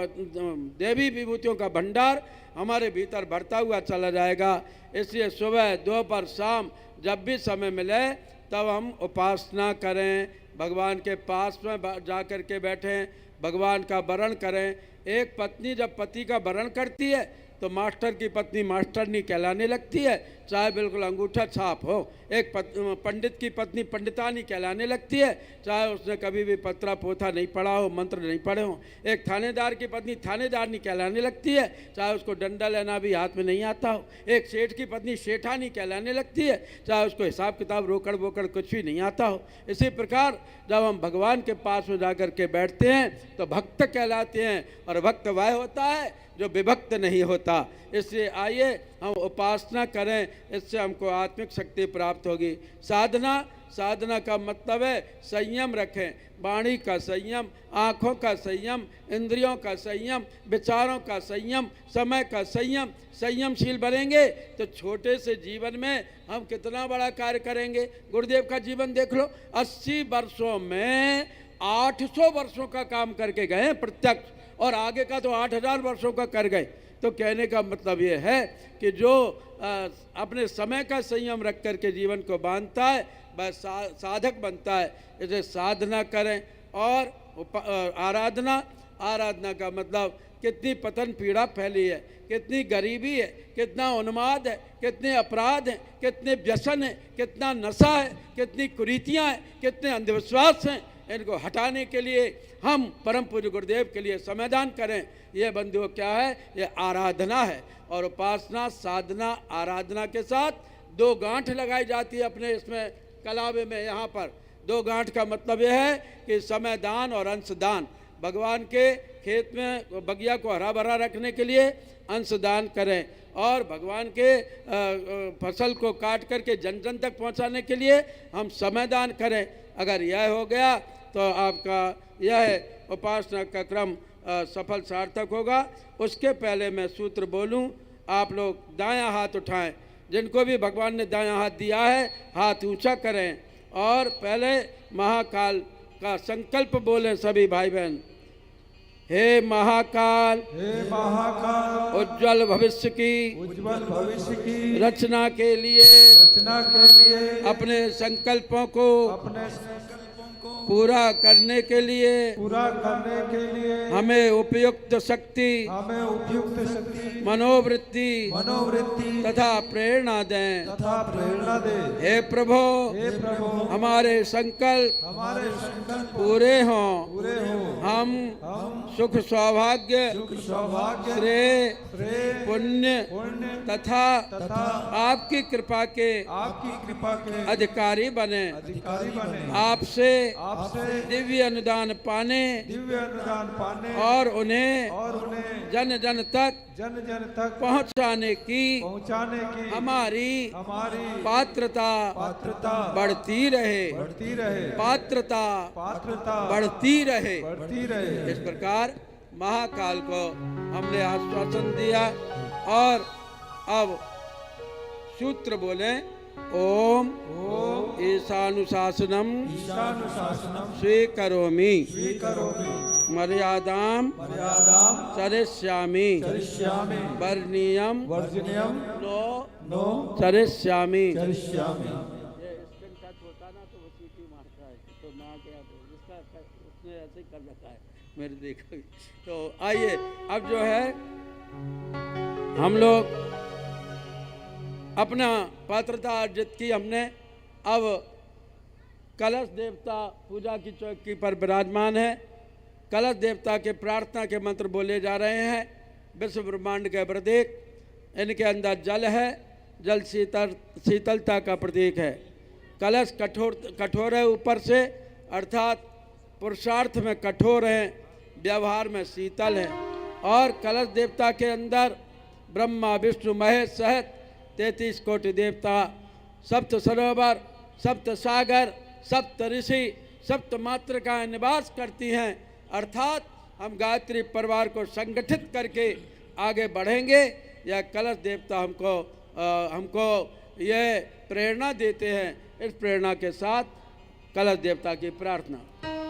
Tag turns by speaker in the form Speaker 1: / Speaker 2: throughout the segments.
Speaker 1: देवी विभूतियों का भंडार हमारे भीतर बढ़ता हुआ चला जाएगा। इसलिए सुबह दोपहर शाम जब भी समय मिले तब हम उपासना करें, भगवान के पास में जा कर के बैठें, भगवान का वरण करें। एक पत्नी जब पति का वरण करती है तो मास्टर की पत्नी मास्टरनी कहलाने लगती है, चाहे बिल्कुल अंगूठा छाप हो। एक पंडित की पत्नी पंडितानी कहलाने लगती है, चाहे उसने कभी भी पत्रा पोथा नहीं पढ़ा हो, मंत्र नहीं पढ़े हो। एक थानेदार की पत्नी थानेदारनी कहलाने लगती है, चाहे उसको डंडा लेना भी हाथ में नहीं आता हो। एक सेठ की पत्नी सेठानी कहलाने लगती है, चाहे उसको हिसाब किताब रोकड़ बोकड़ कुछ भी नहीं आता हो। इसी प्रकार जब हम भगवान के पास में जाकर के बैठते हैं तो भक्त कहलाते हैं, और भक्त वह होता है जो विभक्त नहीं होता। इसलिए आइए हम उपासना करें, इससे हमको आत्मिक शक्ति प्राप्त होगी। साधना का मतलब है संयम रखें, वाणी का संयम, आँखों का संयम, इंद्रियों का संयम, विचारों का संयम, समय का संयम। संयमशील बनेंगे तो छोटे से जीवन में हम कितना बड़ा कार्य करेंगे। गुरुदेव का जीवन देख लो, 80 वर्षों में 800 वर्षों का काम करके गए प्रत्यक्ष, और आगे का तो 8000 वर्षों का कर गए। तो कहने का मतलब ये है कि जो अपने समय का संयम रख कर के जीवन को बांधता है वह साधक बनता है। इसे साधना करें। और आराधना का मतलब कितनी पतन पीड़ा फैली है, कितनी गरीबी है, कितना उन्माद है, कितने अपराध हैं, कितने व्यसन हैं, कितना नशा है, कितनी कुरीतियाँ हैं, कितने अंधविश्वास हैं। इनको हटाने के लिए हम परम पूज्य गुरुदेव के लिए समयदान करें। ये बंधुओं क्या है, ये आराधना है। और उपासना, साधना, आराधना के साथ 2 गांठ लगाई जाती है अपने इसमें कलावे में। यहाँ पर 2 गांठ का मतलब यह है कि समयदान और अंशदान। भगवान के खेत में बगिया को हरा भरा रखने के लिए अंशदान करें, और भगवान के फसल को काट करके जन जन तक पहुँचाने के लिए हम समयदान करें। अगर यह हो गया तो आपका यह उपासना का क्रम सफल सार्थक होगा। उसके पहले मैं सूत्र बोलूं, आप लोग दायां हाथ उठाएं। जिनको भी भगवान ने दायां हाथ दिया है हाथ ऊंचा करें, और पहले महाकाल का संकल्प बोलें सभी भाई बहन। हे महाकाल,
Speaker 2: हे महाकाल,
Speaker 1: उज्जवल भविष्य की रचना के लिए अपने संकल्पों को पूरा करने के लिए हमें उपयुक्त शक्ति मनोवृत्ति तथा प्रेरणा दें। हे प्रभु, हमारे संकल्प पूरे हों। हम सुख सौभाग्य, श्रेय, पुण्य तथा आपकी कृपा के अधिकारी बने। आपसे दिव्य अनुदान पाने और उन्हें जन जन तक पहुंचाने की हमारी पात्रता बढ़ती रहे, पात्रता बढ़ती रहे। इस प्रकार महाकाल को हमने आश्वासन दिया। और अब सूत्र बोले, ओम ईशानुशासनम स्वीकरोमि मर्यादाम चरिष्यामि वर्णीयम नो चरिष्यामि। ऐसे कर रखा है मेरे देखा। तो आइए अब जो है हम लोग अपना पात्रता अर्जित की हमने। अब कलश देवता पूजा की चौकी पर विराजमान है। कलश देवता के प्रार्थना के मंत्र बोले जा रहे हैं। विश्व ब्रह्मांड के प्रतीक, इनके अंदर जल है। जल शीतलता का प्रतीक है। कलश कठोर है ऊपर से, अर्थात पुरुषार्थ में कठोर हैं, व्यवहार में शीतल है। और कलश देवता के अंदर ब्रह्मा विष्णु महेश सहित 33 कोटि देवता, सप्त सरोवर, सप्त सागर, सप्त ऋषि, सप्त मातृकाएं निवास करती हैं। अर्थात हम गायत्री परिवार को संगठित करके आगे बढ़ेंगे। यह कलश देवता हमको यह प्रेरणा देते हैं। इस प्रेरणा के साथ कलश देवता की प्रार्थना।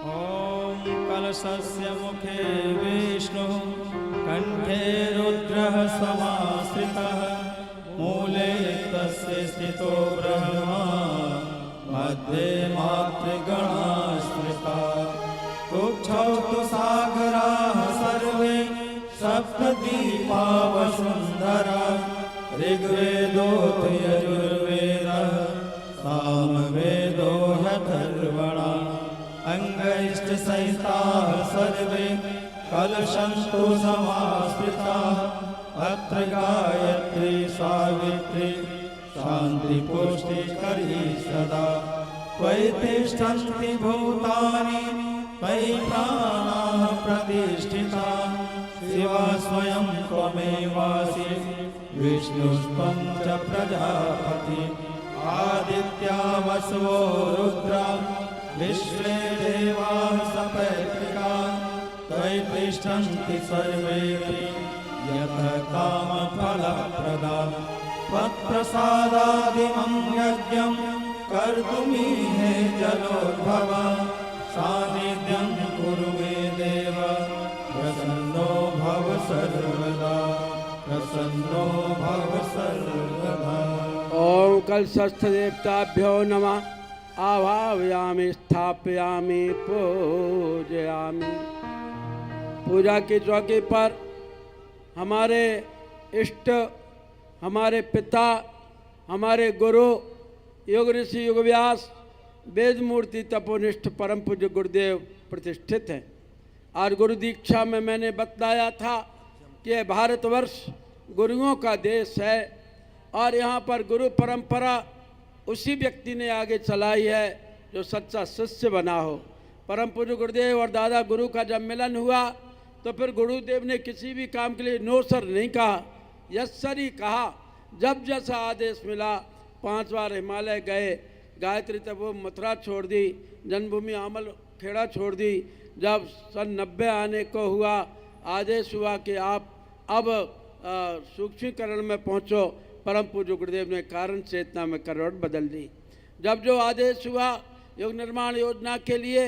Speaker 2: ओम कलशस्य मुखे विष्णु
Speaker 3: परः समाश्रितः मूले तस्य स्थितो ब्रह्मा मध्ये मातृगणा स्मृता कुक्षौ तु सागराः सर्वे सप्तद्वीपा वसुन्धरा ऋग्वेदोऽथ यजुर्वेदः सामवेदो ह्यथर्वणा अङ्गैष्ठसहिताः सर्वे कलशन्तु समाश्रिताः अत्र गायत्री सावित्री शान्तिपुष्टिकरी सदा त्वयि तिष्ठन्ति भूतानि त्वयि प्राणाः प्रतिष्ठिताः शिवा स्वयं त्वमेवासि विष्णुस्त्वं च प्रजापति आदित्या वसवो रुद्रा विश्वे देवाः सपत्निकाः त्वयि तिष्ठन्ति सर्वेऽपि यतः कामफलप्रदा त्वत्प्रसादादिमं यज्ञं कर्तुमीहे जलोद्भवा सान्निध्यं कुरु मे देव प्रसन्नो भव सर्वदा प्रसन्नो भव सर्वदा।
Speaker 1: ओम कलशस्थ देवताभ्यो नमः। आवाहयामि स्थापयामि पूजयामि। पूजा की चौकी पर हमारे इष्ट, हमारे पिता, हमारे गुरु योग ऋषि योग व्यास वेद मूर्ति तपोनिष्ठ परम पूज्य गुरुदेव प्रतिष्ठित हैं। आज गुरु दीक्षा में मैंने बताया था कि भारतवर्ष गुरुओं का देश है और यहाँ पर गुरु परंपरा उसी व्यक्ति ने आगे चलाई है जो सच्चा शिष्य बना हो। परम पूज्य गुरुदेव और दादा गुरु का जब मिलन हुआ तो फिर गुरुदेव ने किसी भी काम के लिए नो सर नहीं कहा, यस सर ही कहा। जब जैसा आदेश मिला 5 बार हिमालय गए, गायत्री तपो मथुरा छोड़ दी, जन्मभूमि आमल खेड़ा छोड़ दी। जब सन 90 आने को हुआ, आदेश हुआ कि आप अब सूक्ष्मीकरण में पहुँचो। परम पूज्य गुरुदेव ने कारण चेतना में करवट बदल दी। जब जो आदेश हुआ योग निर्माण योजना के लिए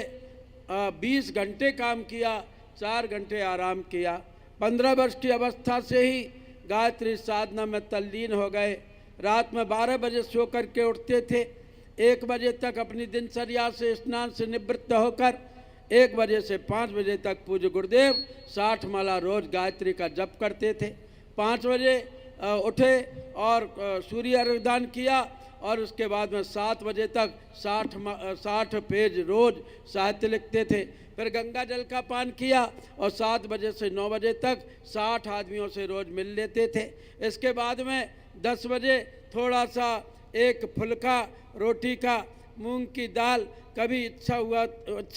Speaker 1: 20 घंटे काम किया, 4 घंटे आराम किया। 15 वर्ष की अवस्था से ही गायत्री साधना में तल्लीन हो गए। रात में 12 बजे सो कर के उठते थे। 1 बजे तक अपनी दिनचर्या से स्नान से निवृत्त होकर 1 बजे से 5 बजे तक पूज्य गुरुदेव 60 माला रोज गायत्री का जप करते थे। 5 बजे उठे और सूर्य अर्घदान किया और उसके बाद में 7 बजे तक 60 पेज रोज साहित्य लिखते थे। फिर गंगा जल का पान किया और 7 बजे से 9 बजे तक 60 आदमियों से रोज मिल लेते थे। इसके बाद में 10 बजे थोड़ा सा एक फुल्का रोटी का, मूंग की दाल, कभी इच्छा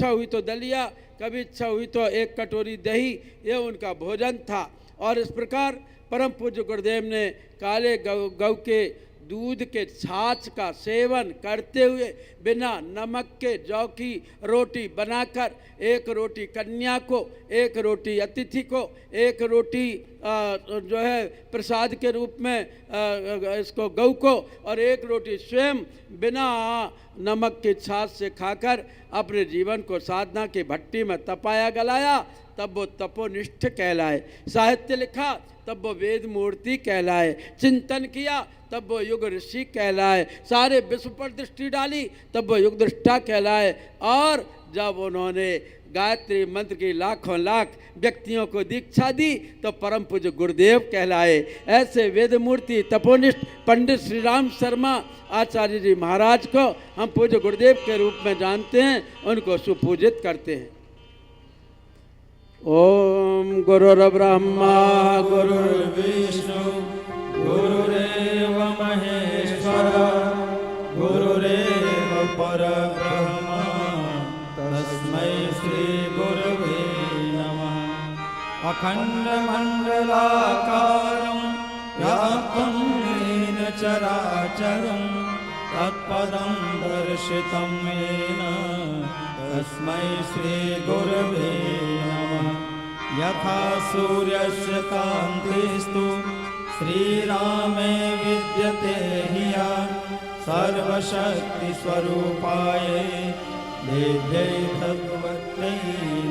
Speaker 1: हुई तो दलिया, कभी इच्छा हुई तो 1 कटोरी दही, ये उनका भोजन था। और इस प्रकार परम पूज्य गुरुदेव ने काले गौ के दूध के छाछ का सेवन करते हुए बिना नमक के जौ की रोटी बनाकर 1 रोटी कन्या को, 1 रोटी अतिथि को, 1 रोटी जो है प्रसाद के रूप में इसको गौ को और 1 रोटी स्वयं बिना नमक के छाछ से खाकर अपने जीवन को साधना की भट्टी में तपाया गलाया। तब वो तपोनिष्ठ कहलाए। साहित्य लिखा तब वो वेद मूर्ति कहलाए। चिंतन किया तब वो युग ऋषि कहलाए। सारे विश्व पर दृष्टि डाली तब वो युग दृष्टा कहलाए। और जब उन्होंने गायत्री मंत्र की लाखों लाख व्यक्तियों को दीक्षा दी तो परम पूज्य गुरुदेव कहलाए। ऐसे वेद मूर्ति तपोनिष्ठ पंडित श्री राम शर्मा आचार्य जी महाराज को हम पूज्य गुरुदेव के रूप में जानते हैं, उनको सुपूजित करते हैं। ओम गुरुर्ब्रह्मा
Speaker 3: गुरुर्विष्णु गुरुरेव महेश्वर गुरुरेव परब्रह्म तस्मै श्री गुरवे नमः। अखण्डमण्डलाकारं व्याप्तं येन चराचरं तत्पदं दर्शितं येन तस्मै श्री गुरवे नमः। यथा सूर्यस्य कान्तिस्तु श्रीरामे विद्यते ह्यः सर्वशक्तिस्वरूपाय देव्यै भगवत्यै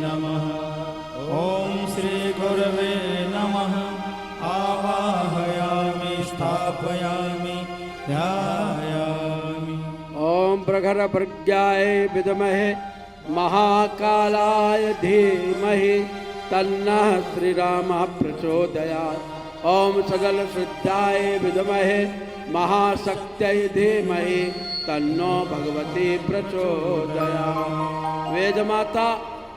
Speaker 3: नमः। ॐ श्री गुरवे नमः। स्थापयामि ध्यायामि।
Speaker 1: ओम प्रखर प्रज्ञाय विद्महे महाकालाय धीमहि तन्नः श्रीरामः प्रचोदयात्। ओम सकल श्रद्धाय विद्महे महाशक्त्यै धीमहि तन्नो भगवती प्रचोदयात्। वेद माता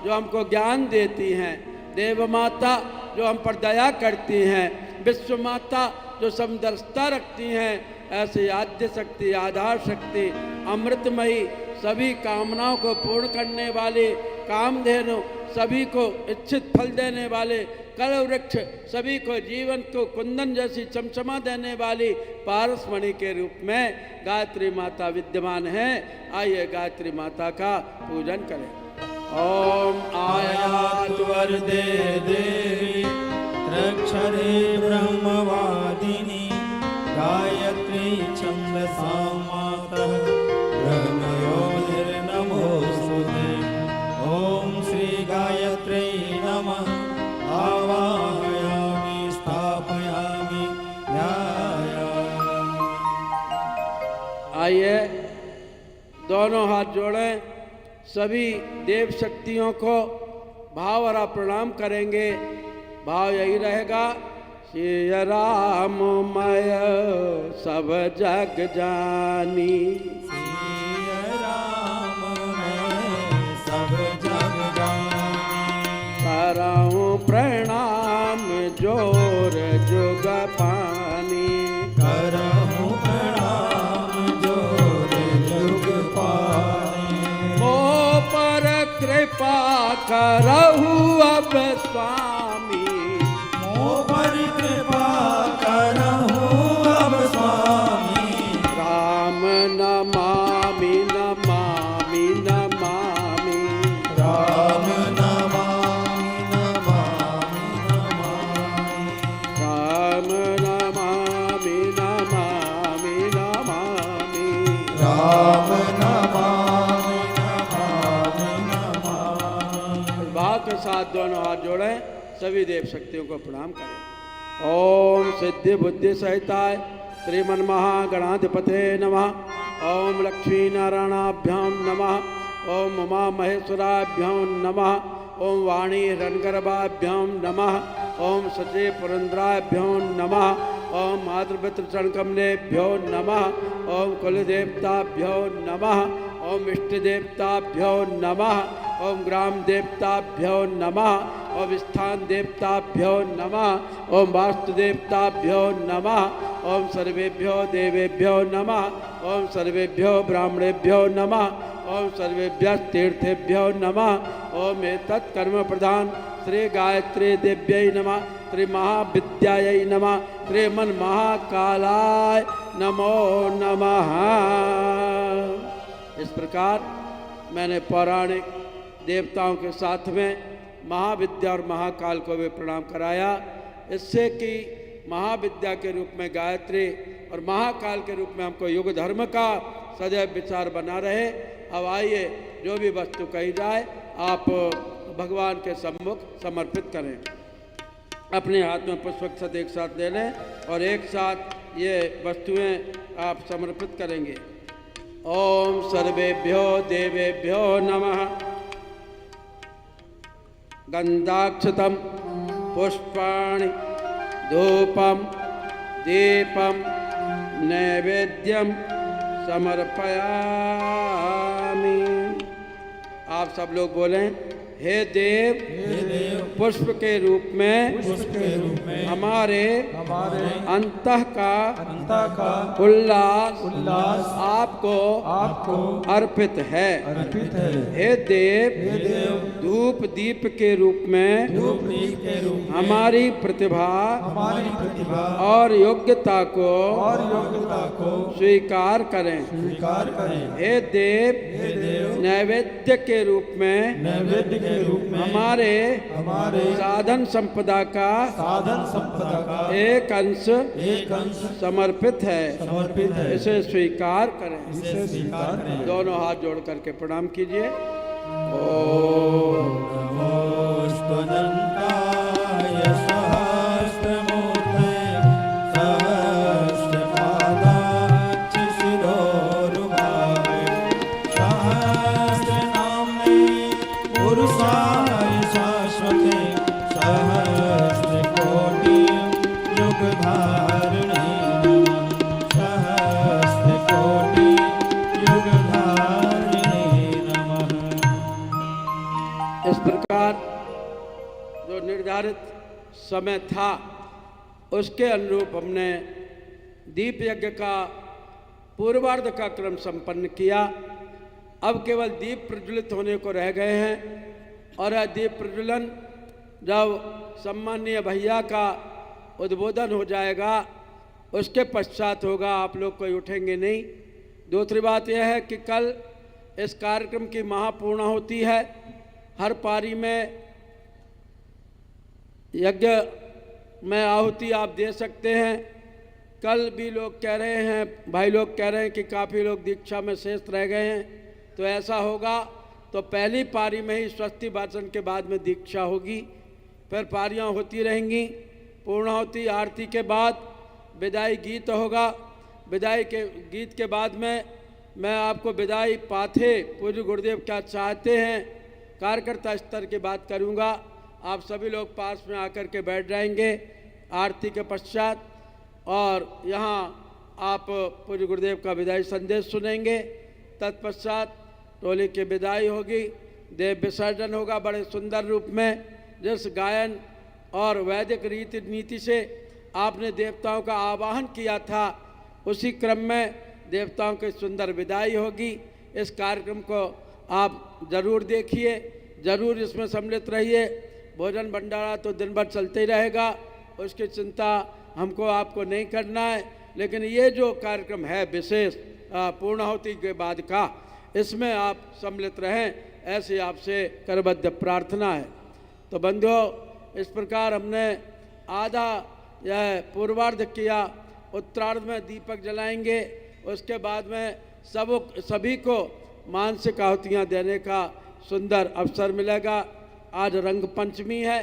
Speaker 1: जो हमको ज्ञान देती हैं, देव माता जो हम पर दया करती हैं, विश्व माता जो समदर्शिता रखती हैं, ऐसे आद्य शक्ति, आधार शक्ति, अमृतमयी, सभी कामनाओं को पूर्ण करने वाले, कामधेनु, सभी को इच्छित फल देने वाले, कल्प वृक्ष, सभी को जीवन को कुंदन जैसी चमचमा देने वाली पारसमणि के रूप में गायत्री माता विद्यमान है। आइए गायत्री माता का पूजन करें। ओम
Speaker 3: आयात वरदे देवी त्र्यक्षरे ब्रह्मवादिनी गायत्री छन्दसा मातः ब्रह्मयोनिर्नमोस्तुते। ॐ श्री गायत्र्यै नमः। आवाहयामि स्थापयामि ध्यायामि।
Speaker 1: आइए दोनों हाथ जोड़ें, सभी देव शक्तियों को भाव भरा प्रणाम करेंगे। भाव यही रहेगा, श्री राममय सब जग जानी,
Speaker 3: श्री राममय सब जग जानी।
Speaker 1: करऊं प्रणाम जोर जुग पानी,
Speaker 3: करहूं प्रणाम जोर जुग पानी।
Speaker 1: ओ पर कृपा करहु अब स्वामी,
Speaker 3: मोह पर कृपा करहूं अब स्वामी।
Speaker 1: राम नमामि नमामि नमामि,
Speaker 3: राम नमामि नमामि नमामि।
Speaker 1: राम नमामि नमामि नमामि।
Speaker 3: राम नमामि नमामि नमामि।
Speaker 1: भाव के साथ दोनों हाथ जोड़ें, सभी देव शक्तियों को प्रणाम करें। ओम सिद्धि बुद्धि सहिताय श्रीमन महागणाधिपते नमः। ओम लक्ष्मी नारायणाभ्यां नमः। ओम उमा महेश्वराभ्यां नमः। ओम वाणी रणगर्भाभ्यां नमः। ओम सचे पुरंद्राभ्यां नमः। ओम मातृपितृ चरणकमलेभ्यो नमः। ओम कुलदेवताभ्यो नमः। ओम इष्टदेवताभ्यो नमः। ओम ग्राम देवताभ्यो नमः। ओम स्थान देवताभ्यो नमः। ओम वास्तु देवताभ्यो नमः। ओम सर्वेभ्यो देवेभ्यो नमः। ओम सर्वेभ्यो ब्राह्मणेभ्यो नमः। ओम सर्वेभ्यः तीर्थेभ्यो नमः। ओम एतत् कर्म प्रधान श्री गायत्री देव्यै नमः। श्री महाविद्यायै नमः। श्रीमन महाकालाय नमो नमः। इस प्रकार मैंने पौराणिक देवताओं के साथ में महाविद्या और महाकाल को भी प्रणाम कराया, इससे कि महाविद्या के रूप में गायत्री और महाकाल के रूप में हमको युग धर्म का सदैव विचार बना रहे। अब आइए जो भी वस्तु कही जाए आप भगवान के सम्मुख समर्पित करें। अपने हाथ में पुष्पक्षत एक साथ ले लें और एक साथ ये वस्तुएं आप समर्पित करेंगे। ओम सर्वेभ्यो देवेभ्यो नमः। गंधाक्षतम पुष्पाणि धूपम दीपम नैवेद्यम समर्पयामि। आप सब लोग बोलें, हे देव, पुष्प के रूप में हमारे अंतः का उल्लास आपको अर्पित है। हे देव, धूप दीप के रूप में हमारी प्रतिभा और योग्यता को स्वीकार करें। हे देव, नैवेद्य के रूप में हमारे साधन संपदा का एक अंश समर्पित है, इसे स्वीकार करें। दोनों हाथ जोड़ करके प्रणाम कीजिए। ओम
Speaker 3: नमोस्तुनन्ताय सहस्रमूर्तये सहस्रपादाय
Speaker 1: समय था उसके अनुरूप हमने दीप यज्ञ का पूर्वार्ध का क्रम संपन्न किया। अब केवल दीप प्रज्वलित होने को रह गए हैं और यह दीप प्रज्वलन जब सम्माननीय भैया का उद्बोधन हो जाएगा उसके पश्चात होगा, आप लोग कोई उठेंगे नहीं। दूसरी बात यह है कि कल इस कार्यक्रम की महापूर्णाहुति है। हर पारी में यज्ञ में आहुति आप दे सकते हैं। कल भी लोग कह रहे हैं, भाई लोग कह रहे हैं कि काफ़ी लोग दीक्षा में शेष रह गए हैं, तो ऐसा होगा तो पहली पारी में ही स्वस्ति वाचन के बाद में दीक्षा होगी, फिर पारियां होती रहेंगी। पूर्णाहुति आरती के बाद विदाई गीत होगा। विदाई के गीत के बाद में मैं आपको विदाई पाथे पूज्य गुरुदेव क्या चाहते हैं कार्यकर्ता स्तर की बात करूंगा। आप सभी लोग पास में आकर के बैठ जाएंगे आरती के पश्चात और यहाँ आप पूज्य गुरुदेव का विदाई संदेश सुनेंगे। तत्पश्चात टोली की विदाई होगी, देव विसर्जन होगा बड़े सुंदर रूप में। जिस गायन और वैदिक रीति नीति से आपने देवताओं का आवाहन किया था उसी क्रम में देवताओं की सुंदर विदाई होगी। इस कार्यक्रम को आप जरूर देखिए, जरूर इसमें सम्मिलित रहिए। भोजन भंडारा तो दिन भर चलते ही रहेगा, उसकी चिंता हमको आपको नहीं करना है, लेकिन ये जो कार्यक्रम है विशेष पूर्णाहुति के बाद का, इसमें आप सम्मिलित रहें, ऐसी आपसे करबद्ध प्रार्थना है। तो बंधुओं, इस प्रकार हमने आधा यह पूर्वार्ध किया। उत्तरार्ध में दीपक जलाएंगे, उसके बाद में सभी को मानसिक आहुतियाँ देने का सुंदर अवसर मिलेगा। आज रंग पंचमी है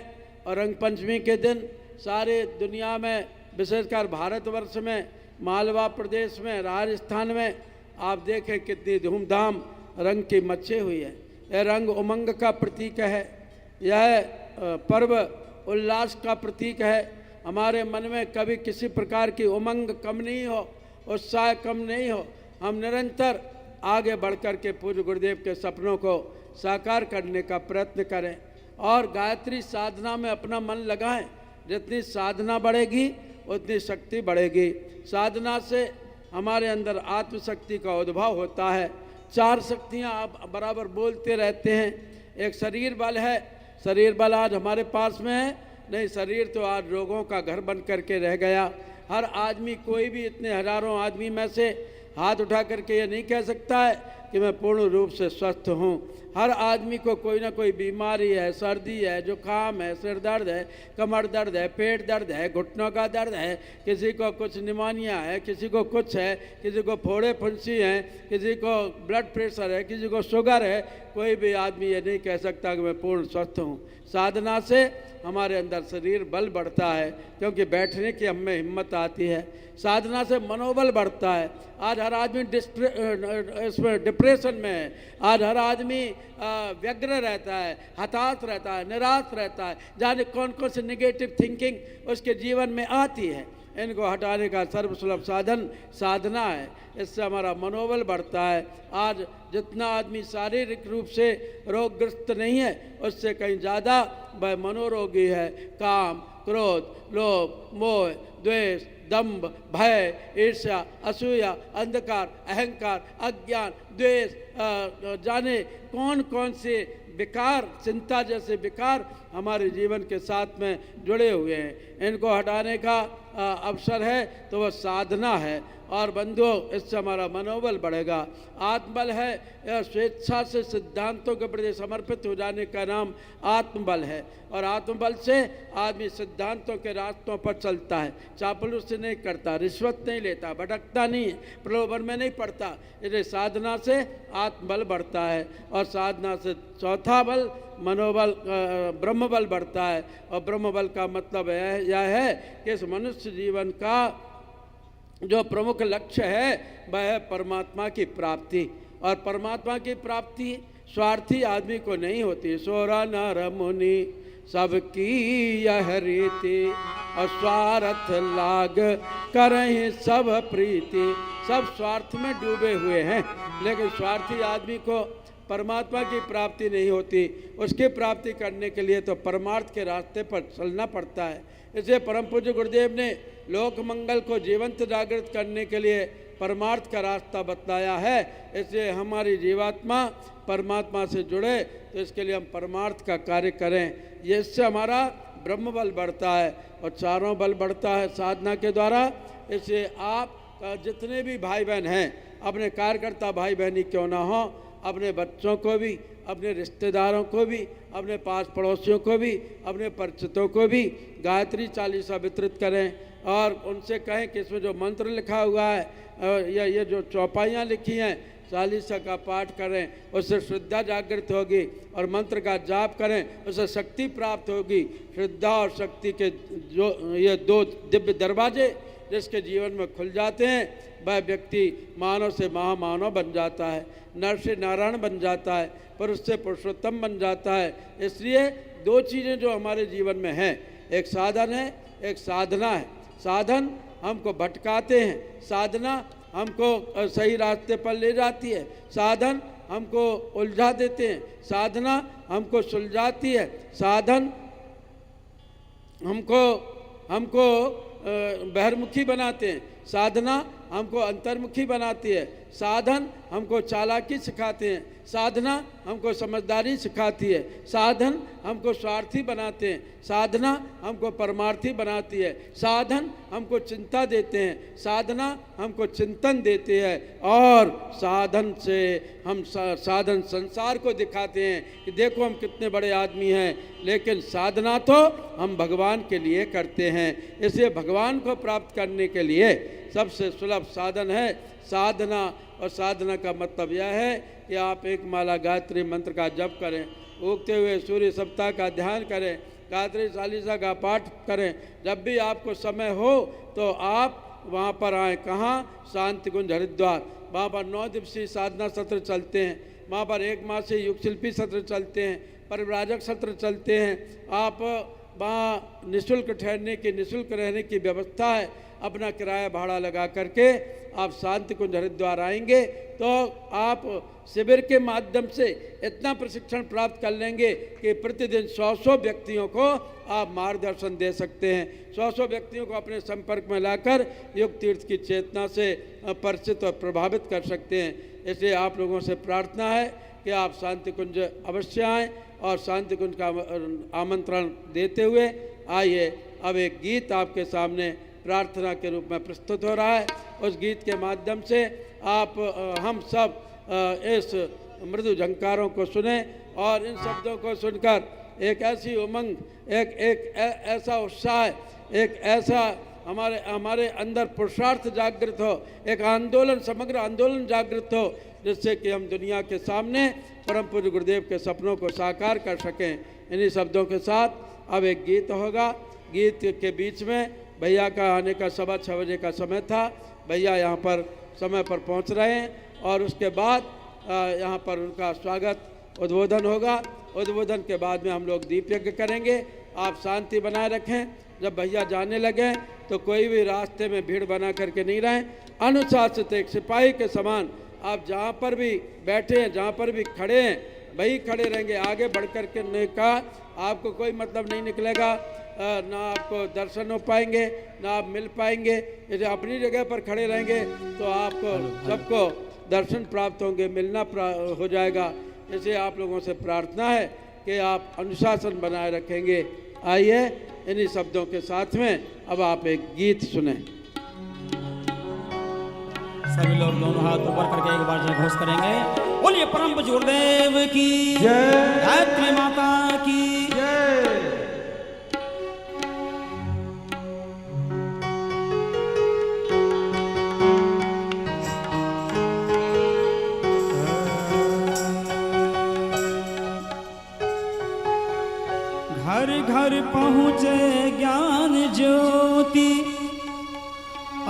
Speaker 1: और रंग पंचमी के दिन सारे दुनिया में, विशेषकर भारतवर्ष में, मालवा प्रदेश में, राजस्थान में आप देखें कितनी धूमधाम रंग की मची हुई है। यह रंग उमंग का प्रतीक है, यह पर्व उल्लास का प्रतीक है। हमारे मन में कभी किसी प्रकार की उमंग कम नहीं हो, उत्साह कम नहीं हो। हम निरंतर आगे बढ़कर के पूज्य गुरुदेव के सपनों को साकार करने का प्रयत्न करें और गायत्री साधना में अपना मन लगाएं। जितनी साधना बढ़ेगी उतनी शक्ति बढ़ेगी। साधना से हमारे अंदर आत्मशक्ति का उद्भव होता है। चार शक्तियां आप बराबर बोलते रहते हैं। एक शरीर बल है, शरीर बल आज हमारे पास में है नहीं, शरीर तो आज रोगों का घर बन करके रह गया। हर आदमी, कोई भी इतने हजारों आदमी में से हाथ उठा करके ये नहीं कह सकता है कि मैं पूर्ण रूप से स्वस्थ हूँ। हर आदमी को कोई ना कोई बीमारी है, सर्दी है, जुकाम है, सिर दर्द है, कमर दर्द है, पेट दर्द है, घुटनों का दर्द है, किसी को कुछ निमोनिया है, किसी को कुछ है, किसी को फोड़े फुंसी हैं, किसी को ब्लड प्रेशर है, किसी को शुगर है। कोई भी आदमी ये नहीं कह सकता कि मैं पूर्ण स्वस्थ हूँ। साधना से हमारे अंदर शरीर बल बढ़ता है, क्योंकि बैठने की हमें हिम्मत आती है। साधना से मनोबल बढ़ता है। आज हर आदमी इसमें डिप्रेशन में है, आज हर आदमी व्यग्र रहता है, हताश रहता है, निराश रहता है, जाने कौन कौन सी नेगेटिव थिंकिंग उसके जीवन में आती है। इनको हटाने का सर्वसुलभ साधन साधना है। इससे हमारा मनोबल बढ़ता है। आज जितना आदमी शारीरिक रूप से रोगग्रस्त नहीं है, उससे कहीं ज़्यादा वह मनोरोगी है। काम, क्रोध, लोभ, मोह, द्वेष, दंभ, भय, ईर्ष्या, असूया, अंधकार, अहंकार, अज्ञान, द्वेष, जाने कौन कौन से विकार, चिंता जैसे विकार हमारे जीवन के साथ में जुड़े हुए हैं। इनको हटाने का अवसर है तो वह साधना है। और बंधुओं, इससे हमारा मनोबल बढ़ेगा। आत्मबल है, यह स्वेच्छा से सिद्धांतों के प्रति समर्पित हो जाने का नाम आत्मबल है। और आत्मबल से आदमी सिद्धांतों के रास्तों पर चलता है, चापलूसी नहीं करता, रिश्वत नहीं लेता, भटकता नहीं है, प्रलोभन में नहीं पड़ता। इसलिए साधना से आत्मबल बढ़ता है और साधना से चौथा बल मनोबल, ब्रह्म बल बढ़ता है। और ब्रह्म बल का मतलब यह है कि इस मनुष्य जीवन का जो प्रमुख लक्ष्य है वह है परमात्मा की प्राप्ति। और परमात्मा की प्राप्ति स्वार्थी आदमी को नहीं होती। सोरा नर मुनि सबकी यह रीति, और स्वार्थ लाग करहि सब प्रीति। सब स्वार्थ में डूबे हुए हैं, लेकिन स्वार्थी आदमी को परमात्मा की प्राप्ति नहीं होती। उसकी प्राप्ति करने के लिए तो परमार्थ के रास्ते पर चलना पड़ता है। इसलिए परम पूज्य गुरुदेव ने लोक मंगल को जीवंत जागृत करने के लिए परमार्थ का रास्ता बतलाया है। इसलिए हमारी जीवात्मा परमात्मा से जुड़े, तो इसके लिए हम परमार्थ का कार्य करें। ये इससे हमारा ब्रह्म बल बढ़ता है और चारों बल बढ़ता है साधना के द्वारा। इसलिए आप जितने भी भाई बहन हैं, अपने कार्यकर्ता भाई बहनी क्यों ना हो, अपने बच्चों को भी, अपने रिश्तेदारों को भी, अपने पास पड़ोसियों को भी, अपने परिचितों को भी गायत्री चालीसा वितरित करें और उनसे कहें कि इसमें जो मंत्र लिखा हुआ है या ये जो चौपाइयाँ लिखी हैं चालीसा का पाठ करें, उससे श्रद्धा जागृत होगी। और मंत्र का जाप करें, उससे शक्ति प्राप्त होगी। श्रद्धा और शक्ति के जो ये दो दिव्य दरवाजे जिसके जीवन में खुल जाते हैं, वह व्यक्ति मानव से महामानव बन जाता है, नर से नारायण बन जाता है, पुरुष से पुरुषोत्तम बन जाता है। इसलिए दो चीज़ें जो हमारे जीवन में हैं, एक साधन है, एक साधना है। साधन हमको भटकाते हैं, साधना हमको सही रास्ते पर ले जाती है। साधन हमको उलझा देते हैं, साधना हमको सुलझाती है। साधन हमको बहिर्मुखी बनाते हैं, साधना हमको अंतर्मुखी बनाती है। साधन हमको चालाकी सिखाते हैं, साधना हमको समझदारी सिखाती है। साधन हमको स्वार्थी बनाते हैं, साधना हमको परमार्थी बनाती है। साधन हमको चिंता देते हैं, साधना हमको चिंतन देती है। और साधन से हम साधन संसार को दिखाते हैं कि देखो हम कितने बड़े आदमी हैं, लेकिन साधना तो हम भगवान के लिए करते हैं। इसलिए भगवान को प्राप्त करने के लिए सबसे सुलभ साधन है साधना। और साधना का मतलब यह है कि आप एक माला गायत्री मंत्र का जप करें, उगते हुए सूर्य सप्ताह का ध्यान करें, गायत्री चालीसा का पाठ करें। जब भी आपको समय हो तो आप वहाँ पर आएँ। कहाँ? शांति कुंज हरिद्वार। वहाँ पर 9 दिवसीय साधना सत्र चलते हैं, वहाँ पर 1 मासीय युग शिल्पी सत्र चलते हैं, परिव्राजक सत्र चलते हैं। आप वहाँ निःशुल्क ठहरने की, निःशुल्क रहने की व्यवस्था है। अपना किराया भाड़ा लगा करके आप शांति कुंज हरिद्वार आएंगे तो आप शिविर के माध्यम से इतना प्रशिक्षण प्राप्त कर लेंगे कि प्रतिदिन 100 व्यक्तियों को आप मार्गदर्शन दे सकते हैं। 100 व्यक्तियों को अपने संपर्क में लाकर योग तीर्थ की चेतना से परिचित और प्रभावित कर सकते हैं। इसलिए आप लोगों से प्रार्थना है कि आप शांति कुंज अवश्य आएँ और शांति कुंज का आमंत्रण देते हुए आइए। अब एक गीत आपके सामने प्रार्थना के रूप में प्रस्तुत हो रहा है। उस गीत के माध्यम से आप हम सब इस मृदु झंकारों को सुने और इन शब्दों को सुनकर एक ऐसी उमंग, एक ऐसा उत्साह, एक ऐसा हमारे अंदर पुरुषार्थ जागृत हो, एक आंदोलन, समग्र आंदोलन जागृत हो, जिससे कि हम दुनिया के सामने परम पूज्य गुरुदेव के सपनों को साकार कर सकें। इन्हीं शब्दों के साथ अब एक गीत होगा। गीत के बीच में भैया का आने का 6:15 बजे का समय था। भैया यहाँ पर समय पर पहुँच रहे हैं और उसके बाद यहाँ पर उनका स्वागत उद्बोधन होगा। उद्बोधन के बाद में हम लोग दीप यज्ञ करेंगे। आप शांति बनाए रखें। जब भैया जाने लगे तो कोई भी रास्ते में भीड़ बना करके नहीं रहें। अनुशासित एक सिपाही के समान आप जहाँ पर भी बैठे हैं, जहाँ पर भी खड़े हैं, वही खड़े रहेंगे। आगे बढ़ कर के ने कहा आपको कोई मतलब नहीं निकलेगा, ना आपको दर्शन हो पाएंगे, ना आप मिल पाएंगे। यदि अपनी जगह पर खड़े रहेंगे तो आपको सबको दर्शन प्राप्त होंगे, मिलना हो जाएगा। इसलिए आप लोगों से प्रार्थना है कि आप अनुशासन बनाए रखेंगे। आइए इन्हीं शब्दों के साथ में अब आप एक गीत सुने।
Speaker 4: सभी लोग दोनों हाथ ऊपर करके एक बार जय घोष करेंगे। बोलिए परम पूज्य गुरुदेव की
Speaker 2: जय,
Speaker 4: गायत्री माता की
Speaker 2: जय।
Speaker 4: घर घर पहुँचे ज्ञान ज्योति,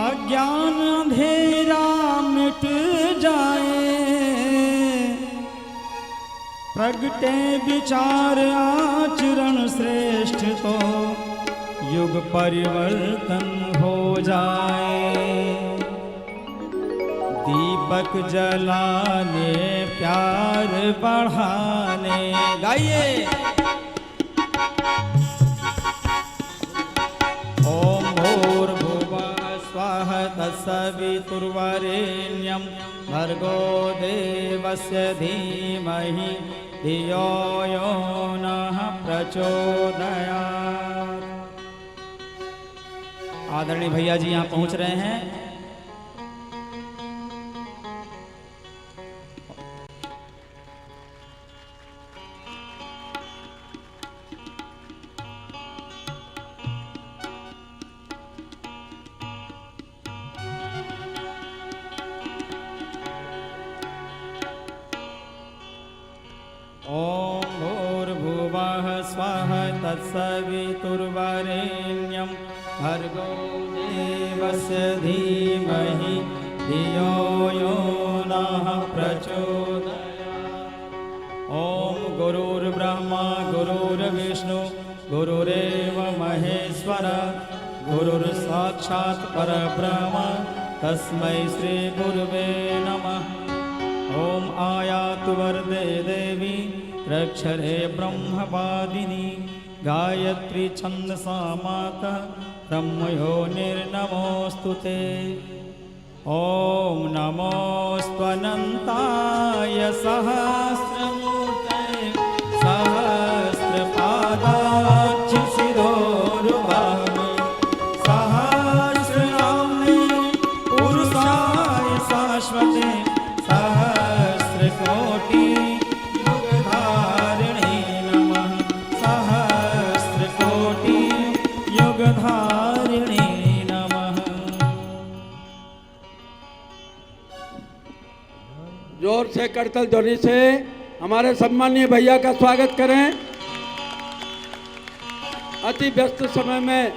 Speaker 4: अज्ञान अंधेरा मिट जाए, प्रगटे विचार आचरण श्रेष्ठ तो युग परिवर्तन हो जाए। दीप दीपक जलाने प्यार बढ़ाने। गाइए। ओम भूर्भुवः स्वः तत्सवितुर्वरेण्यं भर्गो देवस्य धीमहि धियो यो नः प्रचोदयात्। आदरणीय भैया जी यहाँ पहुँच रहे हैं। ओम भूर्भुवः स्वः तत्सवितुर्वरेण्यं भर्गो देवस्य धीमहि धियो यो नः प्रचोदयात्। ओम गुरुर्ब्रह्मा गुरुर्विष्णु गुरुरेव महेश्वर गुरुर्साक्षात् परब्रह्म तस्मै श्री गुरुवे नमः। ओम आयातु वरदे देवी त्र्यक्षरे ब्रह्मवादिनी गायत्री छंदसा माता ब्रह्मयोनिर्नमोऽस्तुते। ओम नमोऽस्त्वनन्ताय सहस्रमूर्ते सहस्रपादाक्षिशिरोरुबाहुवे सहस्रनाम्ने पुरुषाय शाश्वते सहस्रकोटि युगधारिणे नमः। सहस्रकोटि युगधारिणे नमः।
Speaker 1: जोर से करतल ध्वनि से हमारे सम्मानीय भैया का स्वागत करें। अति व्यस्त समय में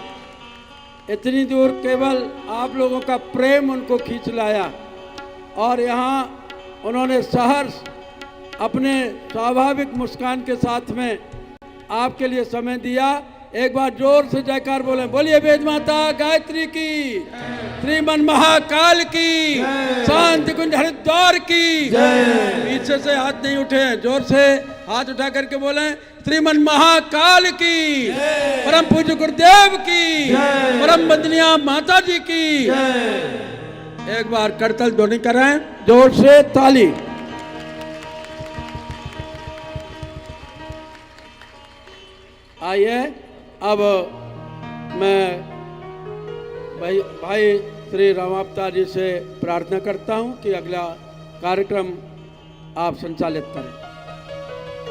Speaker 1: इतनी दूर केवल आप लोगों का प्रेम उनको खींच लाया और यहाँ उन्होंने सहर्ष अपने स्वाभाविक मुस्कान के साथ में आपके लिए समय दिया। एक बार जोर से जयकार बोलें। बोलिए वेद माता गायत्री की, श्रीमन महाकाल की, शांति कुंज हरिद्वार की। पीछे से हाथ नहीं उठे, जोर से हाथ उठा करके बोलें श्रीमन महाकाल की, परम पूज्य गुरुदेव की, परम वंदनीय माता जी की। एक बार करतल ध्वनि करें, जोर से ताली। आइए अब मैं भाई श्री रामावतार जी से प्रार्थना करता हूं कि अगला कार्यक्रम आप संचालित करें।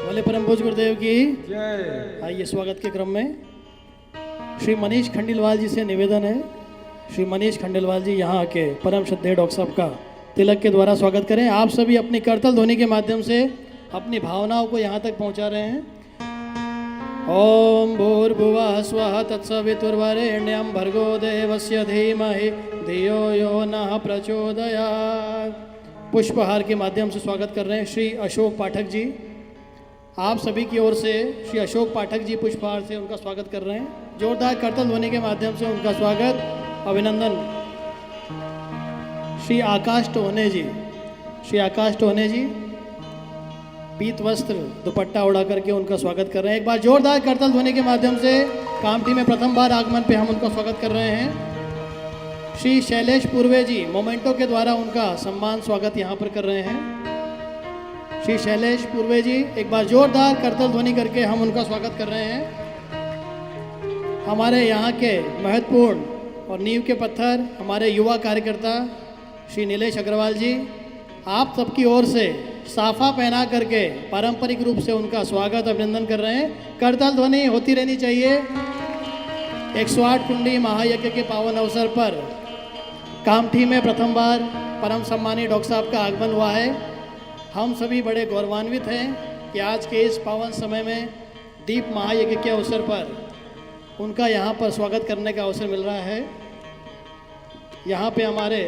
Speaker 5: भले परम पूज्य गुरुदेव की जय। आइए स्वागत के क्रम में श्री मनीष खंडेलवाल जी से निवेदन है। श्री मनीष खंडेलवाल जी यहाँ के परम श्रद्धेय डॉक्टर साहब का तिलक के द्वारा स्वागत करें। आप सभी अपनी करतल ध्वनि के माध्यम से अपनी भावनाओं को यहाँ तक पहुँचा रहे हैं। ओम भूर्भुवः स्वः तत्सवितुर्वरेण्यं भर्गो देवस्य धीमहि धियो यो नः प्रचोदयात्। पुष्पहार के माध्यम से स्वागत कर रहे हैं श्री अशोक पाठक जी। आप सभी की ओर से श्री अशोक पाठक जी पुष्पहार से उनका स्वागत कर रहे हैं। जोरदार करतल ध्वनि के माध्यम से उनका स्वागत अभिनंदन। श्री आकाश टोहने जी, श्री आकाश टोहने जी पीत वस्त्र दुपट्टा उड़ा करके उनका स्वागत कर रहे हैं। एक बार जोरदार करतल ध्वनि के माध्यम से कामठी में प्रथम बार आगमन पे हम उनका स्वागत कर रहे हैं। श्री शैलेश पूर्वे जी मोमेंटो के द्वारा उनका सम्मान स्वागत यहाँ पर कर रहे हैं। श्री शैलेश पूर्वे जी एक बार जोरदार करतल ध्वनि करके हम उनका स्वागत कर रहे हैं। हमारे यहाँ के महत्वपूर्ण और नींव के पत्थर हमारे युवा कार्यकर्ता श्री नीलेश अग्रवाल जी, आप सबकी ओर से साफा पहना करके पारंपरिक रूप से उनका स्वागत अभिनंदन कर रहे हैं। करतल ध्वनि होती रहनी चाहिए। 108 कुंडी महायज्ञ के पावन अवसर पर कामठी में प्रथम बार परम सम्मानीय डॉक्टर साहब का आगमन हुआ है। हम सभी बड़े गौरवान्वित हैं कि आज के इस पावन समय में दीप महायज्ञ के अवसर पर उनका यहाँ पर स्वागत करने का अवसर मिल रहा है। यहाँ पे हमारे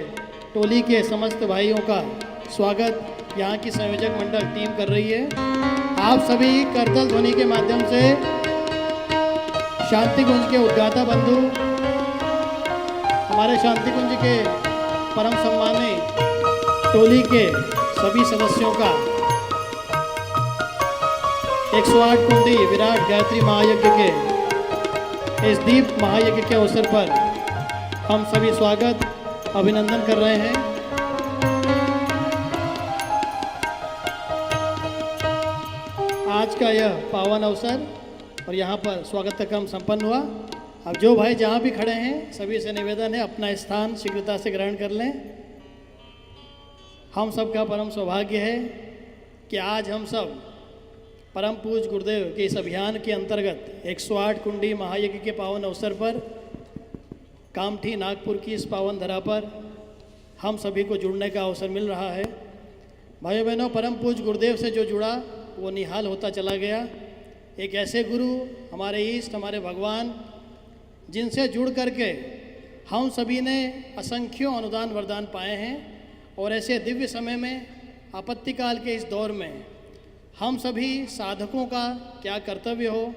Speaker 5: टोली के समस्त भाइयों का स्वागत यहाँ की संयोजक मंडल टीम कर रही है। आप सभी करतल ध्वनि के माध्यम से शांति कुंज के उद्गाता बंधु, हमारे शांति कुंज के परम सम्मानी टोली के सभी सदस्यों का 108 कुंडी विराट गायत्री महायज्ञ के इस दीप महायज्ञ के अवसर पर हम सभी स्वागत अभिनंदन कर रहे हैं। आज का यह पावन अवसर और यहाँ पर स्वागत का क्रम संपन्न हुआ। अब जो भाई जहाँ भी खड़े हैं सभी से निवेदन है अपना स्थान शीघ्रता से ग्रहण कर लें। हम सब का परम सौभाग्य है कि आज हम सब परम पूज्य गुरुदेव के इस अभियान के अंतर्गत 108 कुंडी महायज्ञ के पावन अवसर पर कामठी नागपुर की इस पावन धरा पर हम सभी को जुड़ने का अवसर मिल रहा है। भाइयों बहनों, परम पूज्य गुरुदेव से जो जुड़ा वो निहाल होता चला गया। एक ऐसे गुरु, हमारे ईष्ट, हमारे भगवान, जिनसे जुड़ करके हम सभी ने असंख्यों अनुदान वरदान पाए हैं। और ऐसे दिव्य समय में, आपत्ति काल के इस दौर में हम सभी साधकों का क्या कर्तव्य हो,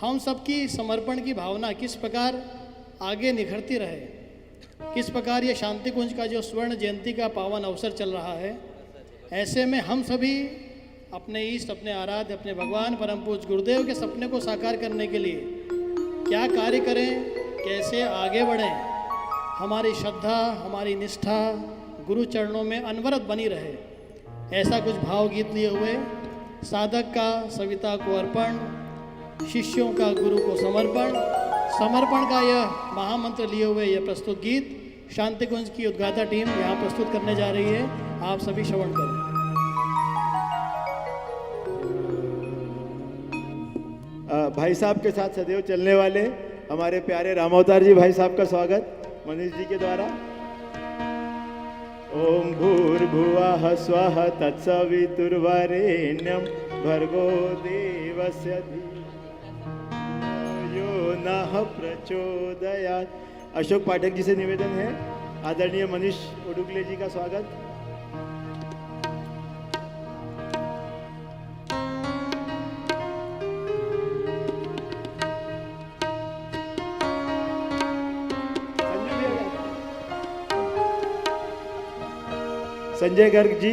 Speaker 5: हम सबकी समर्पण की भावना किस प्रकार आगे निखरती रहे, किस प्रकार ये शांति कुंज का जो स्वर्ण जयंती का पावन अवसर चल रहा है, ऐसे में हम सभी अपने ईष्ट, अपने आराध्य, अपने भगवान परम पूज्य गुरुदेव के सपने को साकार करने के लिए क्या कार्य करें, कैसे आगे बढ़ें। हमारी श्रद्धा, हमारी निष्ठा गुरु चरणों में अनवरत बनी रहे, ऐसा कुछ भावगीत लिए हुए साधक का सविता को अर्पण, शिष्यों का गुरु को समर्पण, समर्पण का यह महामंत्र लिए हुए यह प्रस्तुत गीत शांति कुंज की उद्गाता टीम यहाँ प्रस्तुत करने जा रही है। आप सभी श्रवण करें।
Speaker 3: भाई साहब के साथ सदैव चलने वाले हमारे प्यारे रामावतार जी भाई साहब का स्वागत मनीष जी के द्वारा। ओम भूर्भुवः स्वः तत्सवितुर्वरेण्यं भर्गो देवस्य धियो यो नः प्रचोदयात्। अशोक पाठक जी से निवेदन है, आदरणीय मनीष उडुगले जी का स्वागत। संजय गर्ग जी,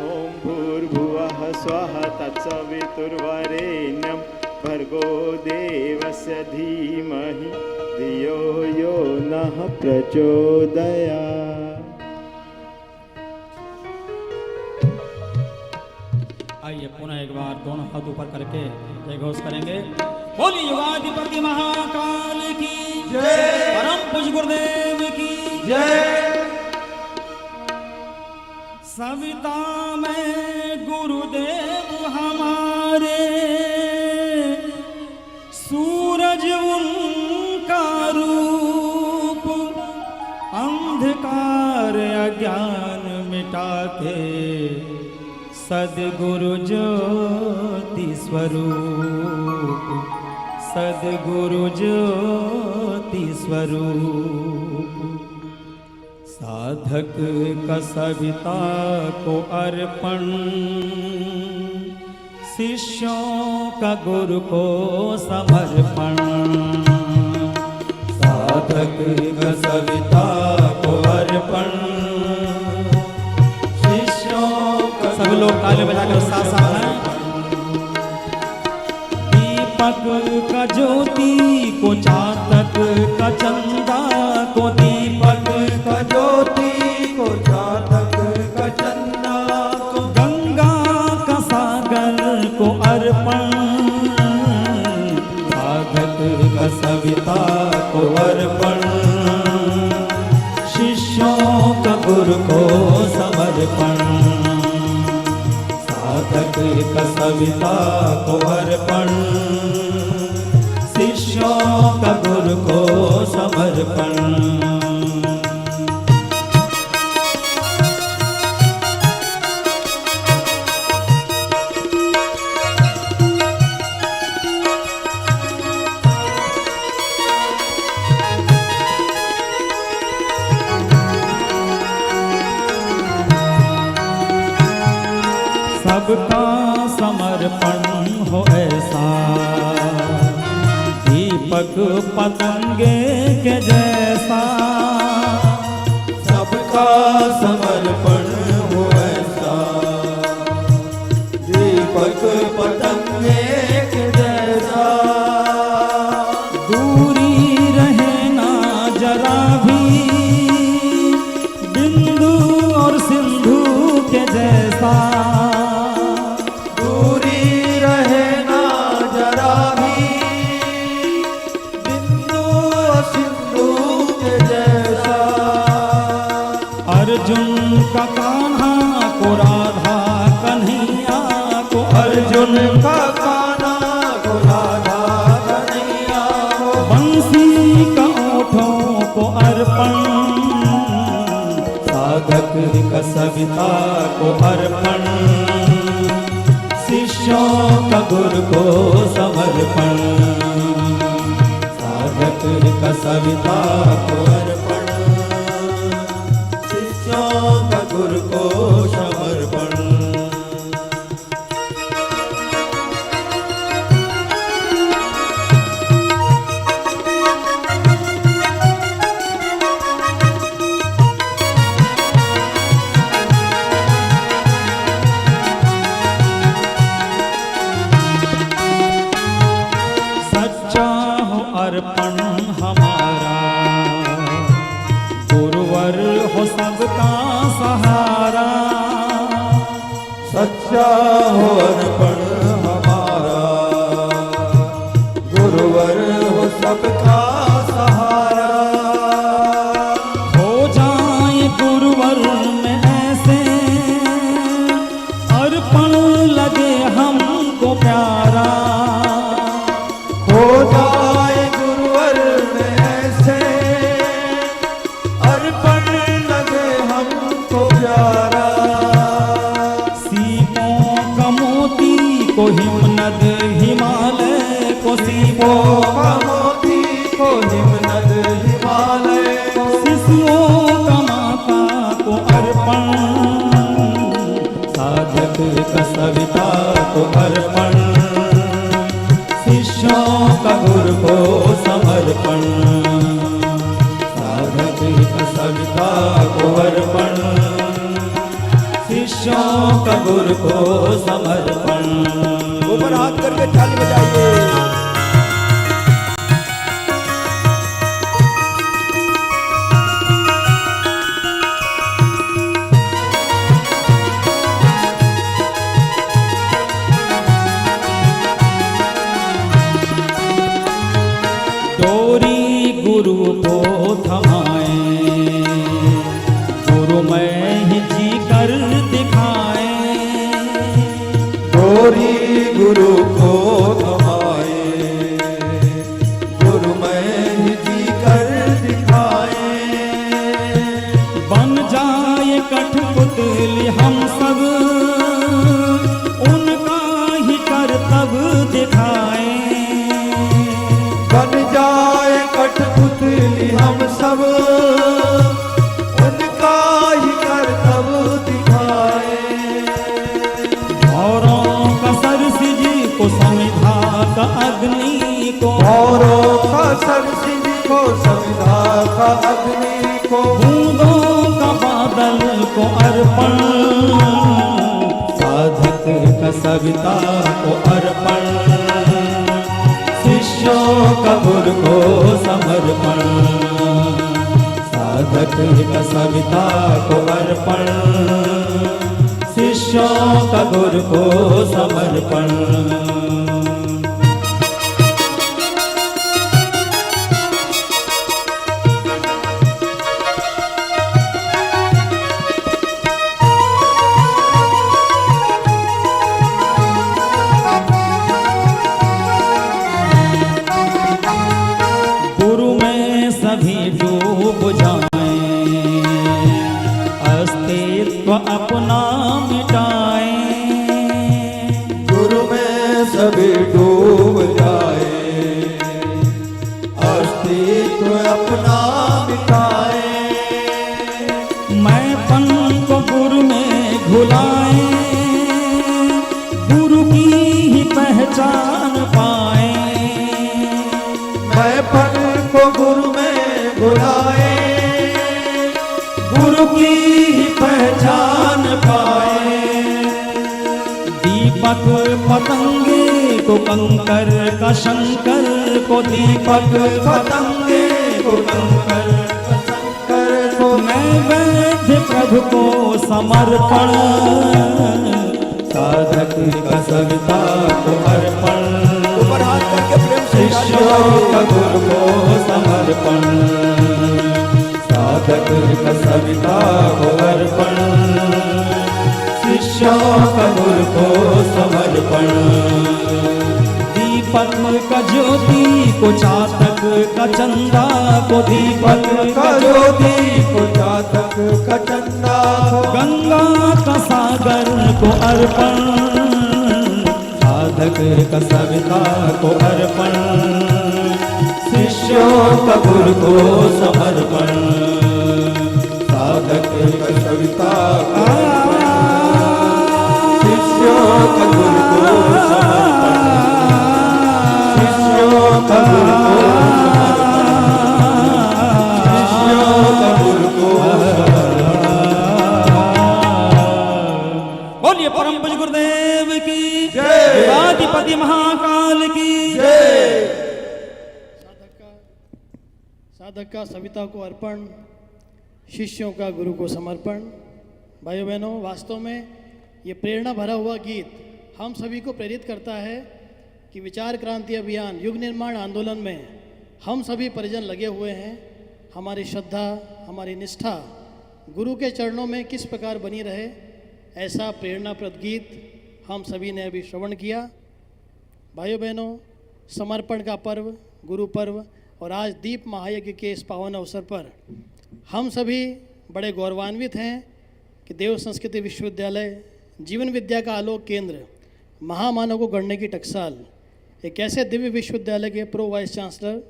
Speaker 3: ओम भूर्भुवः स्वः तत्सवितुर्वरेण्यं भर्गो देवस्य धीमहि धियो यो नः प्रचोदयात्।
Speaker 4: आइए पुनः एक बार दोनों हाथ ऊपर करके जय घोष करेंगे। बोली युगाधिपति महाकाल की जय, परम पूज्य गुरुदेव की जय। सविता में गुरुदेव हमारे, सूरज उनका रूप, अंधकार अज्ञान मिटाते सद्गुरु ज्योति स्वरूप, सद्गुरु ज्योति स्वरूप। साधक का सविता को अर्पण, शिष्यों का गुरु को समर्पण। साधक का सविता को अर्पण, सब लोग ताली बजाकर साथ साथ हैं। दीपक का ज्योति को चातक का चंदा को, दीपक का ज्योति को चातक का चंदा को, गंगा का सागर को अर्पण। साधक का सविता को अर्पण, शिष्यों का गुरु को समर्पण। साधक का सविता को अर्पण, शिष्यों का गुरु को समर्पण। सबका समर्पण हो ऐसा, दीपक दीपक पतंगे के जैसा
Speaker 2: सबका समर्पण हो ऐसा, दीपक पतंगे के जैसा।
Speaker 4: दूरी रहे ना जरा भी बिंदु और सिंधु के जैसा,
Speaker 2: दूरी रहे ना जरा भी बिंदु और सिंधु के जैसा।
Speaker 4: अर्जुन का कान्हा को राधा कन्हैया को,
Speaker 2: अर्जुन का कान्हा को राधा कन्हैया को,
Speaker 4: बंसी का ओठों को अर्पण, साधक का सविता को अर्पण, शिष्यों का गुरु को समर्पण, साधक का सविता को अर्पण, शिष्यों का गुरु को समर्पण। सच्चा हो अर्पण हमारा, गुरुवर हो सबका सहारा,
Speaker 2: सच्चा हो अर्पण हमारा, गुरुवर हो सबका सहारा।
Speaker 4: हो जाए गुरुवर में ऐसे अर्पण लगे हमको प्यारा,
Speaker 2: हो जाए गुरुवर में ऐसे अर्पण लगे हमको प्यारा।
Speaker 4: सीपों का मोती को हिमनद हिमालय को, सीपों
Speaker 2: का मोती को हिमनद हिमालय को,
Speaker 4: शिशुओं का माता को अर्पण, साधक का सविता को अर्पण, शिष्यों का गुरु को समर्पण, साधक का सविता को अर्पण, शिष्यों का गुरु को समर्पण।
Speaker 2: ऊपर हाथ करके ताली बजाइए।
Speaker 4: डोरी गुरु को थमाए, गुरु में ही जी कर दिखाए,
Speaker 2: डोरी गुरु को थमाए, गुरु में ही जी कर दिखाए।
Speaker 4: बन जाए कठपुतली हम सब, उनका ही कर्तव्य दिखाए,
Speaker 2: बन जाए कठपुतली हम सब, उनका ही कर्तव्य दिखाए।
Speaker 4: औरों का सरसिज को समिधा का अग्नि को,
Speaker 2: औरों का सरसिज को सविधा का अग्नि को,
Speaker 4: बूंदों का बादल को अर्पण, साधक का सविता को अर्पण, शिष्यों का गुरु को समर्पण, साधक का सविता को अर्पण, शिष्यों का गुरु को समर्पण। गुरु में सभी डूब जाएं, अस्तित्व अपना मिटाएं,
Speaker 2: गुरु में सभी डूब जाए, अस्तित्व अपना मिटाए।
Speaker 4: मैंपन को गुरु में घुलाएं, गुरु की ही पहचान पाएं,
Speaker 2: मैं गुरु में बुलाए, गुरु की ही पहचान पाए।
Speaker 4: दीपक पतंगे को कंकर का शंकर को, दीपक
Speaker 2: पतंगे को कंकर का शंकर को,
Speaker 4: मैं वैद्य प्रभु को समर्पण,
Speaker 2: साधक का सविता को अर्पण।
Speaker 3: ऊपर हाथ करके प्रेम से
Speaker 2: शिष्यों का गुरु को समर्पण, साधक का सविता को अर्पण। शिष्यों का गुरु को समर्पण।
Speaker 4: दीपक का ज्योति को चातक का चंदा को, दीपक
Speaker 2: का ज्योति को चातक का चंदा को,
Speaker 4: गंगा का सागर को अर्पण,
Speaker 2: साधक का सविता को अर्पण। शिष्यों का गुरु को समर्पण, साधक का सविता को अर्पण। शिष्यों का गुरु को समर्पण, शिष्यों का गुरु को समर्पण, शिष्यों का गुरु को समर्पण।
Speaker 4: बोलिए परम पूज्य गुरुदेव की
Speaker 2: जय।
Speaker 4: आदिपति महाकाल की
Speaker 5: साधक का सविता को अर्पण, शिष्यों का गुरु को समर्पण। भाइयों बहनों, वास्तव में ये प्रेरणा भरा हुआ गीत हम सभी को प्रेरित करता है कि विचार क्रांति अभियान युग निर्माण आंदोलन में हम सभी परिजन लगे हुए हैं। हमारी श्रद्धा, हमारी निष्ठा गुरु के चरणों में किस प्रकार बनी रहे, ऐसा प्रेरणाप्रद गीत हम सभी ने अभी श्रवण किया। भाइयों बहनों, समर्पण का पर्व, गुरु पर्व और आज दीप महायज्ञ के इस पावन अवसर पर हम सभी बड़े गौरवान्वित हैं कि देव संस्कृति विश्वविद्यालय जीवन विद्या का आलोक केंद्र, महामानव को गढ़ने की टकसाल, एक ऐसे दिव्य विश्वविद्यालय के प्रो वाइस चांसलर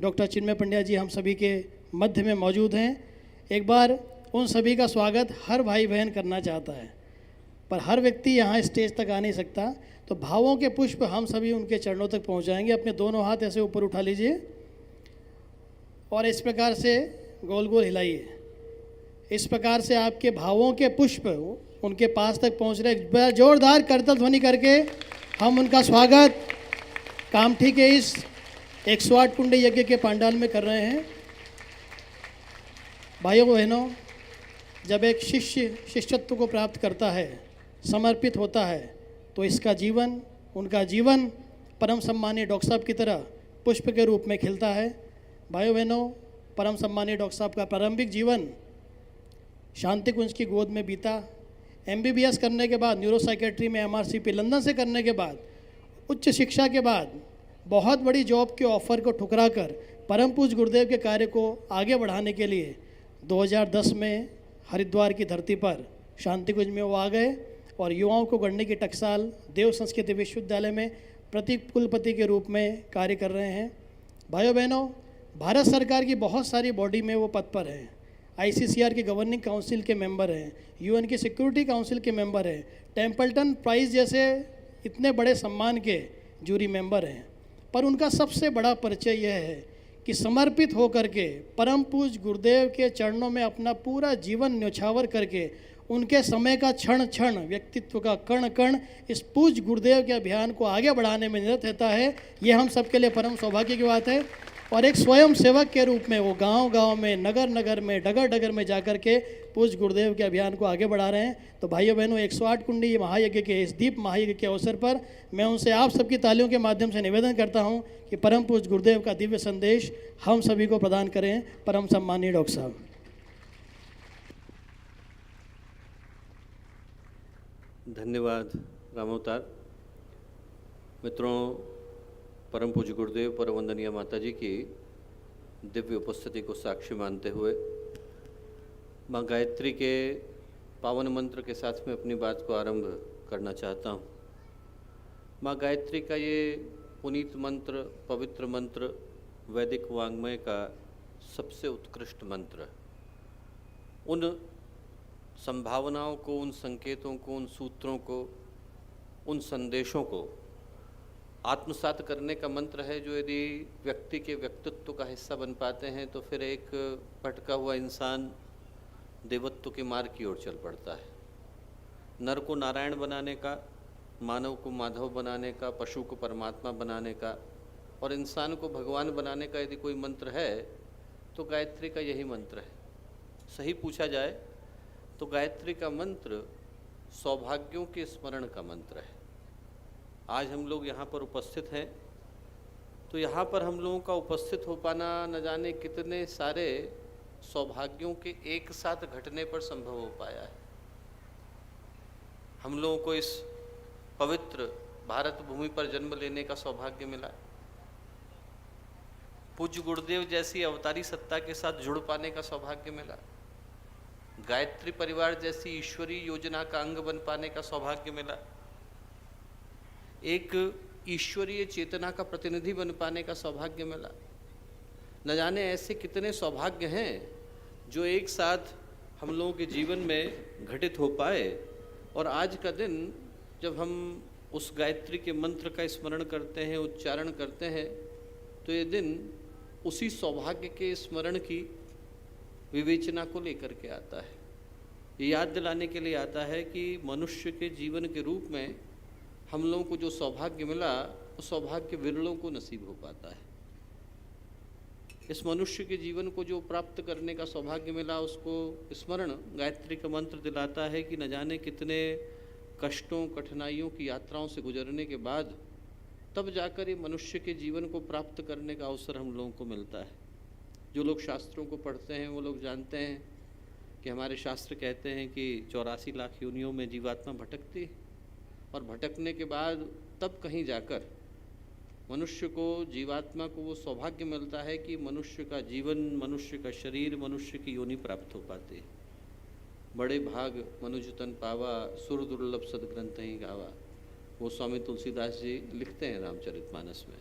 Speaker 5: डॉक्टर चिन्मय पंड्या जी हम सभी के मध्य में मौजूद हैं। एक बार उन सभी का स्वागत हर भाई बहन करना चाहता है, पर हर व्यक्ति यहाँ स्टेज तक आ नहीं सकता, तो भावों के पुष्प हम सभी उनके चरणों तक पहुँचाएंगे। अपने दोनों हाथ ऐसे ऊपर उठा लीजिए और इस प्रकार से गोल गोल हिलाइए। इस प्रकार से आपके भावों के पुष्प उनके पास तक पहुंच रहे। एक बार जोरदार करतल ध्वनि करके हम उनका स्वागत कामठी के इस 108 कुंड यज्ञ के पंडाल में कर रहे हैं। भाइयों बहनों, जब एक शिष्य शिष्यत्व को प्राप्त करता है, समर्पित होता है, तो इसका जीवन, उनका जीवन परम सम्मानीय डॉक्टर साहब की तरह पुष्प के रूप में खिलता है। भाइयों बहनों, परम सम्मानीय डॉक्टर साहब का प्रारंभिक जीवन शांति कुंज की गोद में बीता। MBBS करने के बाद, न्यूरोसाइकेट्री में MRCP लंदन से करने के बाद, उच्च शिक्षा के बाद बहुत बड़ी जॉब के ऑफ़र को ठुकरा कर परम पूज्य गुरुदेव के कार्य को आगे बढ़ाने के लिए 2010 में हरिद्वार की धरती पर शांति कुंज में वो आ गए और युवाओं को गढ़ने की टकसाल देव संस्कृति विश्वविद्यालय में प्रति कुलपति के रूप में कार्य कर रहे हैं। भाइयों बहनों, भारत सरकार की बहुत सारी बॉडी में वो पद पर हैं। ICCR के गवर्निंग काउंसिल के मेंबर हैं, UN की सिक्योरिटी काउंसिल के मेंबर हैं, टेम्पल्टन प्राइज़ जैसे इतने बड़े सम्मान के जूरी मेंबर हैं। पर उनका सबसे बड़ा परिचय यह है कि समर्पित होकर के परम पूज्य गुरुदेव के चरणों में अपना पूरा जीवन न्यौछावर करके उनके समय का क्षण क्षण, व्यक्तित्व का कण कण इस पूज्य गुरुदेव के अभियान को आगे बढ़ाने में निरत रहता है। ये हम सबके लिए परम सौभाग्य की बात है। और एक स्वयं सेवक के रूप में वो गांव-गांव में, नगर-नगर में, डगर-डगर में जाकर के पूज्य गुरुदेव के अभियान को आगे बढ़ा रहे हैं। तो भाइयों बहनों, 108 कुंडी महायज्ञ के इस दीप महायज्ञ के अवसर पर मैं उनसे आप सबकी तालियों के माध्यम से निवेदन करता हूं कि परम पूज्य गुरुदेव का दिव्य संदेश हम सभी को प्रदान करें। परम सम्मानीय डॉक्टर साहब।
Speaker 6: धन्यवाद रामोवतार। मित्रों, परम पूज्य गुरुदेव परम वंदनीय माता जी की दिव्य उपस्थिति को साक्षी मानते हुए माँ गायत्री के पावन मंत्र के साथ में अपनी बात को आरंभ करना चाहता हूँ। माँ गायत्री का ये पुनीत मंत्र, पवित्र मंत्र, वैदिक वाङ्मय का सबसे उत्कृष्ट मंत्र, उन संभावनाओं को, उन संकेतों को, उन सूत्रों को, उन संदेशों को आत्मसात करने का मंत्र है, जो यदि व्यक्ति के व्यक्तित्व का हिस्सा बन पाते हैं तो फिर एक भटका हुआ इंसान देवत्व के मार्ग की ओर चल पड़ता है। नर को नारायण बनाने का, मानव को माधव बनाने का, पशु को परमात्मा बनाने का और इंसान को भगवान बनाने का यदि कोई मंत्र है तो गायत्री का यही मंत्र है। सही पूछा जाए तो गायत्री का मंत्र सौभाग्यों के स्मरण का मंत्र है। आज हम लोग यहाँ पर उपस्थित हैं तो यहाँ पर हम लोगों का उपस्थित हो पाना न जाने कितने सारे सौभाग्यों के एक साथ घटने पर संभव हो पाया है। हम लोगों को इस पवित्र भारत भूमि पर जन्म लेने का सौभाग्य मिला। पूज्य गुरुदेव जैसी अवतारी सत्ता के साथ जुड़ पाने का सौभाग्य मिला। गायत्री परिवार जैसी ईश्वरीय योजना का अंग बन पाने का सौभाग्य मिला। एक ईश्वरीय चेतना का प्रतिनिधि बन पाने का सौभाग्य मिला। न जाने ऐसे कितने सौभाग्य हैं जो एक साथ हम लोगों के जीवन में घटित हो पाए। और आज का दिन जब हम उस गायत्री के मंत्र का स्मरण करते हैं, उच्चारण करते हैं, तो ये दिन उसी सौभाग्य के स्मरण की विवेचना को लेकर के आता है। ये याद दिलाने के लिए आता है कि मनुष्य के जीवन के रूप में हम लोगों को जो सौभाग्य मिला, उस सौभाग्य विरलों को नसीब हो पाता है। इस मनुष्य के जीवन को जो प्राप्त करने का सौभाग्य मिला, उसको स्मरण गायत्री का मंत्र दिलाता है कि न जाने कितने कष्टों, कठिनाइयों की यात्राओं से गुजरने के बाद तब जाकर ये मनुष्य के जीवन को प्राप्त करने का अवसर हम लोगों को मिलता है। जो लोग शास्त्रों को पढ़ते हैं वो लोग जानते हैं कि हमारे शास्त्र कहते हैं कि 84 लाख योनियों में जीवात्मा भटकती है और भटकने के बाद तब कहीं जाकर मनुष्य को, जीवात्मा को वो सौभाग्य मिलता है कि मनुष्य का जीवन, मनुष्य का शरीर, मनुष्य की योनि प्राप्त हो पाती है। बड़े भाग मनुज तन पावा, सुर दुर्लभ सदग्रंथ ही गावा, वो स्वामी तुलसीदास जी लिखते हैं रामचरितमानस में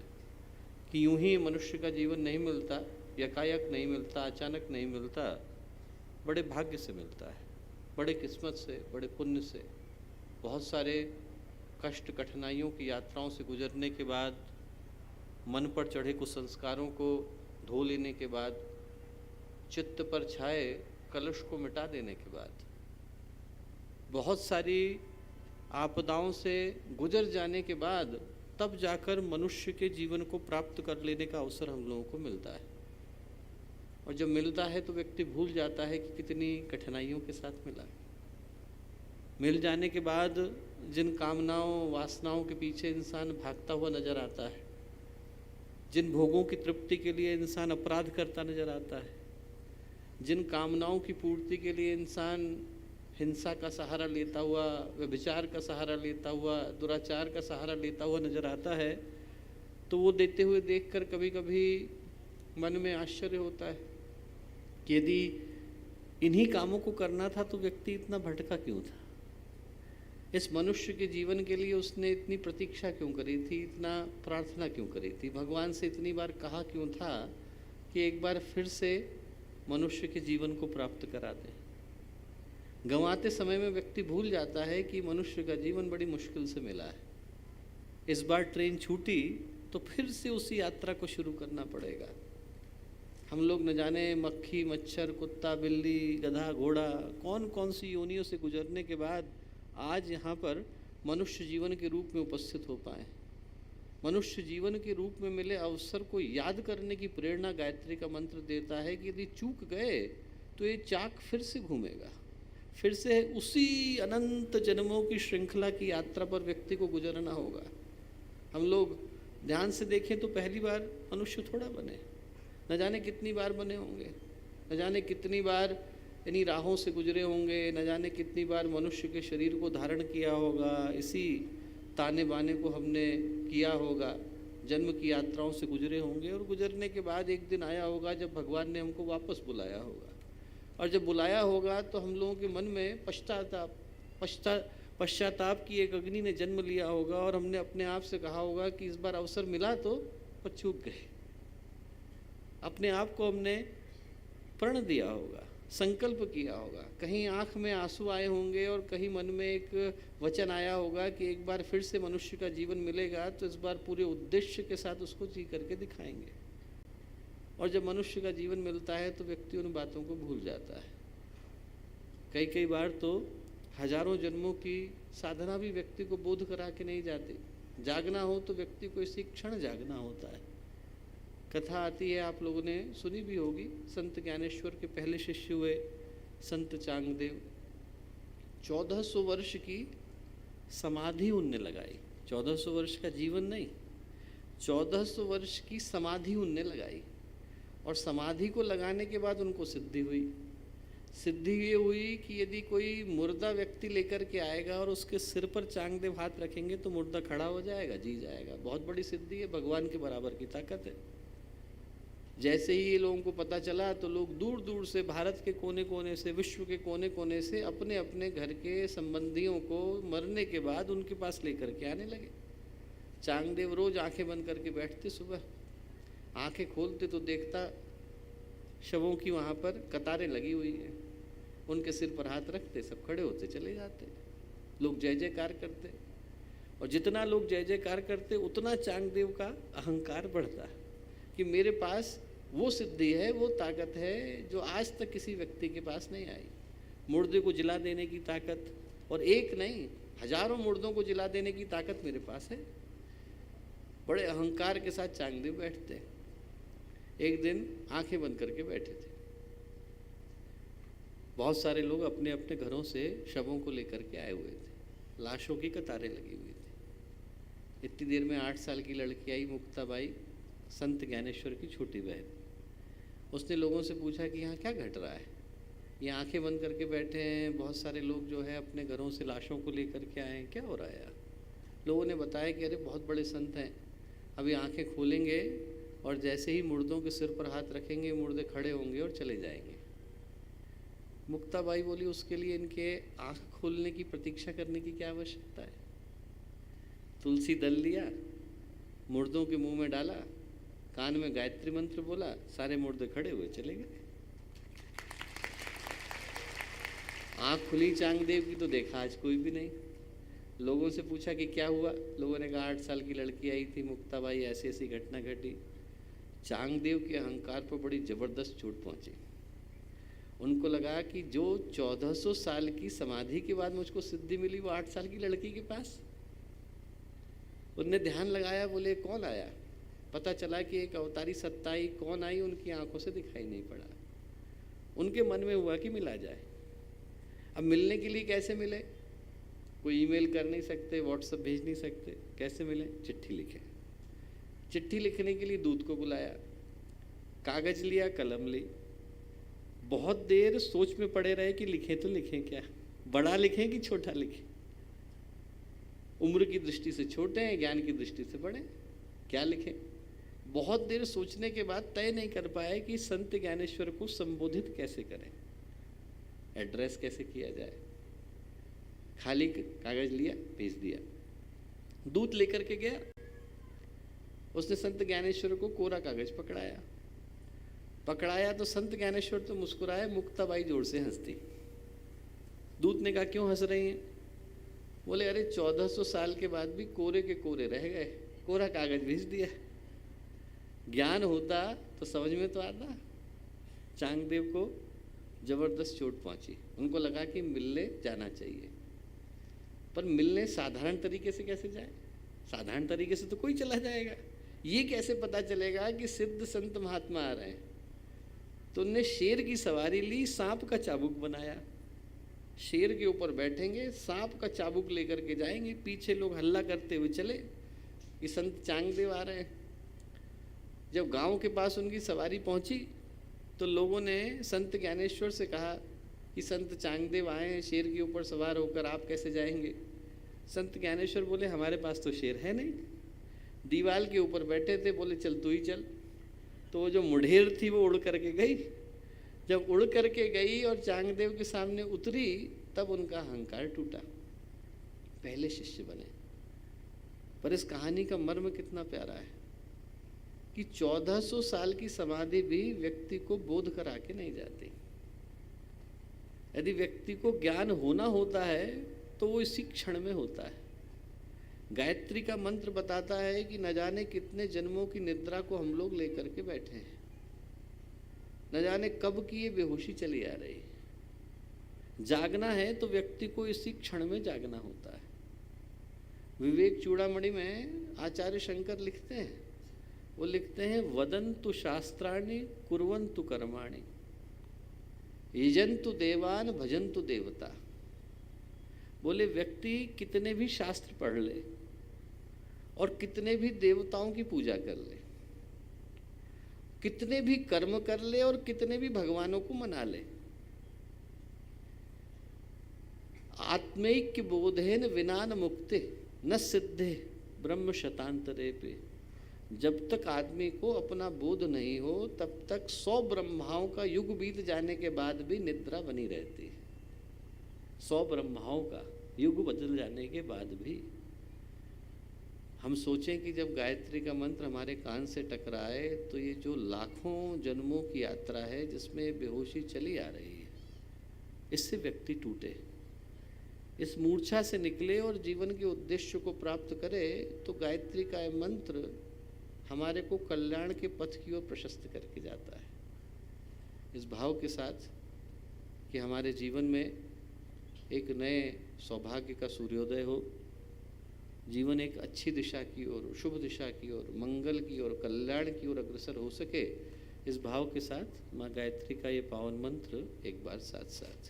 Speaker 6: कि यूं ही मनुष्य का जीवन नहीं मिलता, यकायक नहीं मिलता, अचानक नहीं मिलता, बड़े भाग्य से मिलता है, बड़े किस्मत से, बड़े पुण्य से। बहुत सारे कष्ट, कठिनाइयों की यात्राओं से गुजरने के बाद, मन पर चढ़े कुछ संस्कारों को धो लेने के बाद, चित्त पर छाए कलश को मिटा देने के बाद, बहुत सारी आपदाओं से गुजर जाने के बाद तब जाकर मनुष्य के जीवन को प्राप्त कर लेने का अवसर हम लोगों को मिलता है। और जब मिलता है तो व्यक्ति भूल जाता है कि कितनी कठिनाइयों के साथ मिला। मिल जाने के बाद जिन कामनाओं, वासनाओं के पीछे इंसान भागता हुआ नजर आता है, जिन भोगों की तृप्ति के लिए इंसान अपराध करता नजर आता है, जिन कामनाओं की पूर्ति के लिए इंसान हिंसा का सहारा लेता हुआ, व्यभिचार का सहारा लेता हुआ, दुराचार का सहारा लेता हुआ नजर आता है, तो वो देते हुए देखकर कभी कभी मन में आश्चर्य होता है कि यदि इन्हीं कामों को करना था तो व्यक्ति इतना भटका क्यों था। इस मनुष्य के जीवन के लिए उसने इतनी प्रतीक्षा क्यों करी थी, इतना प्रार्थना क्यों करी थी, भगवान से इतनी बार कहा क्यों था कि एक बार फिर से मनुष्य के जीवन को प्राप्त करा दे। गंवाते समय में व्यक्ति भूल जाता है कि मनुष्य का जीवन बड़ी मुश्किल से मिला है। इस बार ट्रेन छूटी तो फिर से उसी यात्रा को शुरू करना पड़ेगा। हम लोग न जाने मक्खी, मच्छर, कुत्ता, बिल्ली, गधा, घोड़ा, कौन कौन सी योनियों से गुजरने के बाद आज यहाँ पर मनुष्य जीवन के रूप में उपस्थित हो पाए। मनुष्य जीवन के रूप में मिले अवसर को याद करने की प्रेरणा गायत्री का मंत्र देता है कि यदि चूक गए तो ये चाक फिर से घूमेगा, फिर से उसी अनंत जन्मों की श्रृंखला की यात्रा पर व्यक्ति को गुजरना होगा। हम लोग ध्यान से देखें तो पहली बार मनुष्य थोड़ा बने, न जाने कितनी बार बने होंगे, न जाने कितनी बार इन्हीं राहों से गुजरे होंगे, न जाने कितनी बार मनुष्य के शरीर को धारण किया होगा, इसी ताने बाने को हमने किया होगा, जन्म की यात्राओं से गुजरे होंगे और गुजरने के बाद एक दिन आया होगा जब भगवान ने हमको वापस बुलाया होगा। और जब बुलाया होगा तो हम लोगों के मन में पश्चाताप की एक अग्नि ने जन्म लिया होगा और हमने अपने आप से कहा होगा कि इस बार अवसर मिला तो पर चूक गए। अपने आप को हमने प्रण दिया होगा
Speaker 7: संकल्प किया होगा, कहीं आंख में आंसू आए होंगे और कहीं मन में एक वचन आया होगा कि एक बार फिर से मनुष्य का जीवन मिलेगा तो इस बार पूरे उद्देश्य के साथ उसको जी करके दिखाएंगे। और जब मनुष्य का जीवन मिलता है तो व्यक्ति उन बातों को भूल जाता है। कई बार तो हजारों जन्मों की साधना भी व्यक्ति को बोध करा के नहीं जाती। जागना हो तो व्यक्ति को इसी क्षण जागना होता है। कथा आती है, आप लोगों ने सुनी भी होगी, संत ज्ञानेश्वर के पहले शिष्य हुए संत चांगदेव। 1400 वर्ष की समाधि उनने लगाई। 1400 वर्ष का जीवन नहीं, 1400 वर्ष की समाधि उनने लगाई। और समाधि को लगाने के बाद उनको सिद्धि हुई। सिद्धि ये हुई कि यदि कोई मुर्दा व्यक्ति लेकर के आएगा और उसके सिर पर चांगदेव हाथ रखेंगे तो मुर्दा खड़ा हो जाएगा, जी जाएगा। बहुत बड़ी सिद्धि है, भगवान के बराबर की ताकत है। जैसे ही ये लोगों को पता चला तो लोग दूर दूर से, भारत के कोने कोने से, विश्व के कोने कोने से अपने अपने घर के संबंधियों को मरने के बाद उनके पास लेकर के आने लगे। चांगदेव रोज आंखें बंद करके बैठते, सुबह आंखें खोलते तो देखता शवों की वहाँ पर कतारें लगी हुई हैं। उनके सिर पर हाथ रखते, सब खड़े होते चले जाते। लोग जय जयकार करते, और जितना लोग जय जयकार करते उतना चांगदेव का अहंकार बढ़ता कि मेरे पास वो सिद्धि है, वो ताकत है जो आज तक किसी व्यक्ति के पास नहीं आई। मुर्दे को जिला देने की ताकत, और एक नहीं हजारों मुर्दों को जिला देने की ताकत मेरे पास है। बड़े अहंकार के साथ चांगदेव बैठते। एक दिन आंखें बंद करके बैठे थे। बहुत सारे लोग अपने अपने घरों से शवों को लेकर के आए हुए थे। लाशों की कतारें लगी हुई थी। इतनी देर में 8 साल की लड़की आई, मुक्ताबाई, संत ज्ञानेश्वर की छोटी बहन। उसने लोगों से पूछा कि यहाँ क्या घट रहा है, ये आंखें बंद करके बैठे हैं, बहुत सारे लोग जो है अपने घरों से लाशों को लेकर के आए हैं, क्या हो रहा है यार। लोगों ने बताया कि अरे बहुत बड़े संत हैं, अभी आंखें खोलेंगे और जैसे ही मुर्दों के सिर पर हाथ रखेंगे मुर्दे खड़े होंगे और चले जाएंगे। मुक्ताबाई बोली, उसके लिए इनके आंख खोलने की प्रतीक्षा करने की क्या आवश्यकता है। तुलसी दल लिया, मुर्दों के मुंह में डाला, कान में गायत्री मंत्र बोला, सारे मुर्दे खड़े हुए चले गए। आंख खुली चांगदेव की तो देखा आज कोई भी नहीं। लोगों से पूछा कि क्या हुआ, लोगों ने कहा 8 साल की लड़की आई थी मुक्ताबाई, ऐसी ऐसी घटना घटी। चांगदेव के अहंकार पर बड़ी जबरदस्त चोट पहुंची। उनको लगा कि जो 1400 साल की समाधि के बाद मुझको सिद्धि मिली वो 8 साल की लड़की के पास। उनने ध्यान लगाया, बोले कौन आया। पता चला कि एक अवतारी सत्ता आई, कौन आई उनकी आंखों से दिखाई नहीं पड़ा। उनके मन में हुआ कि मिला जाए। अब मिलने के लिए कैसे मिले, कोई ईमेल कर नहीं सकते, व्हाट्सएप भेज नहीं सकते, कैसे मिले, चिट्ठी लिखे। चिट्ठी लिखने के लिए दूत को बुलाया, कागज लिया, कलम ली। बहुत देर सोच में पड़े रहे कि लिखें तो लिखें क्या, बड़ा लिखें कि छोटा लिखें। उम्र की दृष्टि से छोटे हैं, ज्ञान की दृष्टि से बड़े, क्या लिखें। बहुत देर सोचने के बाद तय नहीं कर पाए कि संत ज्ञानेश्वर को संबोधित कैसे करें, एड्रेस कैसे किया जाए। खाली कागज लिया, भेज दिया। दूत लेकर के गया, उसने संत ज्ञानेश्वर को कोरा कागज पकड़ाया तो संत ज्ञानेश्वर तो मुस्कुराए, मुक्ताबाई जोर से हंसती। दूत ने कहा क्यों हंस रही हैं। बोले अरे 1400 साल के बाद भी कोरे के कोरे रह गए, कोरा कागज भेज दिया। ज्ञान होता तो समझ में तो आता। चांगदेव को जबरदस्त चोट पहुंची। उनको लगा कि मिलने जाना चाहिए, पर मिलने साधारण तरीके से कैसे जाए। साधारण तरीके से तो कोई चला जाएगा, ये कैसे पता चलेगा कि सिद्ध संत महात्मा आ रहे हैं। तो उनने शेर की सवारी ली, सांप का चाबुक बनाया। शेर के ऊपर बैठेंगे, सांप का चाबुक लेकर के जाएंगे, पीछे लोग हल्ला करते हुए चले कि संत चांगदेव आ रहे हैं। जब गांव के पास उनकी सवारी पहुंची तो लोगों ने संत ज्ञानेश्वर से कहा कि संत चांगदेव आए हैं शेर के ऊपर सवार होकर, आप कैसे जाएंगे। संत ज्ञानेश्वर बोले हमारे पास तो शेर है नहीं। दीवाल के ऊपर बैठे थे, बोले चल तू ही चल। तो वो जो मुढेर थी वो उड़ करके गई। जब उड़ करके गई और चांगदेव के सामने उतरी तब उनका अहंकार टूटा, पहले शिष्य बने। पर इस कहानी का मर्म कितना प्यारा है कि 1400 साल की समाधि भी व्यक्ति को बोध करा के नहीं जाती। यदि व्यक्ति को ज्ञान होना होता है तो वो इसी क्षण में होता है। गायत्री का मंत्र बताता है कि न जाने कितने जन्मों की निद्रा को हम लोग लेकर के बैठे हैं, न जाने कब की ये बेहोशी चली आ रही है। जागना है तो व्यक्ति को इसी क्षण में जागना होता है। विवेक चूड़ामणि में आचार्य शंकर लिखते हैं, वो लिखते हैं वदन्तु शास्त्राणि कुर्वन्तु कर्माणि यजन्तु देवान भजन्तु देवता। बोले व्यक्ति कितने भी शास्त्र पढ़ ले और कितने भी देवताओं की पूजा कर ले, कितने भी कर्म कर ले और कितने भी भगवानों को मना ले, आत्मैक्य बोधेन विना न मुक्ते न सिद्धे ब्रह्म शतांतरे पे। जब तक आदमी को अपना बोध नहीं हो तब तक 100 ब्रह्माओं का युग बीत जाने के बाद भी निद्रा बनी रहती है। 100 ब्रह्माओं का युग बदल जाने के बाद भी हम सोचें कि जब गायत्री का मंत्र हमारे कान से टकराए तो ये जो लाखों जन्मों की यात्रा है जिसमें बेहोशी चली आ रही है, इससे व्यक्ति टूटे, इस मूर्छा से निकले और जीवन के उद्देश्य को प्राप्त करे, तो गायत्री का यह मंत्र हमारे को कल्याण के पथ की ओर प्रशस्त करके जाता है। इस भाव के साथ कि हमारे जीवन में एक नए सौभाग्य का सूर्योदय हो, जीवन एक अच्छी दिशा की ओर, शुभ दिशा की ओर, मंगल की ओर, कल्याण की ओर अग्रसर हो सके, इस भाव के साथ माँ गायत्री का ये पावन मंत्र एक बार साथ साथ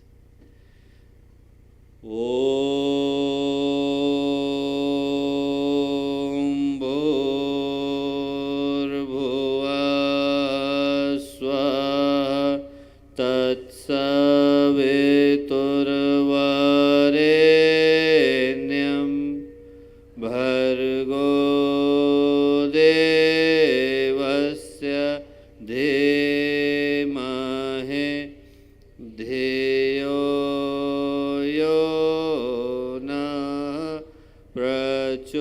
Speaker 7: ओम
Speaker 6: तत्सवितुर्वरेण्यं भर्गो देवस्य धीमहि धियो यो नः प्रचोदयात्।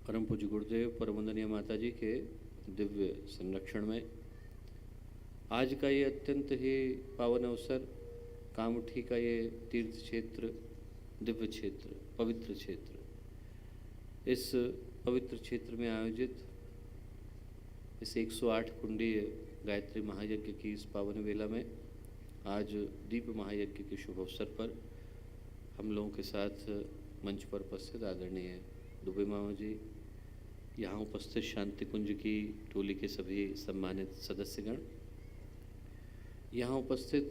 Speaker 6: परम पूज्य गुरुदेव परमवंदनीय माता जी के दिव्य संरक्षण में आज का ये अत्यंत ही पावन अवसर, कामठी का ये तीर्थ क्षेत्र, दिव्य क्षेत्र, पवित्र क्षेत्र, इस पवित्र क्षेत्र में आयोजित इस 108 कुंडीय गायत्री महायज्ञ की इस पावन वेला में आज दीप महायज्ञ के शुभ अवसर पर हम लोगों के साथ मंच पर उपस्थित आदरणीय दुबे मामा जी, यहाँ उपस्थित शांति कुंज की टोली के सभी सम्मानित सदस्यगण, यहाँ उपस्थित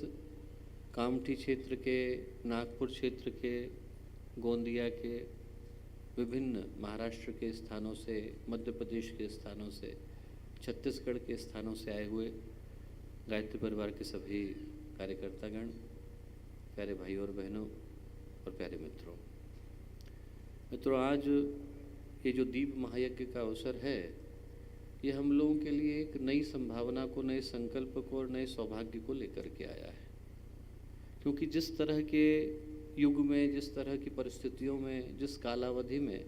Speaker 6: कामठी क्षेत्र के, नागपुर क्षेत्र के, गोंदिया के, विभिन्न महाराष्ट्र के स्थानों से, मध्य प्रदेश के स्थानों से, छत्तीसगढ़ के स्थानों से आए हुए गायत्री परिवार के सभी कार्यकर्तागण, प्यारे भाइयों और बहनों और प्यारे मित्रों, आज ये जो दीप महायज्ञ का अवसर है, ये हम लोगों के लिए एक नई संभावना को, नए संकल्प को और नए सौभाग्य को लेकर के आया है। क्योंकि जिस तरह के युग में, जिस तरह की परिस्थितियों में, जिस कालावधि में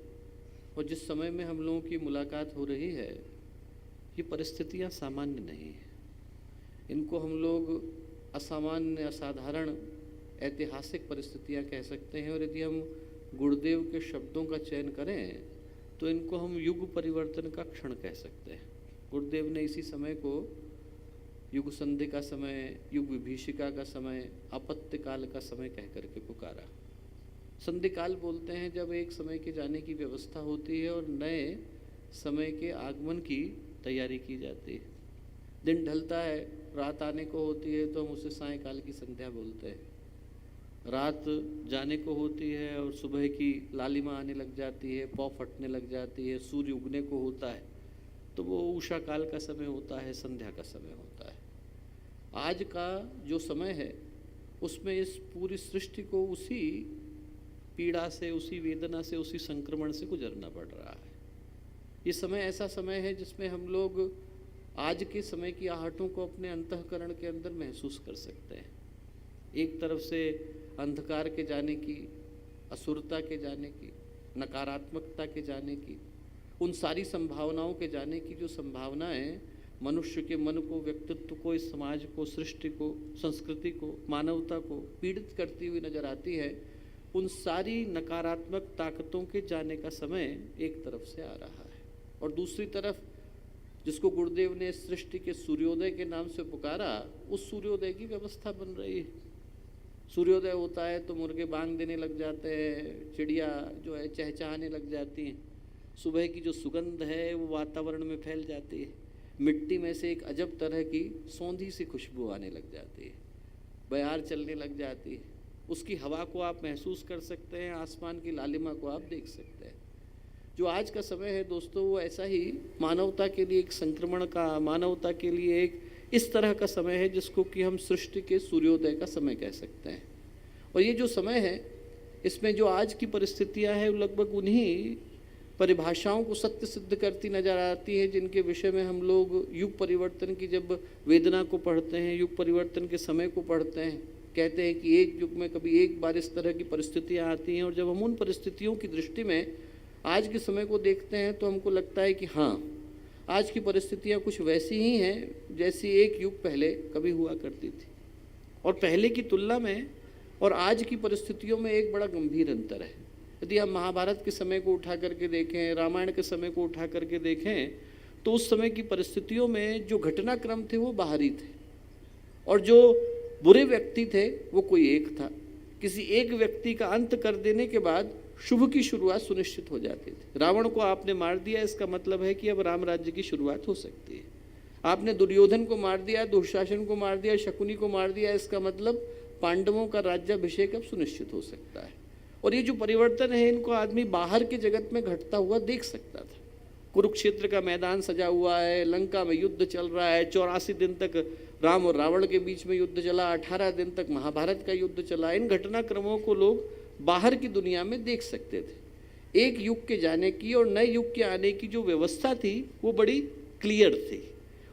Speaker 6: और जिस समय में हम लोगों की मुलाकात हो रही है, ये परिस्थितियाँ सामान्य नहीं हैं। इनको हम लोग असामान्य, असाधारण, ऐतिहासिक परिस्थितियाँ कह सकते हैं। और यदि हम गुरुदेव के शब्दों का चयन करें तो इनको हम युग परिवर्तन का क्षण कह सकते हैं। गुरुदेव ने इसी समय को युग संधि का समय, युग विभीषिका का समय, आपत्ति काल का समय कह करके पुकारा। संधि काल बोलते हैं जब एक समय के जाने की व्यवस्था होती है और नए समय के आगमन की तैयारी की जाती है। दिन ढलता है, रात आने को होती है तो हम उसे सायंकाल की संध्या बोलते हैं। रात जाने को होती है और सुबह की लालिमा आने लग जाती है, पौ फटने लग जाती है, सूर्य उगने को होता है तो वो उषा काल का समय होता है, संध्या का समय होता है। आज का जो समय है उसमें इस पूरी सृष्टि को उसी पीड़ा से, उसी वेदना से, उसी संक्रमण से गुजरना पड़ रहा है। ये समय ऐसा समय है जिसमें हम लोग आज के समय की आहटों को अपने अंतःकरण के अंदर महसूस कर सकते हैं। एक तरफ से अंधकार के जाने की, असुरता के जाने की, नकारात्मकता के जाने की,
Speaker 7: उन सारी संभावनाओं के जाने की जो संभावनाएं मनुष्य के मन को, व्यक्तित्व को, इस समाज को, सृष्टि को, संस्कृति को, मानवता को पीड़ित करती हुई नजर आती है, उन सारी नकारात्मक ताकतों के जाने का समय एक तरफ से आ रहा है। और दूसरी तरफ जिसको गुरुदेव ने सृष्टि के सूर्योदय के नाम से पुकारा, उस सूर्योदय की व्यवस्था बन रही है। सूर्योदय होता है तो मुर्गे बांग देने लग जाते हैं, चिड़िया जो है चहचहाने लग जाती हैं, सुबह की जो सुगंध है वो वातावरण में फैल जाती है, मिट्टी में से एक अजब तरह की सौंधी सी खुशबू आने लग जाती है, बयार चलने लग जाती है, उसकी हवा को आप महसूस कर सकते हैं, आसमान की लालिमा को आप देख सकते हैं। जो आज का समय है दोस्तों, वो ऐसा ही मानवता के लिए एक संक्रमण का, मानवता के लिए एक इस तरह का समय है जिसको कि हम सृष्टि के सूर्योदय का समय कह सकते हैं। और ये जो समय है, इसमें जो आज की परिस्थितियां हैं वो लगभग उन्हीं परिभाषाओं को सत्य सिद्ध करती नजर आती है जिनके विषय में हम लोग युग परिवर्तन की जब वेदना को पढ़ते हैं, युग परिवर्तन के समय को पढ़ते हैं, कहते हैं कि एक युग में कभी एक बार इस तरह की परिस्थितियां आती हैं। और जब हम उन परिस्थितियों की दृष्टि में आज के समय को देखते हैं तो हमको लगता है कि हाँ, आज की परिस्थितियां कुछ वैसी ही हैं जैसी एक युग पहले कभी हुआ करती थी। और पहले की तुलना में और आज की परिस्थितियों में एक बड़ा गंभीर अंतर है। यदि हम महाभारत के समय को उठा करके देखें, रामायण के समय को उठा करके देखें, तो उस समय की परिस्थितियों में जो घटनाक्रम थे वो बाहरी थे, और जो बुरे व्यक्ति थे वो कोई एक था। किसी एक व्यक्ति का अंत कर देने के बाद शुभ की शुरुआत सुनिश्चित हो जाती थी। रावण को आपने मार दिया, इसका मतलब है कि अब राम राज्य की शुरुआत हो सकती है। आपने दुर्योधन को मार दिया, दुशासन को मार दिया, शकुनी को मार दिया, इसका मतलब पांडवों का राज्याभिषेक अब सुनिश्चित हो सकता है। और ये जो परिवर्तन है, इनको आदमी बाहर के जगत में घटता हुआ देख सकता था। कुरुक्षेत्र का मैदान सजा हुआ है, लंका में युद्ध चल रहा है, 84 दिन तक राम और रावण के बीच में युद्ध चला, 18 दिन तक महाभारत का युद्ध चला। इन घटनाक्रमों को लोग बाहर की दुनिया में देख सकते थे। एक युग के जाने की और नए युग के आने की जो व्यवस्था थी वो बड़ी क्लियर थी।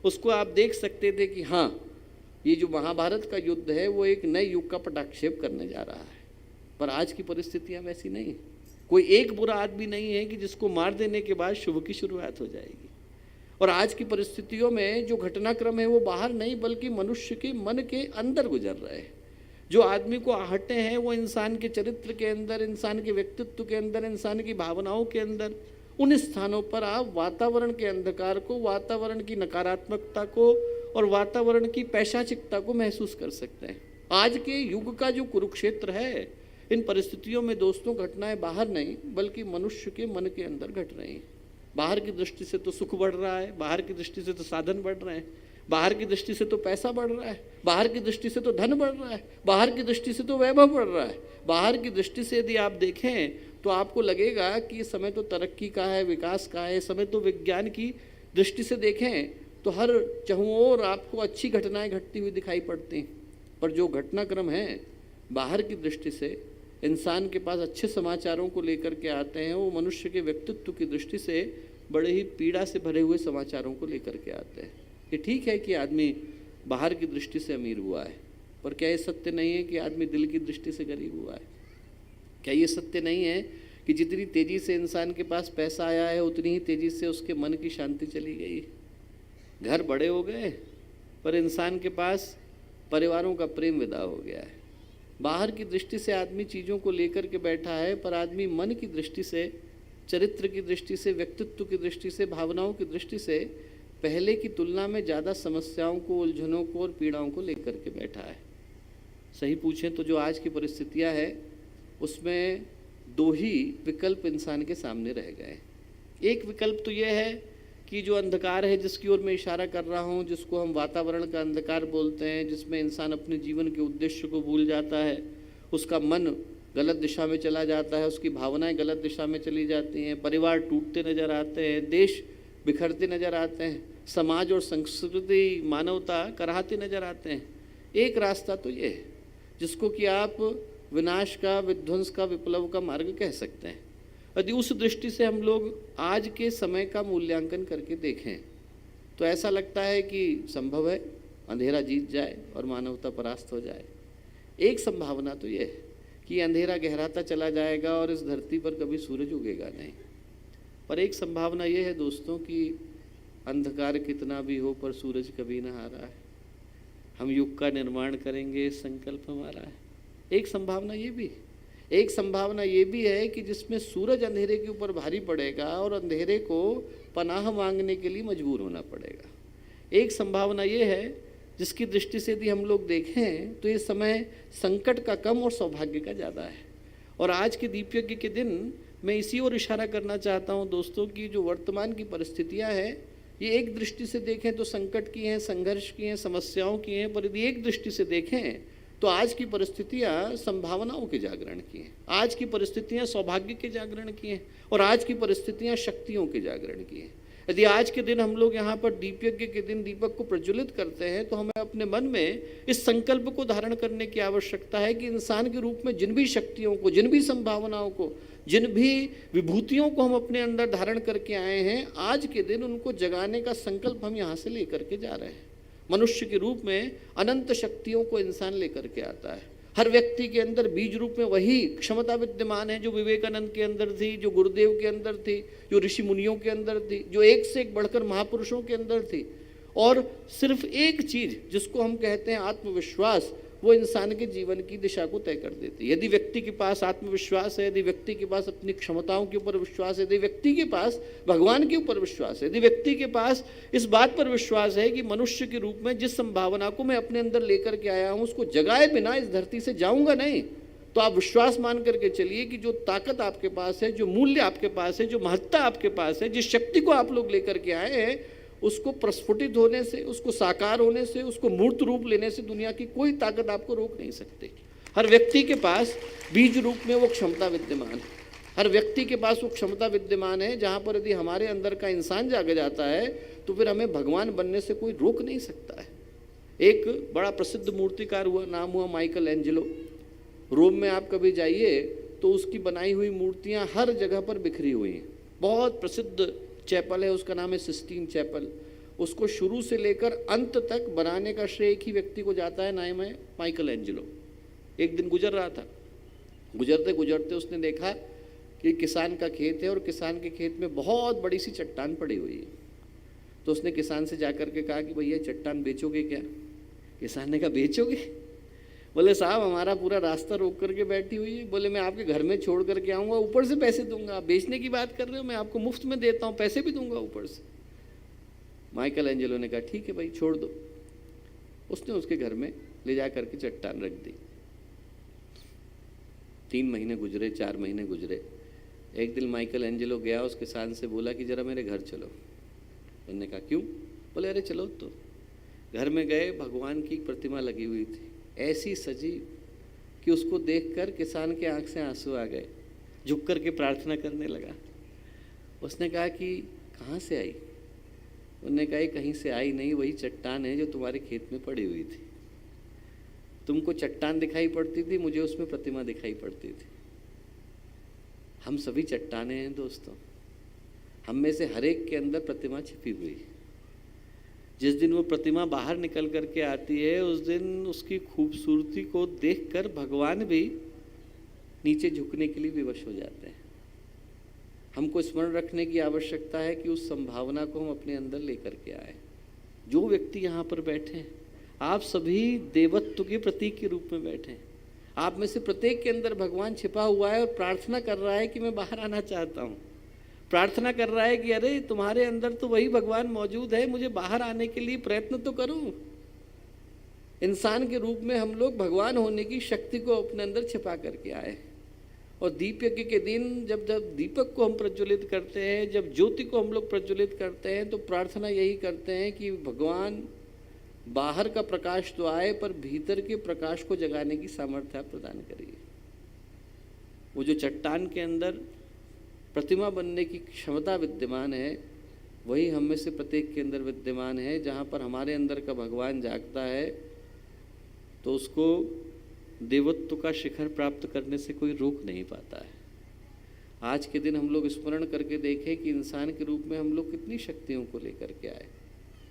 Speaker 7: उसको आप देख सकते थे कि हाँ, ये जो महाभारत का युद्ध है वो एक नए युग का पटाक्षेप करने जा रहा है। पर आज की परिस्थितियां वैसी नहीं है। कोई एक बुरा आदमी नहीं है कि जिसको मार देने के बाद शुभ की शुरुआत हो जाएगी। और आज की परिस्थितियों में जो घटनाक्रम है वो बाहर नहीं बल्कि मनुष्य के मन के अंदर गुजर रहे हैं। जो आदमी को आहटे हैं वो इंसान के चरित्र के अंदर, इंसान के व्यक्तित्व के अंदर, इंसान की भावनाओं के अंदर, उन स्थानों पर आप वातावरण के अंधकार को, वातावरण की नकारात्मकता को और वातावरण की पैशाचिकता को महसूस कर सकते हैं। आज के युग का जो कुरुक्षेत्र है, इन परिस्थितियों में दोस्तों घटनाएं बाहर नहीं बल्कि मनुष्य के मन के अंदर घट रही हैं। बाहर की दृष्टि से तो सुख बढ़ रहा है, बाहर की दृष्टि से तो साधन बढ़ रहे हैं, बाहर की दृष्टि से तो पैसा बढ़ रहा है, बाहर की दृष्टि से तो धन बढ़ रहा है, बाहर की दृष्टि से तो वैभव बढ़ रहा है। बाहर की दृष्टि से यदि आप देखें तो आपको लगेगा कि ये समय तो तरक्की का है, विकास का है, समय तो विज्ञान की दृष्टि से देखें तो हर चहुओं ओर आपको अच्छी घटनाएं घटती हुई दिखाई पड़ती हैं। पर जो घटनाक्रम है बाहर की दृष्टि से इंसान के पास अच्छे समाचारों को लेकर के आते हैं, वो मनुष्य के व्यक्तित्व की दृष्टि से बड़े ही पीड़ा से भरे हुए समाचारों को लेकर के आते हैं। ये ठीक है कि आदमी बाहर की दृष्टि से अमीर हुआ है, पर क्या ये सत्य नहीं है कि आदमी दिल की दृष्टि से गरीब हुआ है? क्या ये सत्य नहीं है कि जितनी तेज़ी से इंसान के पास पैसा आया है उतनी ही तेज़ी से उसके मन की शांति चली गई? घर बड़े हो गए पर इंसान के पास परिवारों का प्रेम विदा हो गया है। बाहर की दृष्टि से आदमी चीज़ों को लेकर के बैठा है, पर आदमी मन की दृष्टि से, चरित्र की दृष्टि से, व्यक्तित्व की दृष्टि से, भावनाओं की दृष्टि से पहले की तुलना में ज़्यादा समस्याओं को, उलझनों को और पीड़ाओं को लेकर के बैठा है। सही पूछें तो जो आज की परिस्थितियां है उसमें दो ही विकल्प इंसान के सामने रह गए। एक विकल्प तो यह है कि जो अंधकार है जिसकी ओर मैं इशारा कर रहा हूँ, जिसको हम वातावरण का अंधकार बोलते हैं, जिसमें इंसान अपने जीवन के उद्देश्य को भूल जाता है, उसका मन गलत दिशा में चला जाता है, उसकी भावनाएं गलत दिशा में चली जाती हैं, परिवार टूटते नज़र आते हैं, देश बिखरते नज़र आते हैं, समाज और संस्कृति, मानवता कराहते नज़र आते हैं। एक रास्ता तो ये है जिसको कि आप विनाश का, विध्वंस का, विप्लव का मार्ग कह सकते हैं। यदि उस दृष्टि से हम लोग आज के समय का मूल्यांकन करके देखें तो ऐसा लगता है कि संभव है अंधेरा जीत जाए और मानवता परास्त हो जाए। एक संभावना तो ये है कि अंधेरा गहराता चला जाएगा और इस धरती पर कभी सूरज उगेगा नहीं। पर एक संभावना ये है दोस्तों कि अंधकार कितना भी हो पर सूरज कभी ना हारा है। हम युग का निर्माण करेंगे, संकल्प हमारा है। एक संभावना ये भी, एक संभावना ये भी है कि जिसमें सूरज अंधेरे के ऊपर भारी पड़ेगा और अंधेरे को पनाह मांगने के लिए मजबूर होना पड़ेगा। एक संभावना ये है जिसकी दृष्टि से यदि हम लोग देखें तो ये समय संकट का कम और सौभाग्य का ज़्यादा है। और आज के दीप यज्ञ के दिन मैं इसी ओर इशारा करना चाहता हूँ दोस्तों कि जो वर्तमान की परिस्थितियाँ हैं ये एक दृष्टि से देखें तो संकट की हैं, संघर्ष की हैं, समस्याओं की हैं, पर यदि एक दृष्टि से देखें तो आज की परिस्थितियाँ संभावनाओं के जागरण की हैं, आज की परिस्थितियाँ सौभाग्य के जागरण की हैं और आज की परिस्थितियाँ शक्तियों के जागरण की हैं। यदि आज के दिन हम लोग यहाँ पर दीप यज्ञ के दिन दीपक को प्रज्वलित करते हैं तो हमें अपने मन में इस संकल्प को धारण करने की आवश्यकता है कि इंसान के रूप में जिन भी शक्तियों को, जिन भी संभावनाओं को, जिन भी विभूतियों को हम अपने अंदर धारण करके आए हैं, आज के दिन उनको जगाने का संकल्प हम यहाँ से लेकर के जा रहे हैं। मनुष्य के रूप में अनंत शक्तियों को इंसान लेकर के आता है। हर व्यक्ति के अंदर बीज रूप में वही क्षमता विद्यमान है जो विवेकानंद के अंदर थी, जो गुरुदेव के अंदर थी, जो ऋषि मुनियों के अंदर थी, जो एक से एक बढ़कर महापुरुषों के अंदर थी। और सिर्फ एक चीज जिसको हम कहते हैं आत्मविश्वास, वो इंसान के जीवन की दिशा को तय कर देती है। यदि व्यक्ति के पास आत्मविश्वास है, यदि व्यक्ति के पास अपनी क्षमताओं के ऊपर विश्वास है, यदि व्यक्ति के पास भगवान के ऊपर विश्वास है, यदि व्यक्ति के पास इस बात पर विश्वास है कि मनुष्य के रूप में जिस संभावना को मैं अपने अंदर लेकर के आया हूँ उसको जगाए बिना इस धरती से जाऊंगा नहीं, तो आप विश्वास मान करके चलिए कि जो ताकत आपके पास है, जो मूल्य आपके पास है, जो महत्ता आपके पास है, जिस शक्ति को आप लोग लेकर के आए हैं, उसको प्रस्फुटित होने से, उसको साकार होने से, उसको मूर्त रूप लेने से दुनिया की कोई ताकत आपको रोक नहीं सकती। हर व्यक्ति के पास बीज रूप में वो क्षमता विद्यमान है, हर व्यक्ति के पास वो क्षमता विद्यमान है जहाँ पर यदि हमारे अंदर का इंसान जाग जाता है तो फिर हमें भगवान बनने से कोई रोक नहीं सकता है। एक बड़ा प्रसिद्ध मूर्तिकार हुआ, नाम हुआ माइकल एंजेलो। रोम में आप कभी जाइए तो उसकी बनाई हुई मूर्तियाँ हर जगह पर बिखरी हुई हैं। बहुत प्रसिद्ध चैपल है, उसका नाम है सिस्टीन चैपल। उसको शुरू से लेकर अंत तक बनाने का श्रेय एक ही व्यक्ति को जाता है, नाम है माइकल एंजेलो। एक दिन गुजर रहा था, गुजरते गुजरते उसने देखा कि किसान का खेत है और किसान के खेत में बहुत बड़ी सी चट्टान पड़ी हुई है। तो उसने किसान से जाकर के कहा कि भैया चट्टान बेचोगे क्या? किसान ने कहा बेचोगे? बोले साहब हमारा पूरा रास्ता रोक करके बैठी हुई है। बोले मैं आपके घर में छोड़ करके आऊँगा, ऊपर से पैसे दूंगा। आप बेचने की बात कर रहे हो, मैं आपको मुफ्त में देता हूँ, पैसे भी दूंगा ऊपर से। माइकल एंजेलो ने कहा ठीक है भाई छोड़ दो। उसने उसके घर में ले जा करके चट्टान रख दी। 3 महीने गुजरे, 4 महीने गुजरे। एक दिन माइकल एंजेलो गया, उस किसान से बोला कि जरा मेरे घर चलो। उन्होंने कहा क्यों? बोले अरे चलो। तो घर में गए, भगवान की प्रतिमा लगी हुई थी, ऐसी सजी कि उसको देखकर किसान के आंख से आंसू आ गए। झुक कर के प्रार्थना करने लगा। उसने कहा कि कहाँ से आई? उन्होंने कहा कहीं से आई नहीं, वही चट्टान है जो तुम्हारे खेत में पड़ी हुई थी। तुमको चट्टान दिखाई पड़ती थी, मुझे उसमें प्रतिमा दिखाई पड़ती थी। हम सभी चट्टाने हैं दोस्तों। हम में से हर एक के अंदर प्रतिमा छिपी हुई है। जिस दिन वो प्रतिमा बाहर निकल करके आती है उस दिन उसकी खूबसूरती को देखकर भगवान भी नीचे झुकने के लिए विवश हो जाते हैं। हमको स्मरण रखने की आवश्यकता है कि उस संभावना को हम अपने अंदर लेकर के आए। जो व्यक्ति यहाँ पर बैठे हैं, आप सभी देवत्व के प्रतीक के रूप में बैठे हैं। आप में से प्रत्येक के अंदर भगवान छिपा हुआ है और प्रार्थना कर रहा है कि मैं बाहर आना चाहता हूँ। प्रार्थना कर रहा है कि अरे तुम्हारे अंदर तो वही भगवान मौजूद है, मुझे बाहर आने के लिए प्रयत्न तो करूं। इंसान के रूप में हम लोग भगवान होने की शक्ति को अपने अंदर छिपा करके आए। और दीप यज्ञ के दिन जब जब दीपक को हम प्रज्वलित करते हैं, जब ज्योति को हम लोग प्रज्वलित करते हैं, तो प्रार्थना यही करते हैं कि भगवान बाहर का प्रकाश तो आए पर भीतर के प्रकाश को जगाने की सामर्थ्य प्रदान करिए। वो जो चट्टान के अंदर प्रतिमा बनने की क्षमता विद्यमान है, वही हम में से प्रत्येक के अंदर विद्यमान है। जहाँ पर हमारे अंदर का भगवान जागता है तो उसको देवत्व का शिखर प्राप्त करने से कोई रोक नहीं पाता है। आज के दिन हम लोग स्मरण करके देखें कि इंसान के रूप में हम लोग कितनी शक्तियों को लेकर के आए।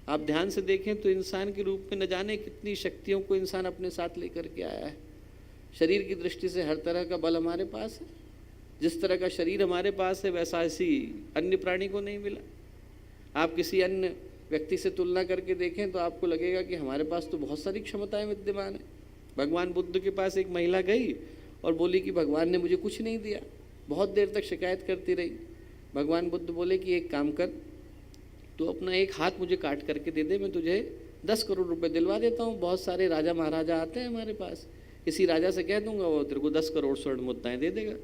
Speaker 7: आप ध्यान से देखें तो इंसान के रूप में न जाने कितनी शक्तियों को इंसान अपने साथ लेकर के आया है। शरीर की दृष्टि से हर तरह का बल हमारे पास है। जिस तरह का शरीर हमारे पास है वैसा इसी अन्य प्राणी को नहीं मिला। आप किसी अन्य व्यक्ति से तुलना करके देखें तो आपको लगेगा कि हमारे पास तो बहुत सारी क्षमताएं विद्यमान है। भगवान बुद्ध के पास एक महिला गई और बोली कि भगवान ने मुझे कुछ नहीं दिया, बहुत देर तक शिकायत करती रही। भगवान बुद्ध बोले कि एक काम कर, तू अपना एक हाथ मुझे काट करके दे दे, मैं तुझे 10 करोड़ रुपए दिलवा देता हूँ। बहुत सारे राजा महाराजा आते हैं हमारे पास, किसी राजा से कह दूंगा वो तेरे को 10 करोड़ स्वर्ण मुद्राएं दे देगा।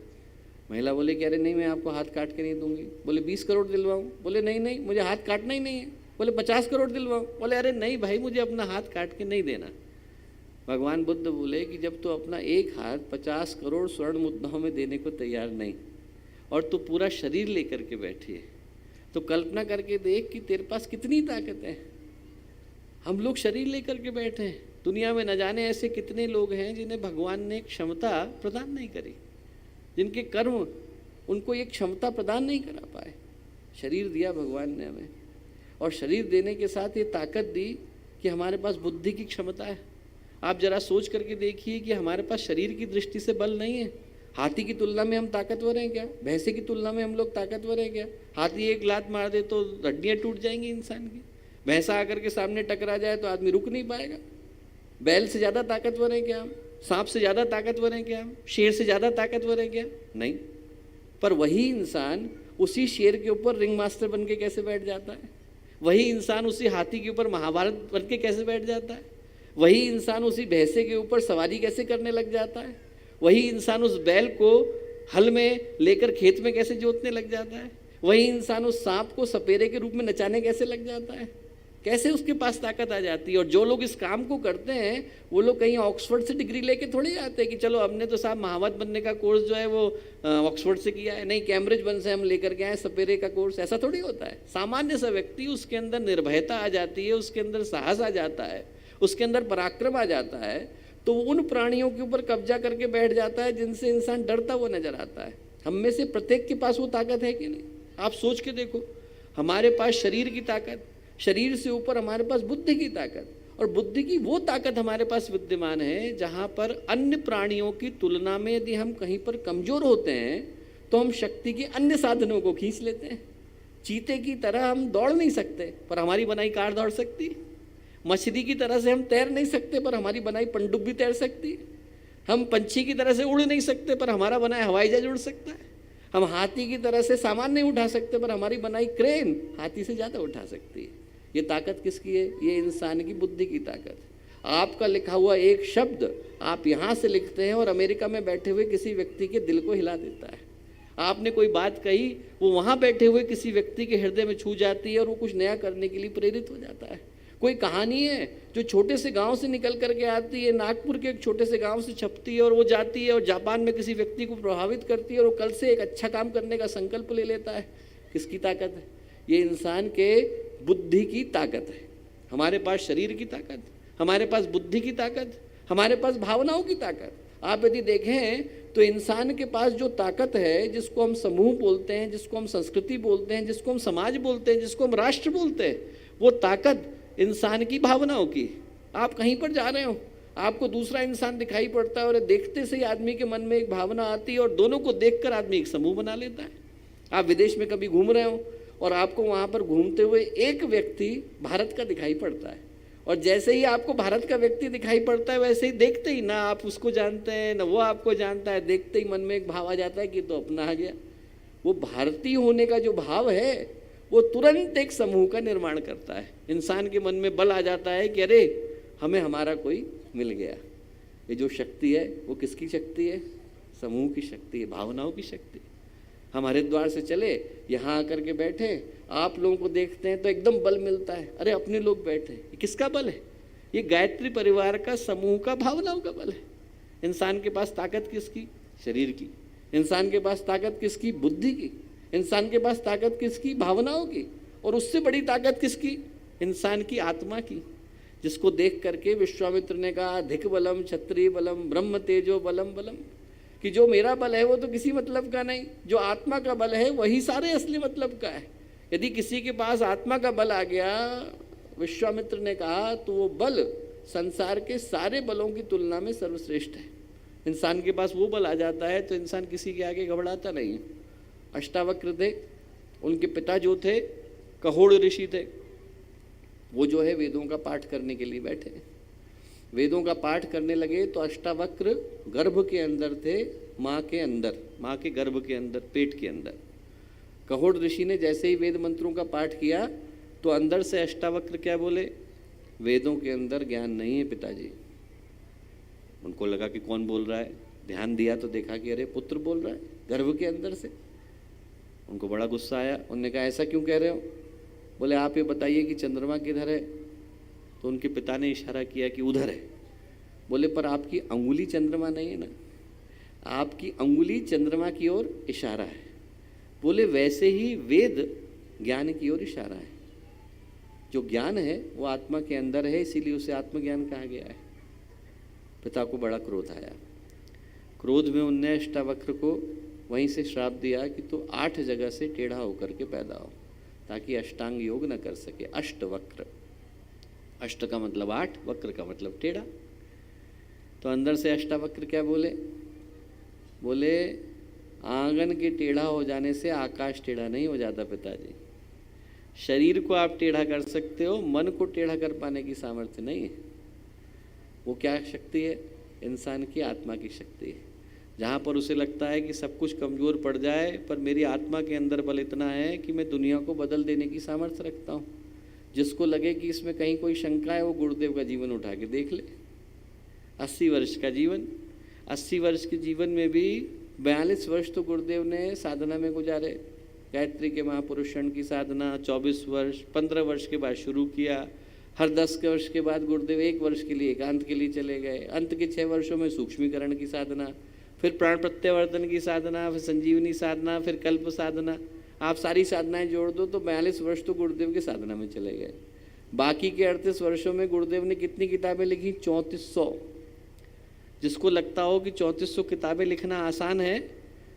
Speaker 7: महिला बोले कि अरे नहीं, मैं आपको हाथ काट के नहीं दूंगी। बोले 20 करोड़ दिलवाऊँ? बोले नहीं नहीं, मुझे हाथ काटना ही नहीं है। बोले 50 करोड़ दिलवाऊँ? बोले अरे नहीं भाई, मुझे अपना हाथ काट के नहीं देना। भगवान बुद्ध बोले कि जब तो अपना एक हाथ 50 करोड़ स्वर्ण मुद्राओं में देने को तैयार नहीं और तू पूरा शरीर लेकर के बैठी है, तो कल्पना करके देख कि तेरे पास कितनी ताकत है। हम लोग शरीर लेकर के बैठे हैं। दुनिया में न जाने ऐसे कितने लोग हैं जिन्हें भगवान ने क्षमता प्रदान नहीं करी, जिनके कर्म उनको ये क्षमता प्रदान नहीं करा पाए। शरीर दिया भगवान ने हमें, और शरीर देने के साथ ये ताकत दी कि हमारे पास बुद्धि की क्षमता है। आप जरा सोच करके देखिए कि हमारे पास शरीर की दृष्टि से बल नहीं है। हाथी की तुलना में हम ताकतवर हैं क्या? भैंसे की तुलना में हम लोग ताकतवर हैं क्या? हाथी एक लात मार दे तो हड्डियाँ टूट जाएंगी इंसान की। भैंसा आकर के सामने टकरा जाए तो आदमी रुक नहीं पाएगा। बैल से ज़्यादा ताकतवर हैं क्या हम? सांप से ज़्यादा ताकतवर हैं क्या हम? शेर से ज़्यादा ताकतवर हैं क्या? नहीं। पर वही इंसान उसी शेर के ऊपर रिंग मास्टर बन के कैसे बैठ जाता है? वही इंसान उसी हाथी के ऊपर महाभारत बन के कैसे बैठ जाता है? वही इंसान उसी भैंसे के ऊपर सवारी कैसे करने लग जाता है? वही इंसान उस बैल को हल में लेकर खेत में कैसे जोतने लग जाता है? वही इंसान उस सांप को सपेरे के रूप में नचाने कैसे लग जाता है? कैसे उसके पास ताकत आ जाती है? और जो लोग इस काम को करते हैं वो लोग कहीं ऑक्सफोर्ड से डिग्री लेके थोड़ी आते हैं कि चलो हमने तो साहब महावत बनने का कोर्स जो है वो ऑक्सफोर्ड से किया है, नहीं कैम्ब्रिज बन से हम लेकर के आए सपेरे का कोर्स। ऐसा थोड़ी होता है। सामान्य सा व्यक्ति, उसके अंदर निर्भयता आ जाती है, उसके अंदर साहस आ जाता है, उसके अंदर पराक्रम आ जाता है, तो वो उन प्राणियों के ऊपर कब्जा करके बैठ जाता है जिनसे इंसान डरता हुआ नजर आता है। हम में से प्रत्येक के पास वो ताकत है कि नहीं? आप सोच के देखो, हमारे पास शरीर की ताकत, शरीर से ऊपर हमारे पास बुद्धि की ताकत, और बुद्धि की वो ताकत हमारे पास विद्यमान है जहाँ पर अन्य प्राणियों की तुलना में यदि हम कहीं पर कमजोर होते हैं तो हम शक्ति के अन्य साधनों को खींच लेते हैं। चीते की तरह हम दौड़ नहीं सकते पर हमारी बनाई कार दौड़ सकती है। मछली की तरह से हम तैर नहीं सकते पर हमारी बनाई पनडुब्बी तैर सकती है। हम पंछी की तरह से उड़ नहीं सकते पर हमारा बनाया हवाई जहाज उड़ सकता है। हम हाथी की तरह से सामान नहीं उठा सकते पर हमारी बनाई क्रेन हाथी से ज़्यादा उठा सकती है। ये ताकत किसकी है? ये इंसान की बुद्धि की ताकत। आपका लिखा हुआ एक शब्द आप यहाँ से लिखते हैं और अमेरिका में बैठे हुए किसी व्यक्ति के दिल को हिला देता है। आपने कोई बात कही, वो वहाँ बैठे हुए किसी व्यक्ति के हृदय में छू जाती है और वो कुछ नया करने के लिए प्रेरित हो जाता है। कोई कहानी है जो छोटे से गांव से निकल करके आती है, नागपुर के एक छोटे से गांव से छपती है और वो जाती है और जापान में किसी व्यक्ति को प्रभावित करती है और वो कल से एक अच्छा काम करने का संकल्प ले लेता है। किसकी ताकत है? ये इंसान के बुद्धि की ताकत है। हमारे पास शरीर की ताकत, हमारे पास बुद्धि की ताकत, हमारे पास भावनाओं की ताकत। आप यदि देखें तो इंसान के पास जो ताकत है, जिसको हम समूह बोलते हैं, जिसको हम संस्कृति बोलते हैं, जिसको हम समाज बोलते हैं, जिसको हम राष्ट्र बोलते हैं, वो ताकत इंसान की भावनाओं की। आप कहीं पर जा रहे हो, आपको दूसरा इंसान दिखाई पड़ता है और देखते से ही आदमी के मन में एक भावना आती है और दोनों को देखकर आदमी एक समूह बना लेता है। आप विदेश में कभी घूम रहे हो और आपको वहाँ पर घूमते हुए एक व्यक्ति भारत का दिखाई पड़ता है और जैसे ही आपको भारत का व्यक्ति दिखाई पड़ता है वैसे ही देखते ही ना आप उसको जानते हैं ना वो आपको जानता है, देखते ही मन में एक भाव आ जाता है कि तो अपना आ गया। वो भारतीय होने का जो भाव है वो तुरंत एक समूह का निर्माण करता है। इंसान के मन में बल आ जाता है कि अरे हमें हमारा कोई मिल गया। ये जो शक्ति है वो किसकी शक्ति है? समूह की शक्ति है, भावनाओं की शक्ति। हम हरिद्वार से चले, यहाँ आकर के बैठे, आप लोगों को देखते हैं तो एकदम बल मिलता है। अरे अपने लोग बैठे, ये किसका बल है? ये गायत्री परिवार का, समूह का, भावनाओं का बल है। इंसान के पास ताकत किसकी? शरीर की। इंसान के पास ताकत किसकी? बुद्धि की। इंसान के पास ताकत किसकी? भावनाओं की। और उससे बड़ी ताकत किसकी? इंसान की आत्मा की, जिसको देख करके विश्वामित्र ने कहा अधिक बलम क्षत्रिय बलम ब्रह्म तेजो बलम बलम, कि जो मेरा बल है वो तो किसी मतलब का नहीं, जो आत्मा का बल है वही सारे असली मतलब का है। यदि किसी के पास आत्मा का बल आ गया, विश्वामित्र ने कहा, तो वो बल संसार के सारे बलों की तुलना में सर्वश्रेष्ठ है। इंसान के पास वो बल आ जाता है तो इंसान किसी के आगे घबराता नहीं। अष्टावक्र थे, उनके पिता जो थे कहोड़ ऋषि थे, वो जो है वेदों का पाठ करने के लिए बैठे। वेदों का पाठ करने लगे तो अष्टावक्र गर्भ के अंदर थे, माँ के अंदर, माँ के गर्भ के अंदर, पेट के अंदर। कहोड़ ऋषि ने जैसे ही वेद मंत्रों का पाठ किया तो अंदर से अष्टावक्र क्या बोले, वेदों के अंदर ज्ञान नहीं है पिताजी। उनको लगा कि कौन बोल रहा है, ध्यान दिया तो देखा कि अरे पुत्र बोल रहा है गर्भ के अंदर से। उनको बड़ा गुस्सा आया, उन्होंने कहा ऐसा क्यों कह रहे हो? बोले आप ये बताइए कि चंद्रमा किधर है? तो उनके पिता ने इशारा किया कि उधर है। बोले पर आपकी अंगुली चंद्रमा नहीं है ना, आपकी अंगुली चंद्रमा की ओर इशारा है। बोले वैसे ही वेद ज्ञान की ओर इशारा है। जो ज्ञान है वो आत्मा के अंदर है, इसीलिए उसे आत्मज्ञान कहा गया है। पिता को बड़ा क्रोध आया। क्रोध में उनने अष्टावक्र को वहीं से श्राप दिया कि तू 8 जगह से टेढ़ा होकर के पैदा हो, ताकि अष्टांग योग न कर सके। अष्टवक्र, अष्ट का मतलब 8, वक्र का मतलब टेढ़ा। तो अंदर से अष्टावक्र क्या बोले? बोले आंगन के टेढ़ा हो जाने से आकाश टेढ़ा नहीं हो जाता पिताजी। शरीर को आप टेढ़ा कर सकते हो, मन को टेढ़ा कर पाने की सामर्थ्य नहीं है। वो क्या शक्ति है? इंसान की आत्मा की शक्ति है। जहाँ पर उसे लगता है कि सब कुछ कमज़ोर पड़ जाए, पर मेरी आत्मा के अंदर बल इतना है कि मैं दुनिया को बदल देने की सामर्थ्य रखता हूँ। जिसको लगे कि इसमें कहीं कोई शंका है, वो गुरुदेव का जीवन उठा के देख ले। 80 वर्ष का जीवन, 80 वर्ष के जीवन में भी 42 वर्ष तो गुरुदेव ने साधना में गुजारे। गायत्री के महापुरुषण की साधना 24 वर्ष, 15 वर्ष के बाद शुरू किया। हर 10 वर्ष के बाद गुरुदेव 1 वर्ष के लिए एकांत के लिए चले गए। अंत के 6 वर्षों में सूक्ष्मीकरण की साधना, फिर प्राण प्रत्यावर्तन की साधना, फिर संजीवनी साधना, फिर कल्प साधना। आप सारी साधनाएं जोड़ दो तो 42 वर्ष तो गुरुदेव के साधना में चले गए। बाकी के 38 वर्षों में गुरुदेव ने कितनी किताबें लिखी? 3400। जिसको लगता हो कि 3400 किताबें लिखना आसान है,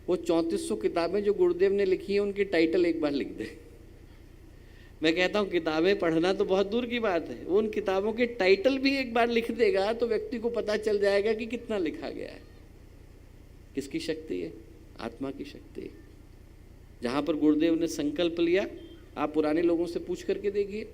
Speaker 7: वो 3400 किताबें जो गुरुदेव ने लिखी हैं उनकी टाइटल एक बार लिख दे। मैं कहता हूँ किताबें पढ़ना तो बहुत दूर की बात है, वो उन किताबों के टाइटल भी एक बार लिख देगा तो व्यक्ति को पता चल जाएगा कि कितना लिखा गया है। किसकी शक्ति है? आत्मा की शक्ति है। जहाँ पर गुरुदेव ने संकल्प लिया, आप पुराने लोगों से पूछ करके देखिए,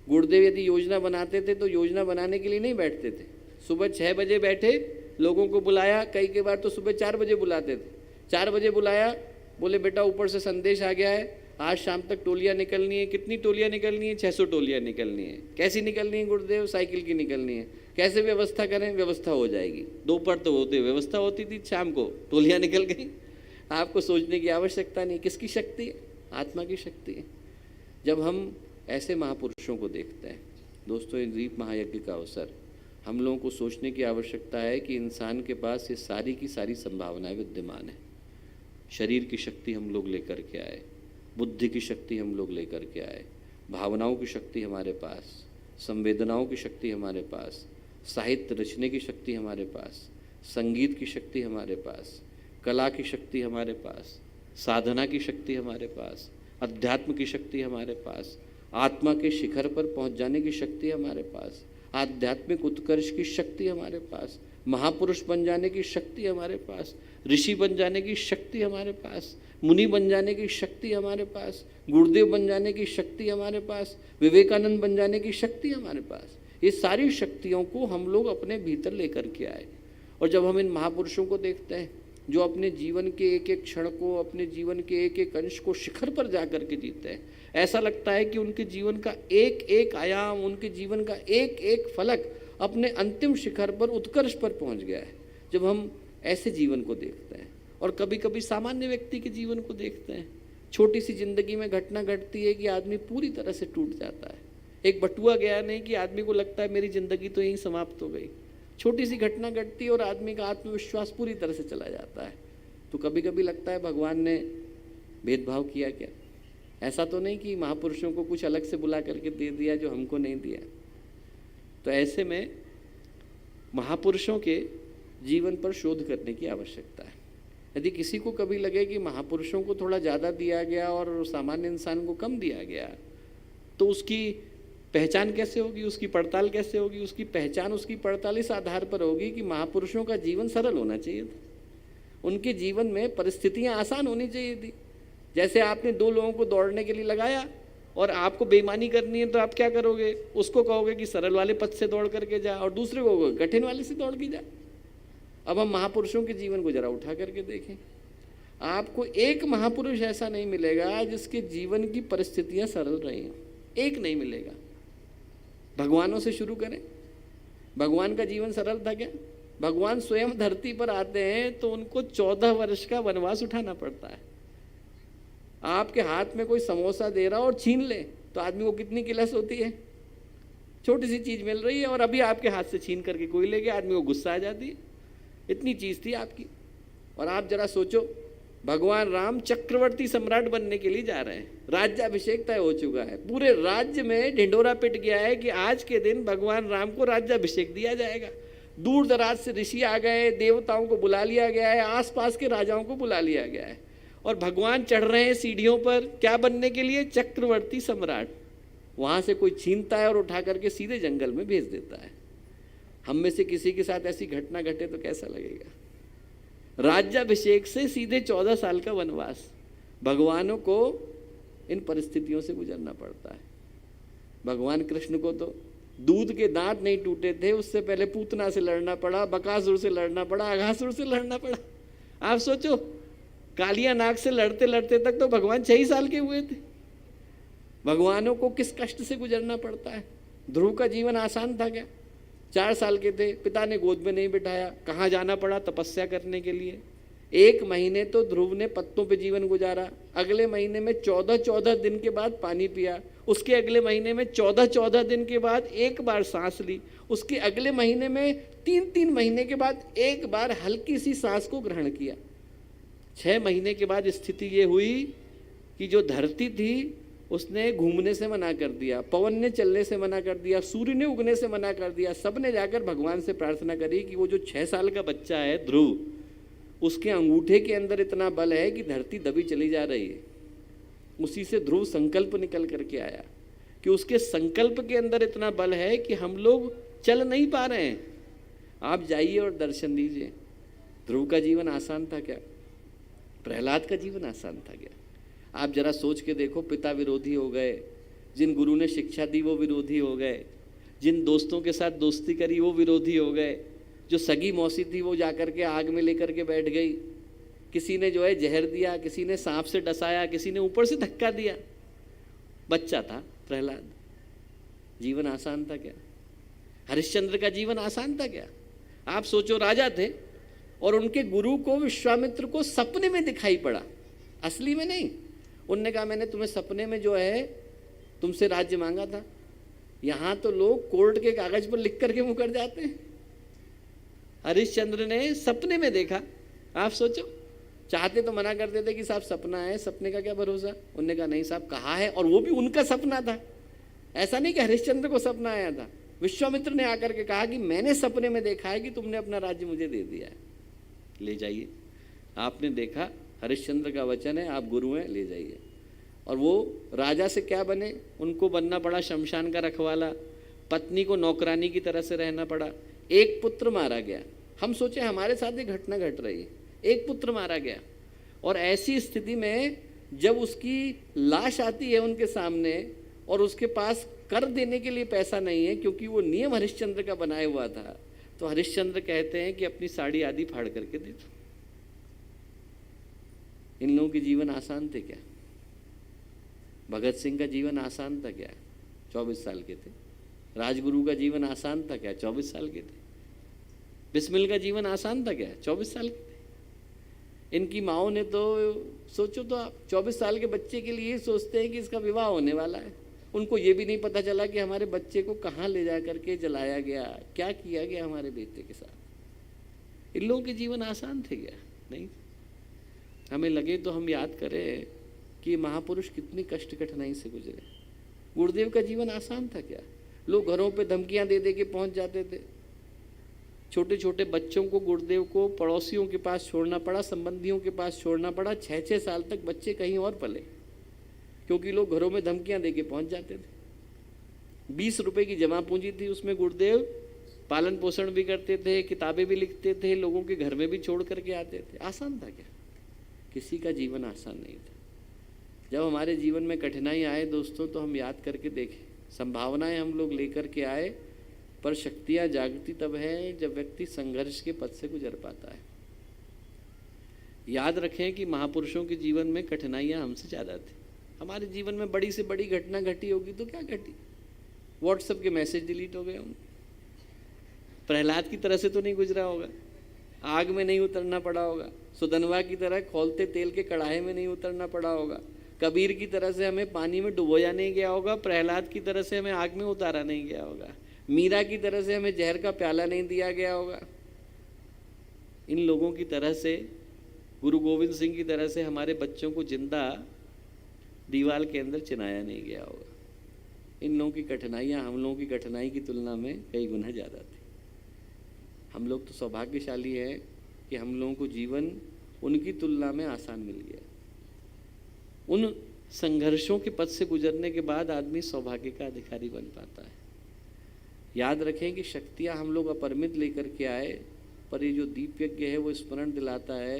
Speaker 7: गुरुदेव यदि योजना बनाते थे तो योजना बनाने के लिए नहीं बैठते थे। सुबह 6 बजे बैठे, लोगों को बुलाया, कई के बार तो सुबह 4 बजे बुलाते थे। 4 बजे बुलाया, बोले बेटा ऊपर से संदेश आ गया है, आज शाम तक टोलियाँ निकलनी है। कितनी टोलियाँ निकलनी है? 600 टोलियाँ निकलनी है। कैसी निकलनी है गुरुदेव? साइकिल की निकलनी है। कैसे व्यवस्था करें? व्यवस्था हो जाएगी। दोपहर तो होते व्यवस्था होती थी, शाम को टोलियाँ निकल गई। आपको सोचने की आवश्यकता नहीं। किसकी शक्ति है? आत्मा की शक्ति है। जब हम ऐसे महापुरुषों को देखते हैं दोस्तों, दीप महायज्ञ का अवसर, हम लोगों को सोचने की आवश्यकता है कि इंसान के पास ये सारी की सारी संभावनाएं विद्यमान है। शरीर की शक्ति हम लोग लेकर के आए, बुद्धि की शक्ति हम लोग लेकर के आए, भावनाओं की शक्ति हमारे पास, संवेदनाओं की शक्ति हमारे पास, साहित्य रचने की शक्ति हमारे पास, संगीत की शक्ति हमारे पास, कला की शक्ति हमारे पास, साधना की शक्ति हमारे पास, अध्यात्म की शक्ति हमारे पास, आत्मा के शिखर पर पहुंच जाने की शक्ति हमारे पास, आध्यात्मिक उत्कर्ष की शक्ति हमारे पास, महापुरुष बन जाने की शक्ति हमारे पास, ऋषि बन जाने की शक्ति हमारे पास, मुनि बन जाने की शक्ति हमारे पास, गुरुदेव बन जाने की शक्ति हमारे पास, विवेकानंद बन जाने की शक्ति हमारे पास। ये सारी शक्तियों को हम लोग अपने भीतर लेकर के आए। और जब हम इन महापुरुषों को देखते हैं जो अपने जीवन के एक एक क्षण को, अपने जीवन के एक एक अंश को शिखर पर जा कर के जीते हैं, ऐसा लगता है कि उनके जीवन का एक एक आयाम, उनके जीवन का एक एक फलक अपने अंतिम शिखर पर, उत्कर्ष पर पहुंच गया है। जब हम ऐसे जीवन को देखते हैं और कभी कभी सामान्य व्यक्ति के जीवन को देखते हैं, छोटी सी जिंदगी में घटना घटती है कि आदमी पूरी तरह से टूट जाता है। एक बटुआ गया नहीं कि आदमी को लगता है मेरी जिंदगी तो यहीं समाप्त हो गई। छोटी सी घटना घटती है और आदमी का आत्मविश्वास पूरी तरह से चला जाता है। तो कभी कभी लगता है भगवान ने भेदभाव किया क्या? ऐसा तो नहीं कि महापुरुषों को कुछ अलग से बुला करके दे दिया जो हमको नहीं दिया। तो ऐसे में महापुरुषों के जीवन पर शोध करने की आवश्यकता है। यदि किसी को कभी लगे कि महापुरुषों को थोड़ा ज़्यादा दिया गया और सामान्य इंसान को कम दिया गया, तो उसकी पहचान कैसे होगी, उसकी पड़ताल कैसे होगी? उसकी पहचान, उसकी पड़ताल इस आधार पर होगी कि महापुरुषों का जीवन सरल होना चाहिए था, उनके जीवन में परिस्थितियां आसान होनी चाहिए थी। जैसे आपने दो लोगों को दौड़ने के लिए लगाया और आपको बेईमानी करनी है तो आप क्या करोगे? उसको कहोगे कि सरल वाले पथ से दौड़ करके जा और दूसरे को कहोगे कठिन वाले से दौड़ के जा। अब हम महापुरुषों के जीवन को जरा उठा करके देखें। आपको एक महापुरुष ऐसा नहीं मिलेगा जिसके जीवन की परिस्थितियां सरल रही हों, एक नहीं मिलेगा। भगवानों से शुरू करें। भगवान का जीवन सरल था क्या? भगवान स्वयं धरती पर आते हैं तो उनको 14 वर्ष का वनवास उठाना पड़ता है। आपके हाथ में कोई समोसा दे रहा और छीन ले तो आदमी को कितनी किलस होती है? छोटी सी चीज मिल रही है और अभी आपके हाथ से छीन करके कोई ले गया, आदमी को गुस्सा आ जाती है। इतनी चीज थी आपकी। और आप जरा सोचो, भगवान राम चक्रवर्ती सम्राट बनने के लिए जा रहे हैं, राज्याभिषेक तय हो चुका है, पूरे राज्य में ढिंडोरा पिट गया है कि आज के दिन भगवान राम को राज्याभिषेक दिया जाएगा। दूर दराज से ऋषि आ गए, देवताओं को बुला लिया गया है, आसपास के राजाओं को बुला लिया गया है और भगवान चढ़ रहे हैं सीढ़ियों पर, क्या बनने के लिए? चक्रवर्ती सम्राट। वहां से कोई छीनता है और उठा करके सीधे जंगल में भेज देता है। हम में से किसी के साथ ऐसी घटना घटे तो कैसा लगेगा? राज्याभिषेक से सीधे 14 साल का वनवास। भगवानों को इन परिस्थितियों से गुजरना पड़ता है। भगवान कृष्ण को तो दूध के दांत नहीं टूटे थे, उससे पहले पूतना से लड़ना पड़ा, बकासुर से लड़ना पड़ा, अघासुर से लड़ना पड़ा। आप सोचो, कालिया नाग से लड़ते लड़ते तक तो भगवान 6 साल के हुए थे। भगवानों को किस कष्ट से गुजरना पड़ता है। ध्रुव का जीवन आसान था क्या? 4 साल के थे, पिता ने गोद में नहीं बिठाया, कहाँ जाना पड़ा? तपस्या करने के लिए। 1 महीने तो ध्रुव ने पत्तों पे जीवन गुजारा, अगले महीने में 14-14 दिन के बाद पानी पिया, उसके अगले महीने में 14-14 दिन के बाद एक बार सांस ली, उसके अगले महीने में 3-3 महीने के बाद एक बार हल्की सी सांस को ग्रहण किया। 6 महीने के बाद स्थिति ये हुई कि जो धरती थी उसने घूमने से मना कर दिया, पवन ने चलने से मना कर दिया, सूर्य ने उगने से मना कर दिया। सब ने जाकर भगवान से प्रार्थना करी कि वो जो 6 साल का बच्चा है ध्रुव, उसके अंगूठे के अंदर इतना बल है कि धरती दबी चली जा रही है। उसी से ध्रुव संकल्प निकल करके आया कि उसके संकल्प के अंदर इतना बल है कि हम लोग चल नहीं पा रहे हैं, आप जाइए और दर्शन दीजिए। ध्रुव का जीवन आसान था क्या? प्रहलाद का जीवन आसान था क्या? आप जरा सोच के देखो, पिता विरोधी हो गए, जिन गुरु ने शिक्षा दी वो विरोधी हो गए, जिन दोस्तों के साथ दोस्ती करी वो विरोधी हो गए, जो सगी मौसी थी वो जाकर के आग में लेकर के बैठ गई, किसी ने जो है जहर दिया, किसी ने सांप से डसाया, किसी ने ऊपर से धक्का दिया। बच्चा था प्रहलाद, जीवन आसान था क्या? हरिश्चंद्र का जीवन आसान था क्या? आप सोचो, राजा थे और उनके गुरु को विश्वामित्र को सपने में दिखाई पड़ा, असली में नहीं। उनने कहा मैंने तुम्हें सपने में जो है तुमसे राज्य मांगा था। यहाँ तो लोग कोर्ट के कागज पर लिख करके मुकर जाते हैं, हरिश्चंद्र ने सपने में देखा। आप सोचो, चाहते तो मना करते थे कि साहब सपना है, सपने का क्या भरोसा। उनने कहा नहीं साहब, कहा है, और वो भी उनका सपना था। ऐसा नहीं कि हरिश्चंद्र को सपना आया था, विश्वामित्र ने आकर के कहा कि मैंने सपने में देखा है कि तुमने अपना राज्य मुझे दे दिया है, ले जाइए। आपने देखा, हरिश्चंद्र का वचन है, आप गुरु हैं, ले जाइए। और वो राजा से क्या बने? उनको बनना पड़ा शमशान का रखवाला, पत्नी को नौकरानी की तरह से रहना पड़ा, एक पुत्र मारा गया। हम सोचे हमारे साथ ये घटना घट रही है, एक पुत्र मारा गया। और ऐसी स्थिति में जब उसकी लाश आती है उनके सामने और उसके पास कर देने के लिए पैसा नहीं है, क्योंकि वो नियम हरिश्चंद्र का बनाया हुआ था, तो हरिश्चंद्र कहते हैं कि अपनी साड़ी आदि फाड़ करके दे दो। इन लोगों के जीवन आसान थे क्या? भगत सिंह का जीवन आसान था क्या? 24 साल के थे। राजगुरु का जीवन आसान था क्या? 24 साल के थे। बिस्मिल का जीवन आसान था क्या? 24 साल के थे। इनकी माओ ने तो, सोचो तो आप, 24 साल के बच्चे के लिए सोचते हैं कि इसका विवाह होने वाला है। उनको ये भी नहीं पता चला कि हमारे बच्चे को कहाँ ले जा करके जलाया गया, क्या किया गया हमारे बेटे के साथ। इन लोगों के जीवन आसान थे क्या? नहीं। हमें लगे तो हम याद करें कि महापुरुष कितनी कष्ट कठिनाई से गुजरे। गुरुदेव का जीवन आसान था क्या? लोग घरों पे धमकियां दे दे के पहुंच जाते थे। छोटे छोटे बच्चों को गुरुदेव को पड़ोसियों के पास छोड़ना पड़ा, संबंधियों के पास छोड़ना पड़ा। 6-6 साल तक बच्चे कहीं और पले, क्योंकि लोग घरों में धमकियां दे के पहुंच जाते थे। 20 रुपए की जमा पूंजी थी, उसमें गुरुदेव पालन पोषण भी करते थे, किताबें भी लिखते थे, लोगों के घर में भी छोड़ करके आते थे। आसान था क्या? किसी का जीवन आसान नहीं था। जब हमारे जीवन में कठिनाई आए दोस्तों, तो हम याद करके देखें, संभावनाएं हम लोग लेकर के आए, पर शक्तियां जागती तब है जब व्यक्ति संघर्ष के पथ से गुजर पाता है। याद रखें कि महापुरुषों के जीवन में कठिनाइयां हमसे ज़्यादा थी। हमारे जीवन में बड़ी से बड़ी घटना घटी होगी तो क्या घटी? व्हाट्सएप के मैसेज डिलीट हो गए होंगे। प्रहलाद की तरह से तो नहीं गुजरा होगा, आग में नहीं उतरना पड़ा होगा, सुदनवा की तरह खौलते तेल के कड़ाहे में नहीं उतरना पड़ा होगा, कबीर की तरह से हमें पानी में डुबोया नहीं गया होगा, प्रहलाद की तरह से हमें आग में उतारा नहीं गया होगा, मीरा की तरह से हमें जहर का प्याला नहीं दिया गया होगा। इन लोगों की तरह से, गुरु गोविंद सिंह की तरह से हमारे बच्चों को जिंदा दीवार के अंदर चिनाया नहीं गया होगा। इन लोगों की कठिनाइयाँ हम लोगों की कठिनाई की तुलना में कई गुना ज़्यादा थी। हम लोग तो सौभाग्यशाली हैं कि हम लोगों को जीवन उनकी तुलना में आसान मिल गया। उन संघर्षों के पथ से गुजरने के बाद आदमी सौभाग्य का अधिकारी बन पाता है। याद रखें कि शक्तियाँ हम लोग अपरिमित लेकर के आए, पर ये जो दीप यज्ञ है वो स्मरण दिलाता है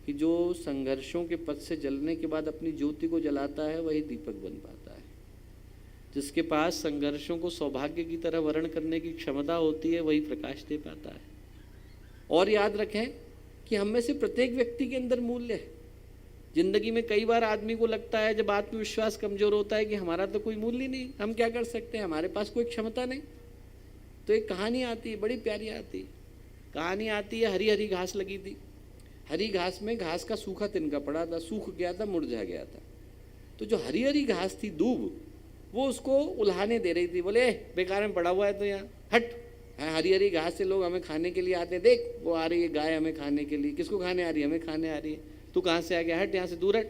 Speaker 7: कि जो संघर्षों के पथ से जलने के बाद अपनी ज्योति को जलाता है वही दीपक बन पाता है। जिसके पास संघर्षों को सौभाग्य की तरह वर्ण करने की क्षमता होती है वही प्रकाश दे पाता है। और याद रखें कि हम में से प्रत्येक व्यक्ति के अंदर मूल्य है। जिंदगी में कई बार आदमी को लगता है जब आत्मविश्वास कमजोर होता है कि हमारा तो कोई मूल्य नहीं, हम क्या कर सकते हैं, हमारे पास कोई क्षमता नहीं। तो एक कहानी आती है, बड़ी प्यारी आती है। कहानी आती है, हरी हरी घास लगी थी। हरी घास में घास का सूखा तिनका पड़ा था, सूख गया था, मुरझा गया था। तो जो हरी हरी घास थी, दूब, वो उसको उल्हाने दे रही थी। बोले बेकार में पड़ा हुआ है तो यहाँ हट, हरी हरी घास से लोग हमें खाने के लिए आते हैं, देख वो आ रही है गाय हमें खाने के लिए। किसको खाने आ रही है? हमें खाने आ रही है। तू कहाँ से आ गया? हट यहाँ से, दूर हट।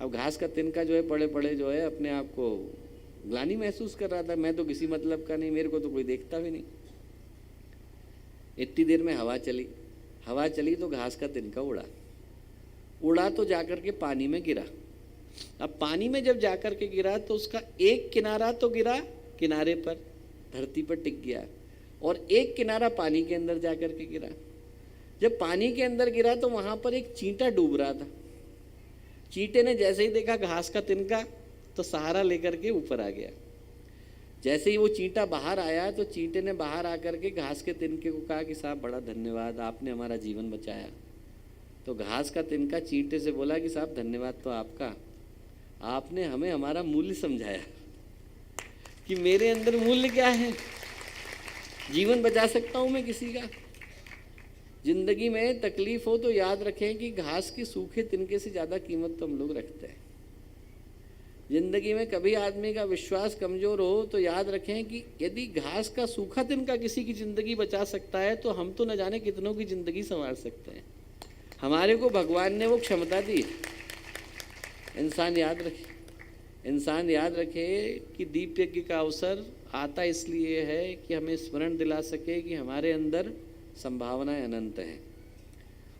Speaker 7: अब घास का तिनका जो है पड़े पड़े जो है अपने आप को ग्लानि महसूस कर रहा था, मैं तो किसी मतलब का नहीं, मेरे को तो कोई देखता भी नहीं। इतनी देर में हवा चली। हवा चली तो घास का तिनका उड़ा तो जाकर के पानी में गिरा। अब पानी में जब जाकर के गिरा तो उसका एक किनारा तो गिरा किनारे पर, धरती पर टिक गया, और एक किनारा पानी के अंदर जाकर के गिरा। जब पानी के अंदर गिरा तो वहां पर एक चींटा डूब रहा था। चींटे ने जैसे ही देखा घास का तिनका तो सहारा लेकर के ऊपर आ गया। जैसे ही वो चींटा बाहर आया तो चींटे ने बाहर आकर के घास के तिनके को कहा कि साहब बड़ा धन्यवाद, आपने हमारा जीवन बचाया। तो घास का तिनका चींटे से बोला कि साहब धन्यवाद तो आपका, आपने हमें हमारा मूल्य समझाया कि मेरे अंदर मूल्य क्या है, जीवन बचा सकता हूँ मैं किसी का। जिंदगी में तकलीफ हो तो याद रखें कि घास के सूखे तिनके से ज़्यादा कीमत तो हम लोग रखते हैं। जिंदगी में कभी आदमी का विश्वास कमज़ोर हो तो याद रखें कि यदि घास का सूखा तिनका किसी की ज़िंदगी बचा सकता है तो हम तो न जाने कितनों की ज़िंदगी संवार सकते हैं। हमारे को भगवान ने वो क्षमता दी। इंसान याद रखे कि दीप यज्ञ का अवसर आता इसलिए है कि हमें स्मरण दिला सके कि हमारे अंदर संभावनाएं अनंत हैं,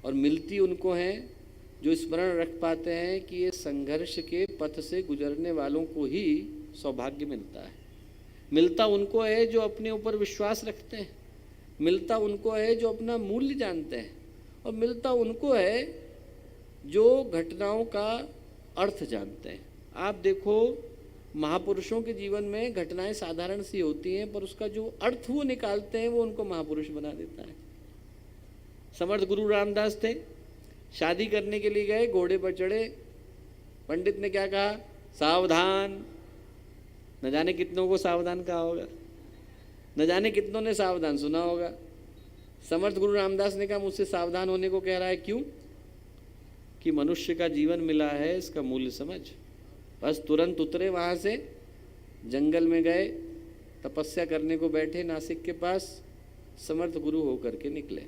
Speaker 7: और मिलती उनको हैं जो स्मरण रख पाते हैं कि ये संघर्ष के पथ से गुजरने वालों को ही सौभाग्य मिलता है। मिलता उनको है जो अपने ऊपर विश्वास रखते हैं, मिलता उनको है जो अपना मूल्य जानते हैं, और मिलता उनको है जो घटनाओं का अर्थ जानते हैं। आप देखो महापुरुषों के जीवन में घटनाएं साधारण सी होती हैं, पर उसका जो अर्थ वो निकालते हैं वो उनको महापुरुष बना देता है। समर्थ गुरु रामदास थे, शादी करने के लिए गए, घोड़े पर चढ़े, पंडित ने क्या कहा? सावधान। न जाने कितनों को सावधान कहा होगा, न जाने कितनों ने सावधान सुना होगा। समर्थ गुरु रामदास ने कहा मुझसे सावधान होने को कह रहा है, क्यों? कि मनुष्य का जीवन मिला है, इसका मूल्य समझ। बस तुरंत उतरे वहाँ से, जंगल में गए, तपस्या करने को बैठे नासिक के पास, समर्थ गुरु होकर के निकले।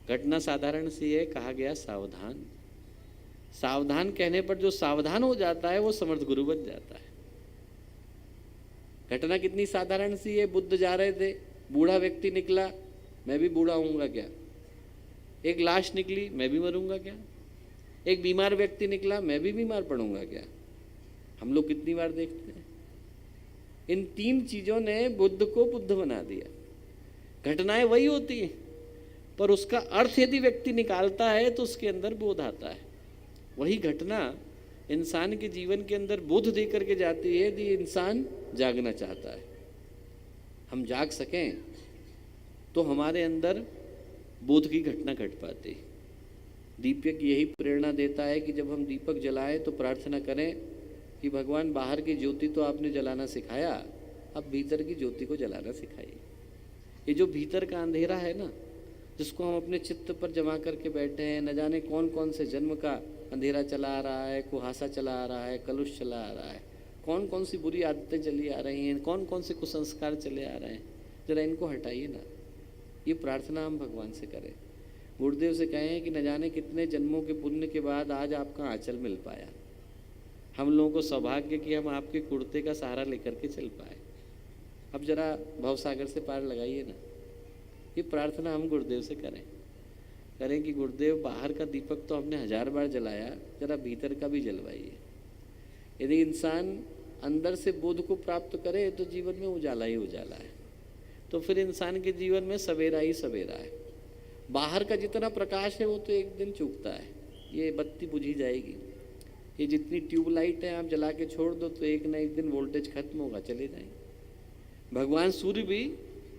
Speaker 7: घटना साधारण सी है, कहा गया सावधान। सावधान कहने पर जो सावधान हो जाता है वो समर्थ गुरु बन जाता है। घटना कितनी साधारण सी है। बुद्ध जा रहे थे, बूढ़ा व्यक्ति निकला, मैं भी बूढ़ा होऊंगा क्या? एक लाश निकली, मैं भी मरूंगा क्या? एक बीमार व्यक्ति निकला, मैं भी बीमार पड़ूंगा क्या? हम लोग कितनी बार देखते हैं। इन 3 चीज़ों ने बुद्ध को बुद्ध बना दिया। घटनाएं वही होती हैं, पर उसका अर्थ यदि व्यक्ति निकालता है तो उसके अंदर बोध आता है। वही घटना इंसान के जीवन के अंदर बोध दे करके जाती है यदि इंसान जागना चाहता है। हम जाग सकें तो हमारे अंदर बोध की घटना घट पाती है। दीपक यही प्रेरणा देता है कि जब हम दीपक जलाएं तो प्रार्थना करें कि भगवान बाहर की ज्योति तो आपने जलाना सिखाया, अब भीतर की ज्योति को जलाना सिखाइए। ये जो भीतर का अंधेरा है ना, जिसको हम अपने चित्त पर जमा करके बैठे हैं, न जाने कौन कौन से जन्म का अंधेरा चला आ रहा है, कुहासा चला आ रहा है, कलुष चला आ रहा है, कौन कौन सी बुरी आदतें चली आ रही हैं, कौन कौन से कुसंस्कार चले आ रहे हैं, जरा इनको हटाइए ना। ये प्रार्थना हम भगवान से करें, गुरुदेव से कहें कि न जाने कितने जन्मों के पुण्य के बाद आज आपका आंचल मिल पाया। हम लोगों को सौभाग्य कि हम आपके कुर्ते का सहारा लेकर के चल पाए। अब जरा भवसागर से पार लगाइए ना। ये प्रार्थना हम गुरुदेव से करें कि गुरुदेव बाहर का दीपक तो हमने 1000 बार जलाया, जरा भीतर का भी जलवाइए। यदि इंसान अंदर से बोध को प्राप्त करे तो जीवन में उजाला ही उजाला है, तो फिर इंसान के जीवन में सवेरा ही सवेरा है। बाहर का जितना प्रकाश है वो तो एक दिन चूकता है, ये बत्ती बुझी जाएगी। ये जितनी ट्यूबलाइट है आप जला के छोड़ दो तो एक ना एक दिन वोल्टेज खत्म होगा, चले जाएंगे। भगवान सूर्य भी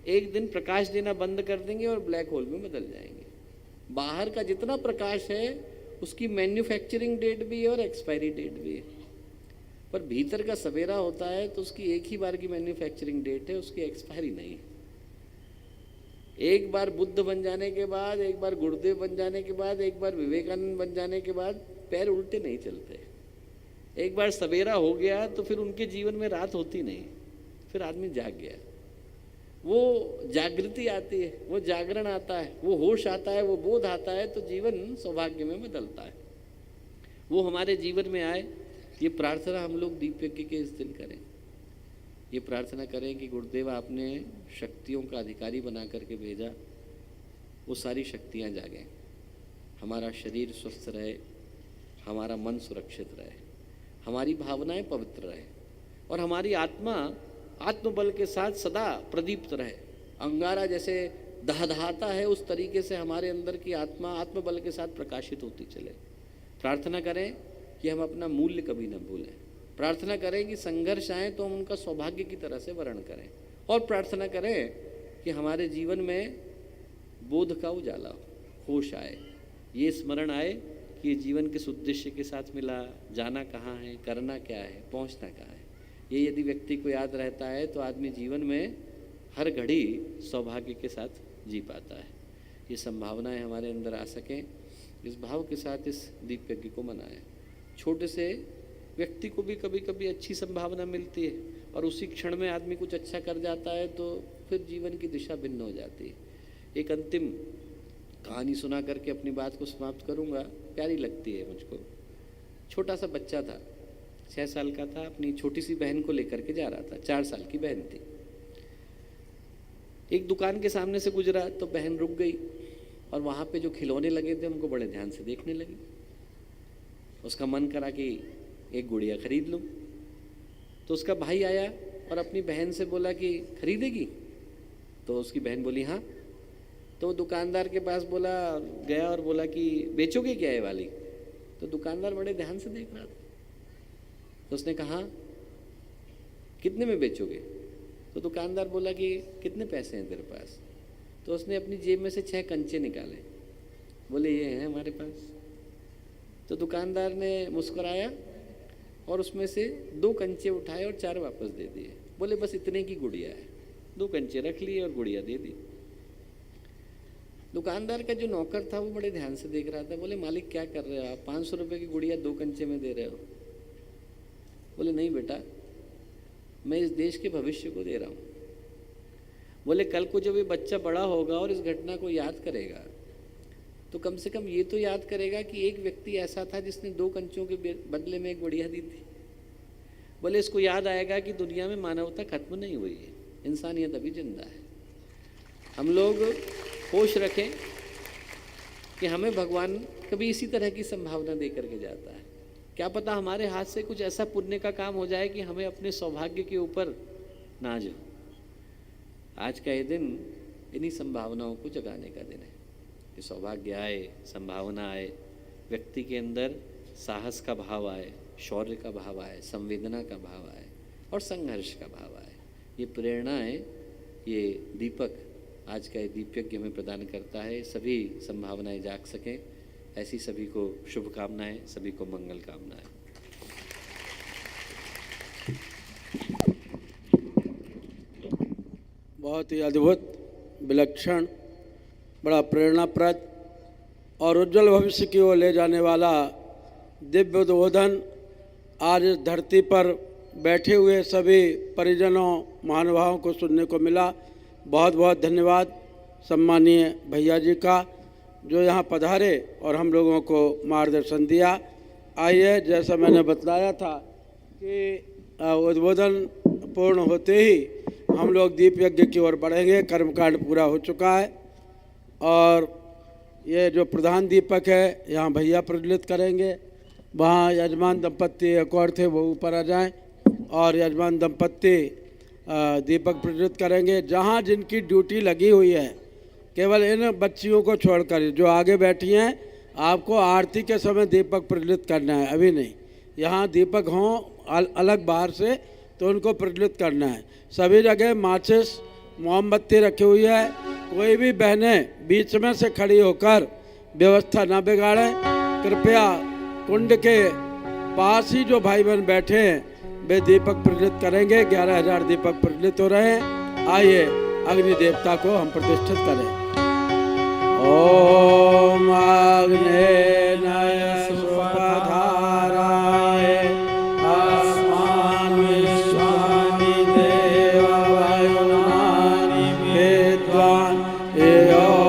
Speaker 7: एक दिन प्रकाश देना बंद कर देंगे और ब्लैक होल में बदल जाएंगे। बाहर का जितना प्रकाश है उसकी मैन्युफैक्चरिंग डेट भी है और एक्सपायरी डेट भी है, पर भीतर का सवेरा होता है तो उसकी एक ही बार की मैन्युफैक्चरिंग डेट है, उसकी एक्सपायरी नहीं है। एक बार बुद्ध बन जाने के बाद, एक बार गुरुदेव बन जाने के बाद, एक बार विवेकानंद बन जाने के बाद पैर उल्टे नहीं चलते। एक बार सवेरा हो गया तो फिर उनके जीवन में रात होती नहीं, फिर आदमी जाग गया। वो जागृति आती है, वो जागरण आता है, वो होश आता है, वो बोध आता है, तो जीवन सौभाग्य में बदलता है। वो हमारे जीवन में आए, ये प्रार्थना हम लोग दीप यज्ञ के इस दिन करें। ये प्रार्थना करें कि गुरुदेव आपने शक्तियों का अधिकारी बना करके भेजा, वो सारी शक्तियाँ जागें, हमारा शरीर स्वस्थ रहे, हमारा मन सुरक्षित रहे, हमारी भावनाएं पवित्र रहे और हमारी आत्मा आत्मबल के साथ सदा प्रदीप्त रहे। अंगारा जैसे दहदहाता है उस तरीके से हमारे अंदर की आत्मा आत्मबल के साथ प्रकाशित होती चले। प्रार्थना करें कि हम अपना मूल्य कभी न भूलें। प्रार्थना करें कि संघर्ष आए तो हम उनका सौभाग्य की तरह से वर्ण करें, और प्रार्थना करें कि हमारे जीवन में बोध का उजाला हो, होश आए, ये स्मरण आए कि ये जीवन किस उद्देश्य के साथ मिला, जाना कहाँ है, करना क्या है, पहुँचना कहाँ है। ये यदि व्यक्ति को याद रहता है तो आदमी जीवन में हर घड़ी सौभाग्य के साथ जी पाता है। ये संभावनाएं हमारे अंदर आ सकें, इस भाव के साथ इस दीप यज्ञ को मनाएं। छोटे से व्यक्ति को भी कभी कभी अच्छी संभावना मिलती है और उसी क्षण में आदमी कुछ अच्छा कर जाता है तो फिर जीवन की दिशा भिन्न हो जाती है। एक अंतिम कहानी सुना करके अपनी बात को समाप्त करूंगा, प्यारी लगती है मुझको। छोटा सा बच्चा था, 6 साल का था, अपनी छोटी सी बहन को लेकर के जा रहा था, 4 साल की बहन थी। एक दुकान के सामने से गुजरा तो बहन रुक गई और वहाँ पे जो खिलौने लगे थे उनको बड़े ध्यान से देखने लगी। उसका मन करा कि एक गुड़िया खरीद लूँ, तो उसका भाई आया और अपनी बहन से बोला कि खरीदेगी, तो उसकी बहन बोली हाँ। तो दुकानदार के पास गया और बोला कि बेचोगे क्या ये वाली? तो दुकानदार बड़े ध्यान से देख रहा था, तो उसने कहा कितने में बेचोगे? तो दुकानदार बोला कि कितने पैसे हैं तेरे पास? तो उसने अपनी जेब में से 6 कंचे निकाले, बोले ये हैं हमारे पास। तो दुकानदार ने मुस्कुराया और उसमें से 2 कंचे उठाए और 4 वापस दे दिए। बोले बस इतने की गुड़िया है। 2 कंचे रख लिए और गुड़िया दे दी। दुकानदार का जो नौकर था वो बड़े ध्यान से देख रहा था। बोले मालिक क्या कर रहे हो आप? 500 रुपये की गुड़िया 2 कंचे में दे रहे हो? बोले नहीं बेटा, मैं इस देश के भविष्य को दे रहा हूँ। बोले कल को जब ये बच्चा बड़ा होगा और इस घटना को याद करेगा तो कम से कम ये तो याद करेगा कि एक व्यक्ति ऐसा था जिसने 2 कंचों के बदले में एक गुड़िया दी थी। बोले इसको याद आएगा कि दुनिया में मानवता खत्म नहीं हुई है, इंसानियत अभी जिंदा है। हम लोग होश रखें कि हमें भगवान कभी इसी तरह की संभावना दे करके जाता है। क्या पता हमारे हाथ से कुछ ऐसा पुण्य का काम हो जाए कि हमें अपने सौभाग्य के ऊपर
Speaker 8: नाज हो। आज का ये दिन इन्हीं संभावनाओं को जगाने का दिन है कि सौभाग्य आए, संभावना आए, व्यक्ति के अंदर साहस का भाव आए, शौर्य का भाव आए, संवेदना का भाव आए और संघर्ष का भाव आए। ये प्रेरणाएं, ये दीपक, आज का ये दीप यज्ञ हमें प्रदान करता है। सभी संभावनाएं जाग सकें, ऐसी सभी को शुभकामनाएं, सभी को मंगल कामनाएं।
Speaker 1: बहुत ही अद्भुत, विलक्षण, बड़ा प्रेरणाप्रद और उज्जवल भविष्य की ओर ले जाने वाला दिव्य उद्बोधन आज इस धरती पर बैठे हुए सभी परिजनों, महानुभावों को सुनने को मिला। बहुत बहुत धन्यवाद सम्मानीय भैया जी का, जो यहाँ पधारे और हम लोगों को मार्गदर्शन दिया। आइए, जैसा मैंने बतलाया था कि उद्बोधन पूर्ण होते ही हम लोग दीप यज्ञ की ओर बढ़ेंगे। कर्मकांड पूरा हो चुका है और ये जो प्रधान दीपक है यहाँ भैया प्रज्वलित करेंगे। वहाँ यजमान दंपत्ति एक और थे, वो ऊपर आ जाएं और यजमान दंपत्ति दीपक प्रज्वलित करेंगे। जहाँ जिनकी ड्यूटी लगी हुई है, केवल इन बच्चियों को छोड़कर जो आगे बैठी हैं, आपको आरती के समय दीपक प्रज्वलित करना है, अभी नहीं। यहाँ दीपक हों अलग बाहर से, तो उनको प्रज्वलित करना है। सभी जगह माचिस, मोमबत्ती रखी हुई है। कोई भी बहनें बीच में से खड़ी होकर व्यवस्था ना बिगाड़ें। कृपया कुंड के पास ही जो भाई बहन बैठे हैं वे दीपक प्रज्वलित करेंगे। 11,000 दीपक प्रज्वलित हो रहे हैं। आइए अग्नि देवता को हम प्रतिष्ठित करें। ओम अग्ने नय सुपधाराय अस्मान विश्वानि देव वायुनानि विद्वान् योदास्वमजुराणमेनो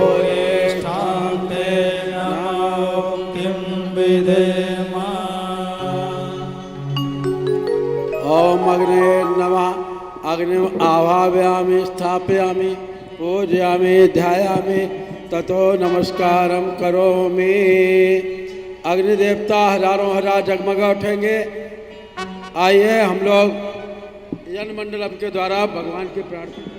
Speaker 1: ओरेष्ठान्ते नमो किं विधेम। ओम अग्ने नमः। अग्निम आवाहयामि, स्थापयामि, पूजयामि, ध्यायामि, ततो नमस्कारम करोमि। अग्निदेवता हजारों हजार जगमगा उठेंगे। आइए हम लोग यन मंडलम के द्वारा भगवान की प्रार्थना।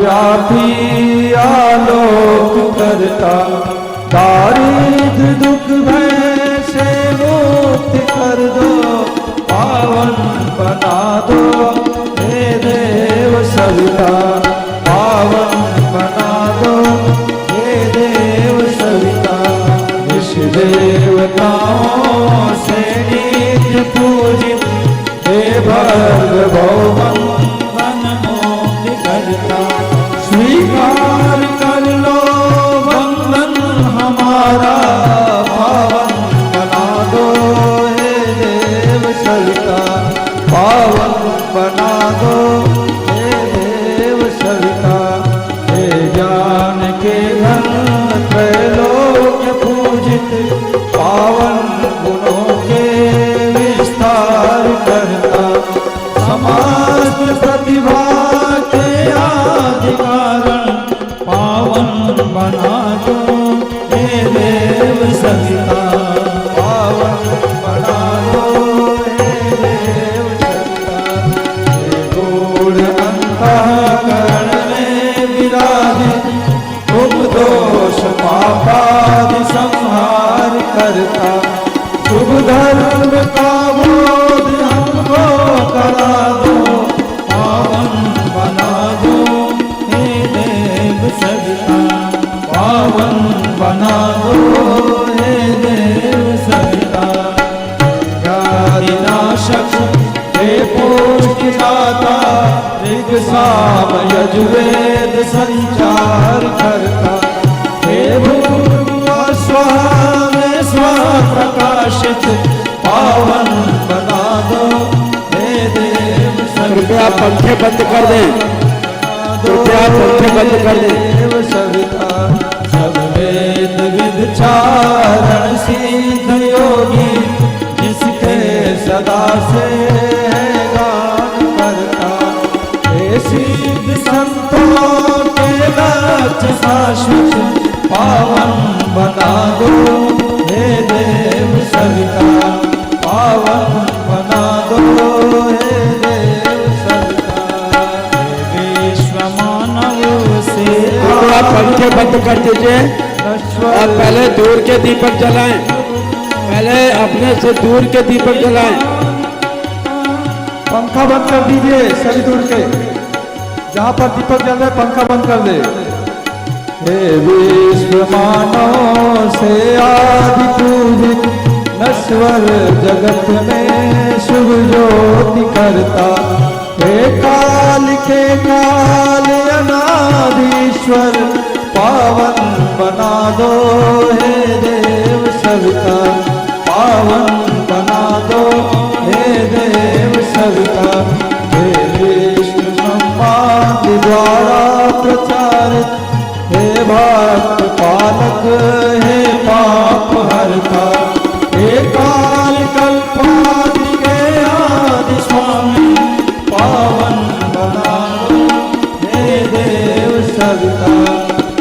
Speaker 2: व्यापी आलोक करता, दारिद्र दुख भय से मुक्त कर दो, पावन बना दो हे देव सविता, पावन बना दो हे देव सविता। विष देवताओं से नित्य पूजित हे भगवो बंधन मोक्ष करता, स्वीकार कर लो बंधन हमारा, पावन बना दो हे देव सविता, पावन बना दो हे देव सविता। हे ज्ञान के धन त्रैलोक्य पूजित, पावन गुणों के विस्तार करता, समस्त प्रतिभा के आदि कारण, पावन बना दो हे देव सविता, पावन बना दो हे देव सविता। हे गूढ़ अंतःकरण में विराजित, तुम दोष पापादि संहार करता, शुभ धर्म का बोध हमको करा दो, पावन बना दो हे देव सविता, पावन बना दो हे देव सविता। नाशक हे पुष्टिदाता, ऋग साम यजुर्वेद संचार करता, हे भूर्भुवः स्वः में स्व प्रकाशित,
Speaker 1: पंखे बंद कर दें, कृपया पंखे बंद कर दें।
Speaker 2: देव सविता सब वेद विचारण सिद्ध योगी, जिसके सदा से है गान करता। हे सिद्ध संतों के लक्ष्य शाश्वत पावन बना दो, हे देव सविता पावन बना दो, हे देव सविता। हे विश्व मानव से
Speaker 1: कृपया पंखे बंद कर दीजिए और पहले दूर के दीपक जलाएं, पहले अपने से दूर के दीपक जलाएं।
Speaker 2: पंखा बंद कर दीजिए सभी दूर के, जहाँ पर दीपक जल रहे पंखा बंद कर दे। हे विश्व मानव से आदि पूजित, नश्वर जगत में शुभ ज्योति करता। हे काल के काल अनादीश्वर पावन बना दो, हे देव सविता पावन बना दो, हे देव सविता। हे विष्णु संवाद द्वारा प्रचारित, हे भक्त पालक हे पाप हरता। हे काल कल्पादि के आदि स्वामी पावन बना दो, हे देव सविता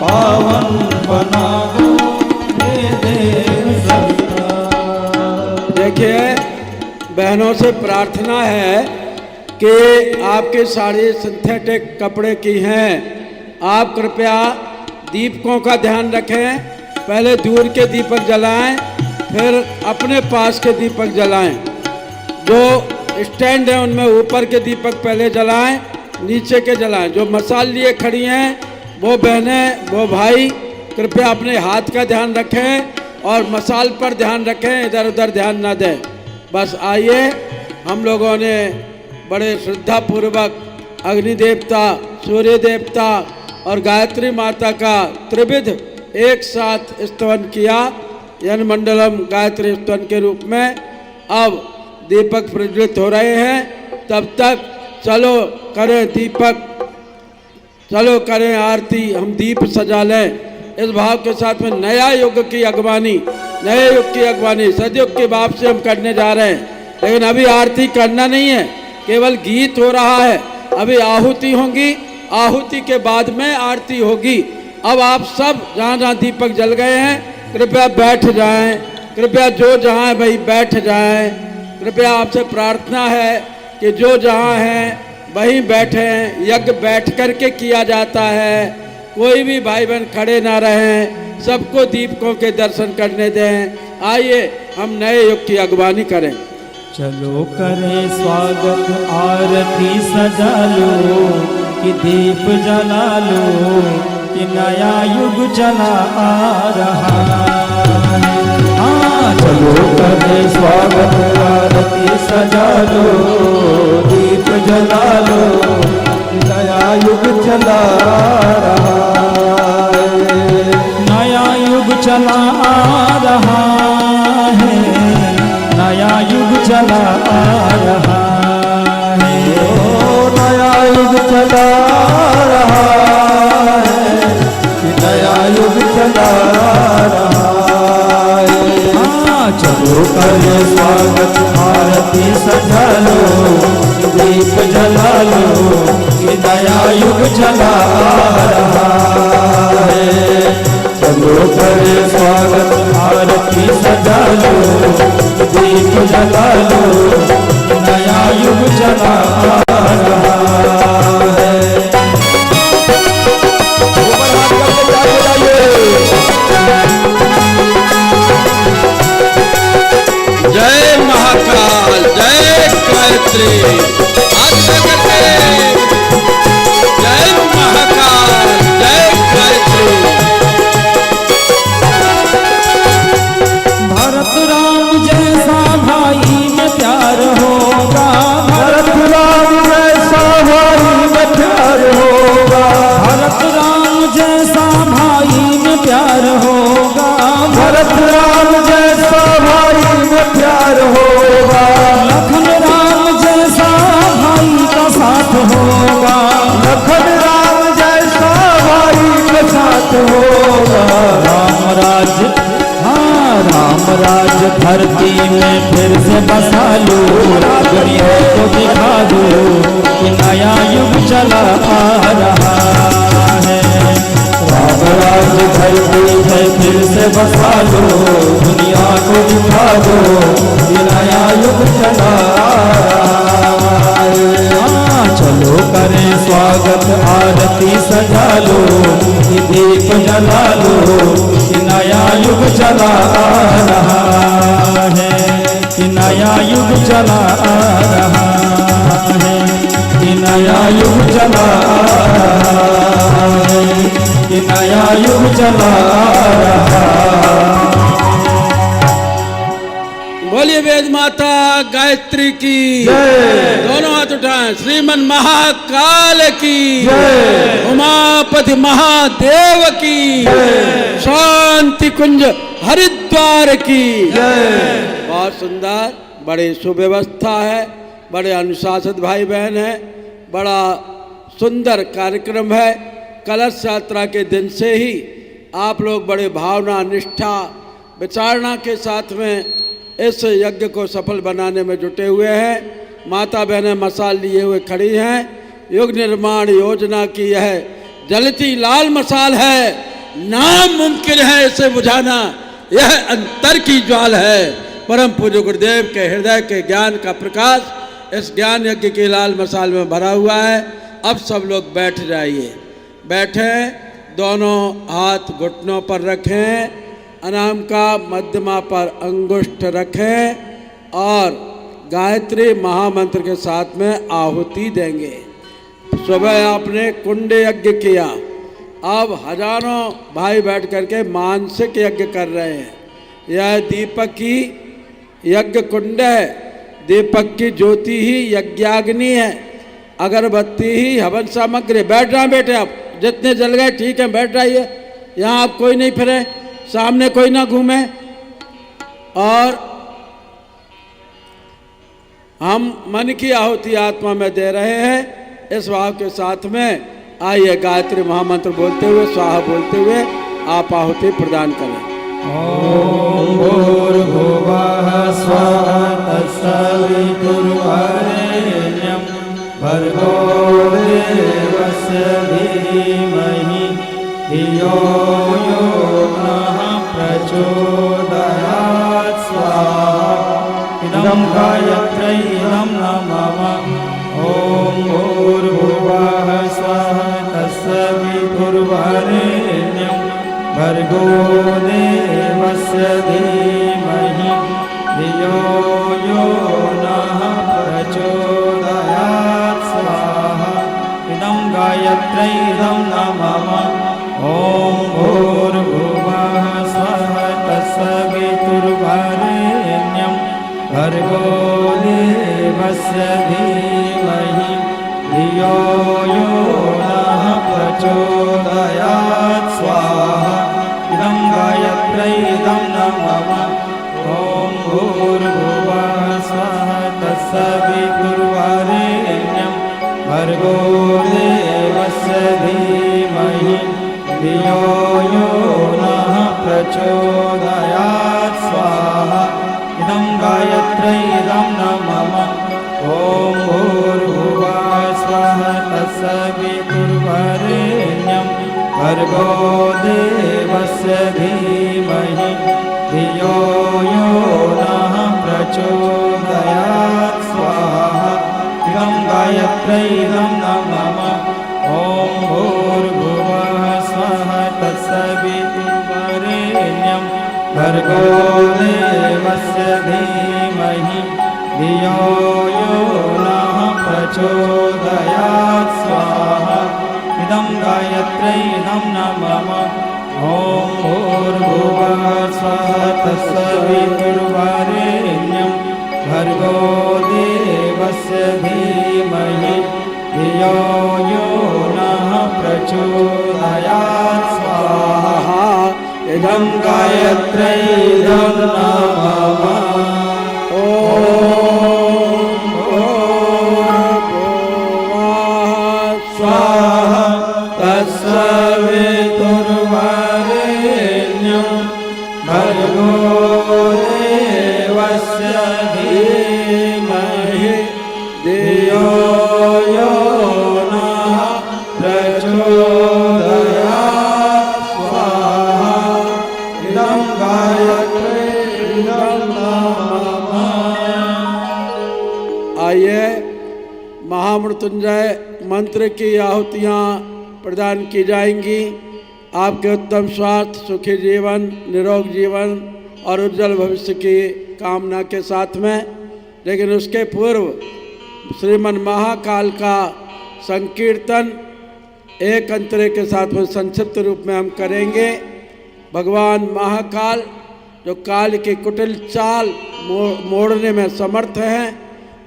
Speaker 2: पावन बना दो, हे देव सविता।
Speaker 1: देखिए बहनों से प्रार्थना है कि आपकी साड़ी सिंथेटिक कपड़े की हैं, आप कृपया दीपकों का ध्यान रखें, पहले दूर के दीपक जलाएं, फिर अपने पास के दीपक जलाएं। जो स्टैंड है उनमें ऊपर के दीपक पहले जलाएं, नीचे के जलाएं। जो मसाल लिए खड़ी हैं वो बहनें वो भाई कृपया अपने हाथ का ध्यान रखें और मसाल पर ध्यान रखें, इधर उधर ध्यान ना दें। बस आइए, हम लोगों ने बड़े श्रद्धापूर्वक अग्नि देवता, सूर्य देवता और गायत्री माता का त्रिविध एक साथ स्तवन किया, यन मंडलम गायत्री स्तवन के रूप में। अब दीपक प्रज्वलित हो रहे हैं, तब तक चलो करें दीपक, चलो करें आरती, हम दीप सजा लें। इस भाव के साथ में नया युग की अगवानी, नए युग की अगवानी सदयुग के भाव से हम करने जा रहे हैं। लेकिन अभी आरती करना नहीं है, केवल गीत हो रहा है। अभी आहुति होंगी, आहुति के बाद में आरती होगी। अब आप सब जहाँ जहाँ दीपक जल गए हैं कृपया बैठ जाएं, कृपया जो जहाँ है भाई बैठ जाएं। कृपया आपसे प्रार्थना है कि जो जहाँ हैं वहीं बैठें, यज्ञ बैठ कर के किया जाता है, कोई भी भाई बहन खड़े ना रहें, सबको दीपकों के दर्शन करने दें। आइए हम नए युग की अगवानी करें।
Speaker 2: चलो करें स्वागत आरती सजा लो, कि दीप जला लो, कि नया युग चला आ रहा है। हाँ चलो करें स्वागत आरती सजा लो, दीप जला लो, कि नया युग चला आ रहा है। नया युग चला आ रहा है, नया युग चला आ रहा है। ओ नया युग चला आ रहा है, कि नया युग चला आ रहा है। हाँ चलो करें स्वागत आरती सजा लो, दीप जला लो, कि नया युग चला आ रहा है। चलो करें स्वागत आरती सजा लो, दीप जला लो, नया युग चला आ रहा है। ऊपर हाथ करके ताली बजाइए। राम राज्य, हाँ राम राज्य धरती में फिर से बसा लो, दुनिया को दिखा दो कि नया युग चला आ रहा है। राम राज्य धरती में फिर से बसा लो, दुनिया को दिखा दो कि नया युग चला आ रहा है। हाँ चलो करें स्वागत, आरती सजा लो, दीप जला लो कि नया युग चला आ रहा है, कि नया युग चला आ रहा है, कि नया युग चला आ रहा है, कि नया युग चला आ रहा है।
Speaker 1: बोलिए वेद माता गायत्री की दोनों हाथ उठाएं। श्रीमन महाकाल की, उमापति महादेव की, शांति कुंज हरिद्वार की। बहुत सुंदर, बड़ी सुव्यवस्था है, बड़े अनुशासित भाई बहन हैं, बड़ा सुंदर कार्यक्रम है। कलश यात्रा के दिन से ही आप लोग बड़े भावना, निष्ठा, विचारणा के साथ में इस यज्ञ को सफल बनाने में जुटे हुए हैं। माता बहनें मसाल लिए हुए खड़ी हैं। युग निर्माण योजना की यह जलती लाल मसाल है, नामुमकिन है इसे बुझाना, यह अंतर की ज्वाल है। परम पूज्य गुरुदेव के हृदय के ज्ञान का प्रकाश इस ज्ञान यज्ञ की लाल मसाल में भरा हुआ है। अब सब लोग बैठ जाइए, बैठें, दोनों हाथ घुटनों पर रखें, अनाम का मध्यमा पर अंगुष्ठ रखें और गायत्री महामंत्र के साथ में आहुति देंगे। सुबह आपने कुंड यज्ञ किया, अब हजारों भाई बैठ करके मानसिक यज्ञ कर रहे हैं। यह दीपक की यज्ञ कुंड है, दीपक की ज्योति ही यज्ञाग्नि है, अगरबत्ती ही हवन सामग्री। बैठ रहे बेटे, आप जितने जल गए ठीक है, बैठ जाइए। यहाँ आप कोई नहीं फिरे, सामने कोई ना घूमे। और हम मन की आहुति आत्मा में दे रहे हैं। इस भाव के साथ में आइए गायत्री महामंत्र बोलते हुए, स्वाहा बोलते हुए आप आहुति प्रदान करें।
Speaker 2: ओम भूर्भुवः स्वः तत्सवितुर्वरेण्यं भर्गो देवस्य धीमहि धियो यो नः प्रचोदयात् स्वाहा। इदं गायत्र्यै इदं नमः। ओम भूर्भुवः स्वः तत्सवितुर्वरेण्यं भर्गो देवस्य धीमहि धियो यो नः प्रचोदयात् स्वाहा। इदं गायत्र्यै इदं नमः। ओम भूर्भुवः स्वः तत्सवितुर्वरेण्यं भर्गो देवस्य धीमहि धियो यो नः प्रचोदयात् स्वाहा। इदं गायत्र्यै इदं नमः। ओम भूर्भुवः स्वः तत्सवितुर्वरेण्यं भर्गो देवस्य धीमहि धियो यो नः प्रचोदयात् स्वाहा। इदं गायत्र्यै इदं नमः। ओम भूर्भुवः स्वः तत्सवितुर्वरेण्यं भर्गो देवस्य धीमहि धियो यो नः प्रचोदयात् स्वाहा। इदं गायत्र्यै इदं नमः। ओम भूर्भुवः स्वः तत्सवितुर्वरेण्यं भर्गो देवस्य धीमहि धियो यो नः प्रचोदयात् स्वाहा। इदं गायत्र्यै इदं नमः। ओम भूर्भुवः स्वः तत्सवितुर्वरेण्यं भर्गो देवस्य धीमहि धियो यो नः प्रचोदयात् स्वाहा। इदं गायत्र्यै इदं नमः। ओम देवस्य धीमहि धियो यो नः प्रचोदयात् स्वाहा इदं गायत्री इदं नमः।
Speaker 1: आइए महामृत्युंजय मंत्र की आहुतियाँ प्रदान की जाएंगी। आपके उत्तम स्वास्थ्य, सुखी जीवन, निरोग जीवन और उज्जवल भविष्य की कामना के साथ में। लेकिन उसके पूर्व श्रीमन महाकाल का संकीर्तन एक अंतरे के साथ में संक्षिप्त रूप में हम करेंगे। भगवान महाकाल जो काल की कुटिल चाल मोड़ने में समर्थ हैं,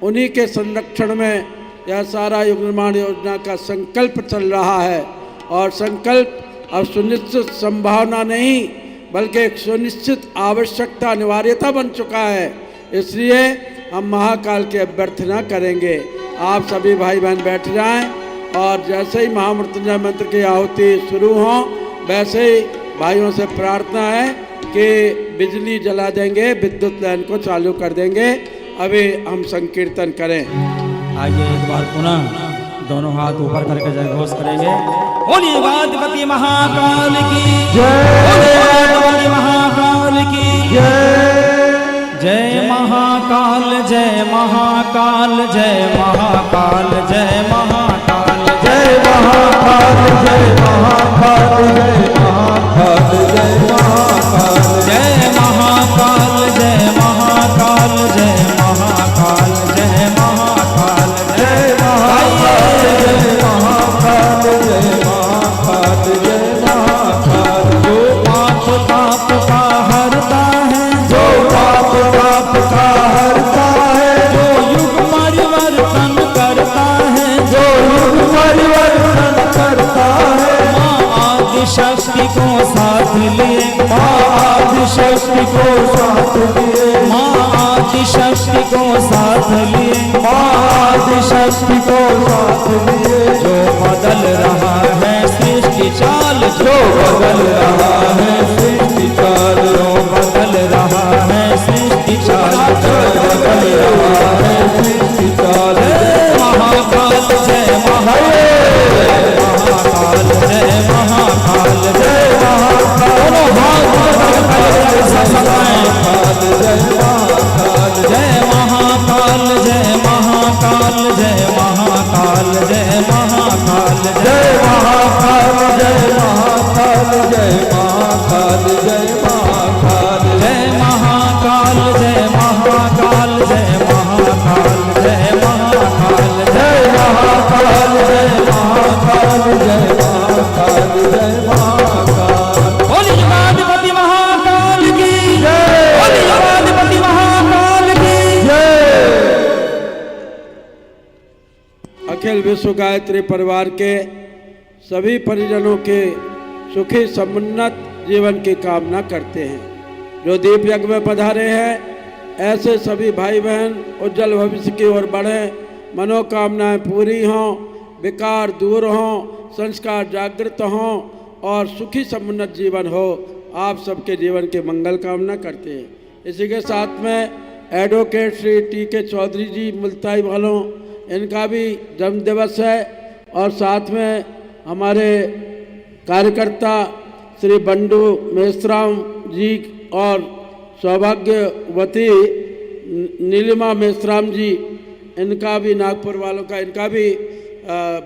Speaker 1: उन्हीं के संरक्षण में यह सारा युग निर्माण योजना का संकल्प चल रहा है। और संकल्प अब सुनिश्चित संभावना नहीं बल्कि एक सुनिश्चित आवश्यकता, अनिवार्यता बन चुका है। इसलिए हम महाकाल की अभ्यर्थना करेंगे। आप सभी भाई बहन बैठ जाएं और जैसे ही महामृत्युंजय मंत्र की आहुति शुरू हो वैसे ही भाइयों से प्रार्थना है कि बिजली जला देंगे, विद्युत लाइन को चालू कर देंगे। अभी हम संकीर्तन करें।
Speaker 4: आइए एक बार पुनः दोनों हाथ ऊपर करके जय घोष करेंगे। बोलिए युगाधिपति महाकाल की जय, बोलिए युगाधिपति महाकाल की जय। जय महाकाल, जय महाकाल, जय महाकाल, जय महाकाल,
Speaker 2: जय महाकाल, जय महाकाल, जय महाकाल, जय महाकाल,
Speaker 4: जय महाकाल, जय महाकाल, जय महाकाल, जय महाकाल,
Speaker 2: जय महाकाल, जय महाकाल, जय महाकाल, जय महाकाल।
Speaker 4: जो पाप ताप का हरता है,
Speaker 2: जो पाप ताप का हरता है,
Speaker 4: जो युग परिवर्तन करता है,
Speaker 2: जो युग परिवर्तन करता है,
Speaker 4: माँ आदिशक्ति को साथ लिए,
Speaker 2: माँ आदिशक्ति को साथ लिए,
Speaker 4: माँ आदिशक्ति को साथ लिए,
Speaker 2: माँ आदिशक्ति को साथ लिए।
Speaker 4: जो बदल रहा है सृष्टि चाल,
Speaker 2: जो बदल रहा है सृष्टि चाल,
Speaker 4: जो बदल रहा है सृष्टि चाल,
Speaker 2: जो बदल रहा है सृष्टि चाल।
Speaker 4: महाकाल, जय महाकाल, जय महाकाल, जय महाकाल। दोनों हाथ
Speaker 2: जय महाकाल,
Speaker 4: जय महाकाल, जय महाकाल, जय महाकाल, जय महाकाल,
Speaker 2: जय महाकाल, जय महाकाल, जय महाकाल, जय महाकाल,
Speaker 4: जय महाकाल, जय महाकाल, जय महाकाल, जय महाकाल,
Speaker 2: जय महाकाल, जय महाकाल, जय महाकाल, जय महाकाल।
Speaker 4: बोलिए युगाधिपति महाकाल की जय, बोलिए युगाधिपति महाकाल की
Speaker 2: जय।
Speaker 1: अखिल विश्व गायत्री परिवार के सभी परिजनों के सुखी समुन्नत जीवन की कामना करते हैं। जो दीप यज्ञ में पधारे हैं ऐसे सभी भाई बहन उज्जवल भविष्य की ओर बढ़ें, मनोकामनाएं पूरी हों, विकार दूर हों, संस्कार जागृत हों और सुखी समुन्नत जीवन हो। आप सबके जीवन के मंगल कामना करते हैं। इसी के साथ में एडवोकेट श्री टी.के. चौधरी जी मुल्ताई वालों, इनका भी जन्म दिवस है। और साथ में हमारे कार्यकर्ता श्री बंडू मेश्राम जी और सौभाग्यवती नीलिमा मेश्राम जी, इनका भी नागपुर वालों का इनका भी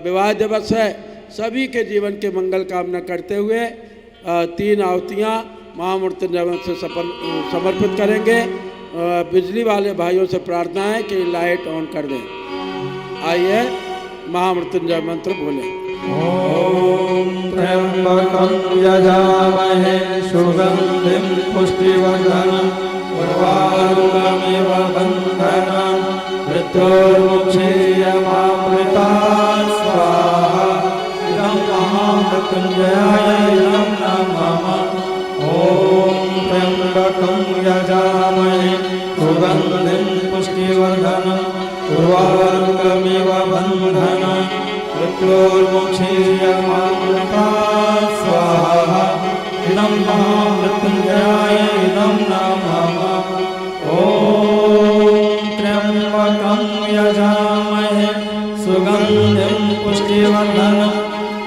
Speaker 1: विवाह दिवस है। सभी के जीवन के मंगल कामना करते हुए 3 आहुतियाँ महामृत्युंजय से समर्पित करेंगे। बिजली वाले भाइयों से प्रार्थना है कि लाइट ऑन कर दें। आइए महामृत्युंजय मंत्र बोलें।
Speaker 2: ओम त्र्यंबकं यजामहे सुगंधिं पुष्टिवर्धनं उर्वारुकमिव बन्धनं मृत्योर्मुक्षीयमामृतात् स्वाहा इदं महामृत्युंजयाय नमः। ओम त्र्यंबकं यजामहे सुगंधिं पुष्टिवर्धनं उर्वारुकमिव बन्धनं मृत्योर्मुक्षीयमामृतात् स्वाहा इदं महामृत्युंजयाय इदं नमः ॐ त्र्यम्बकं यजामहे सुगन्धिं पुष्टिवर्धनं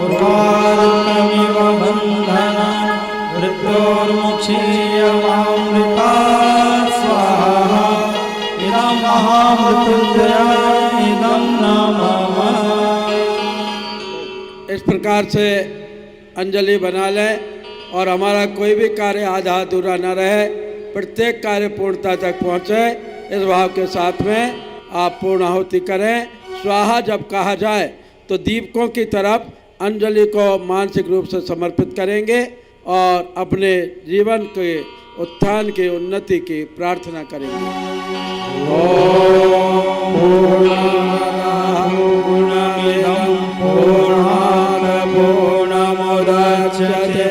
Speaker 2: उर्वारुकमिव बन्धनं मृत्योर्मुक्षीयमामृतात् स्वाहा इदं महामृत्युञ्जयाय इदं नमः।
Speaker 1: इस प्रकार से अंजलि बना लें और हमारा कोई भी कार्य आधा अधूरा न रहे, प्रत्येक कार्य पूर्णता तक पहुँचे, इस भाव के साथ में आप पूर्ण आहुति करें। स्वाहा जब कहा जाए तो दीपकों की तरफ अंजलि को मानसिक रूप से समर्पित करेंगे और अपने जीवन के उत्थान की उन्नति की प्रार्थना करेंगे।
Speaker 2: पूर्णमुदच्यते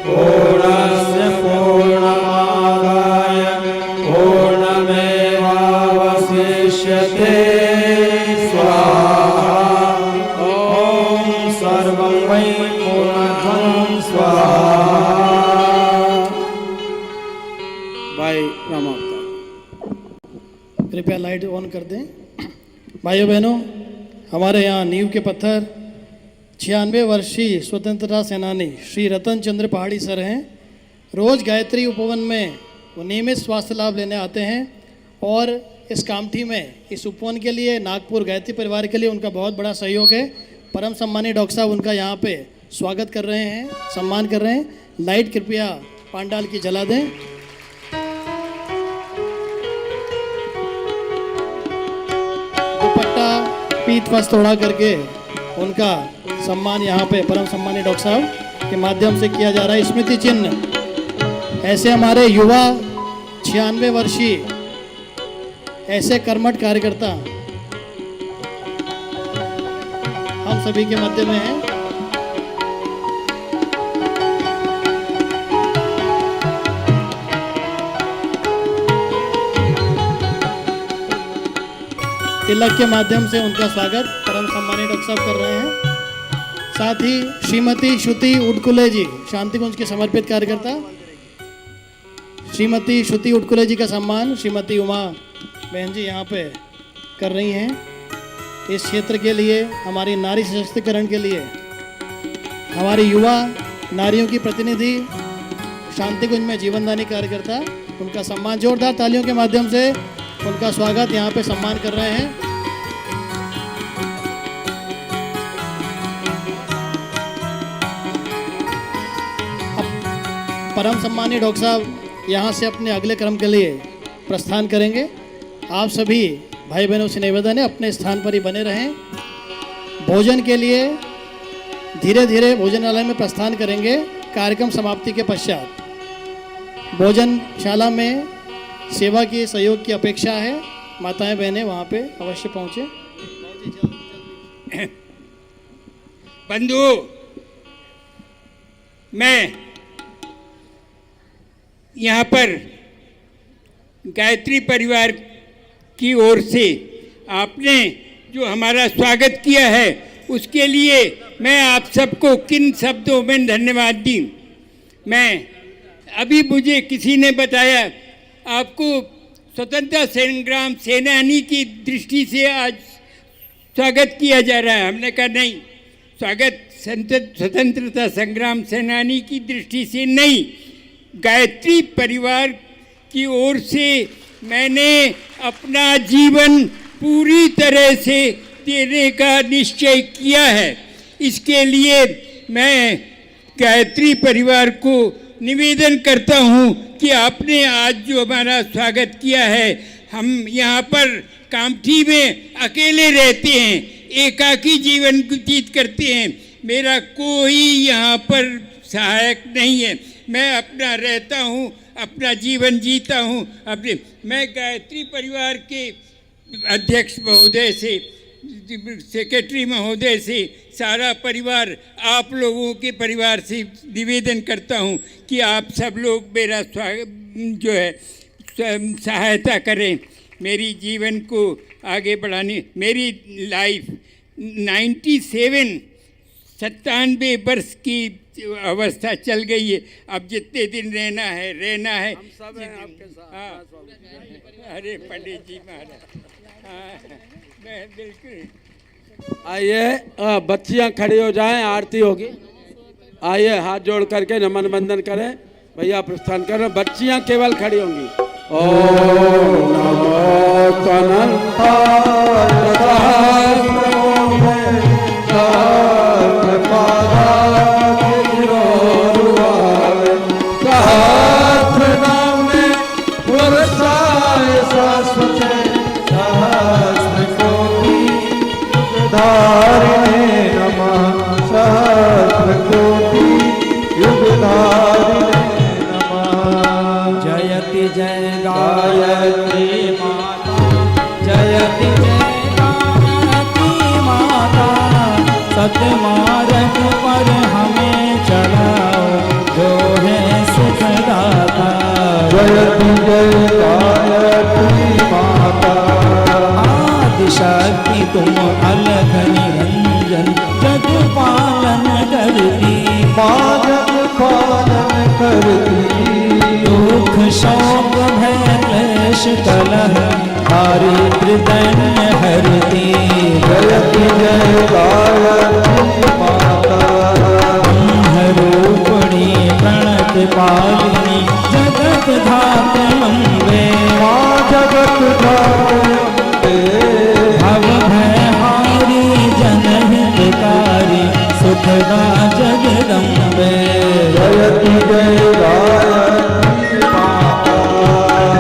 Speaker 2: पूर्णस्य पूर्णमादाय पूर्णमेवावशिष्यते स्वाहा ॐ सर्वं वै पूर्णं स्वाहा।
Speaker 1: भाई रामावतार
Speaker 5: कृपया लाइट ऑन कर दें। भाइयों बहनों, हमारे यहाँ नींव के पत्थर 96 वर्षीय स्वतंत्रता सेनानी श्री रतन चंद्र पहाड़ी सर हैं। रोज़ गायत्री उपवन में वो नियमित स्वास्थ्य लाभ लेने आते हैं और इस कामठी में इस उपवन के लिए नागपुर गायत्री परिवार के लिए उनका बहुत बड़ा सहयोग है। परम सम्मानीय डॉक्टर साहब उनका यहाँ पे स्वागत कर रहे हैं, सम्मान कर रहे हैं। लाइट कृपया पांडाल की जला दें। दुपट्टा पीठ वस्त्र ओढ़ा करके उनका सम्मान यहाँ पे परम सम्मानीय डॉक्टर साहब के माध्यम से किया जा रहा है। स्मृति चिन्ह ऐसे हमारे युवा 96 वर्षीय ऐसे कर्मठ कार्यकर्ता हम सभी के मध्य में हैं। तिलक के माध्यम से उनका स्वागत परम सम्मानीय डॉक्टर साहब कर रहे हैं। साथ ही श्रीमती श्रुति उडकुले जी, शांतिकुंज के समर्पित कार्यकर्ता, श्रीमती श्रुति उडकुले जी का सम्मान श्रीमती उमा बहन जी यहाँ पे कर रही हैं। इस क्षेत्र के लिए, हमारी नारी सशक्तिकरण के लिए, हमारी युवा नारियों की प्रतिनिधि, शांतिकुंज में जीवनदानी कार्यकर्ता, उनका सम्मान जोरदार तालियों के माध्यम से उनका स्वागत यहाँ पे सम्मान कर रहे हैं। अब परम सम्मानीय डॉक्टर साहब यहाँ से अपने अगले क्रम के लिए प्रस्थान करेंगे। आप सभी भाई बहनों से निवेदन है अपने स्थान पर ही बने रहें। भोजन के लिए धीरे धीरे भोजनालय में प्रस्थान करेंगे। कार्यक्रम समाप्ति के पश्चात भोजनशाला में सेवा के सहयोग की अपेक्षा है। माताएं बहनें वहाँ पे अवश्य पहुँचे।
Speaker 9: बंधु, मैं यहाँ पर गायत्री परिवार की ओर से आपने जो हमारा स्वागत किया है उसके लिए मैं आप सबको किन शब्दों में धन्यवाद दी। मैं अभी मुझे किसी ने बताया आपको स्वतंत्रता संग्राम सेनानी की दृष्टि से आज स्वागत किया जा रहा है। हमने कहा नहीं, स्वागत स्वतंत्रता संग्राम सेनानी की दृष्टि से नहीं, गायत्री परिवार की ओर से मैंने अपना जीवन पूरी तरह से देने का निश्चय किया है। इसके लिए मैं गायत्री परिवार को निवेदन करता हूँ कि आपने आज जो हमारा स्वागत किया है, हम यहाँ पर कामठी में अकेले रहते हैं, एकाकी जीवन व्यतीत करते हैं। मेरा कोई यहाँ पर सहायक नहीं है। मैं अपना रहता हूँ, अपना जीवन जीता हूँ अपने। मैं गायत्री परिवार के अध्यक्ष महोदय से, सेक्रेटरी महोदय से, सारा परिवार, आप लोगों के परिवार से निवेदन करता हूँ कि आप सब लोग मेरा जो है सहायता करें, मेरी जीवन को आगे बढ़ाने। मेरी लाइफ 97 वर्ष की अवस्था चल गई है, अब जितने दिन रहना है
Speaker 1: हम सब हैं आपके साथ।
Speaker 9: हाँ। अरे पंडित जी महाराज, हाँ, मैं बिल्कुल।
Speaker 1: आइए बच्चियां खड़ी हो जाएं, आरती होगी। आइए हाथ जोड़ करके नमन वंदन करें। भैया प्रस्थान कर रहे, बच्चियां केवल खड़ी होंगी। ओम नमो
Speaker 2: जयति जय गायत्री माता, जयति जय गायत्री माता, सतमार्ग पर हमें चलाओ जो है सुखदाता। जयति जय गायत्री माता, आदिशक्ति तुम अलग निरंजन, जग पालन करती, माँ जग पालन करती। दुख शोक भय क्लेश कलह दारिद्र्य दैन्य हरती। जयति जय गायत्री माता, ब्रह्मरूपिणी प्रणत पालिनी, जगत धात्र्यम्बे, माँ जगत धात्र्यम्बे। भव भय हारी जनहितकारी, सुखदा जगदम्बे। जयति जय गायत्री माता,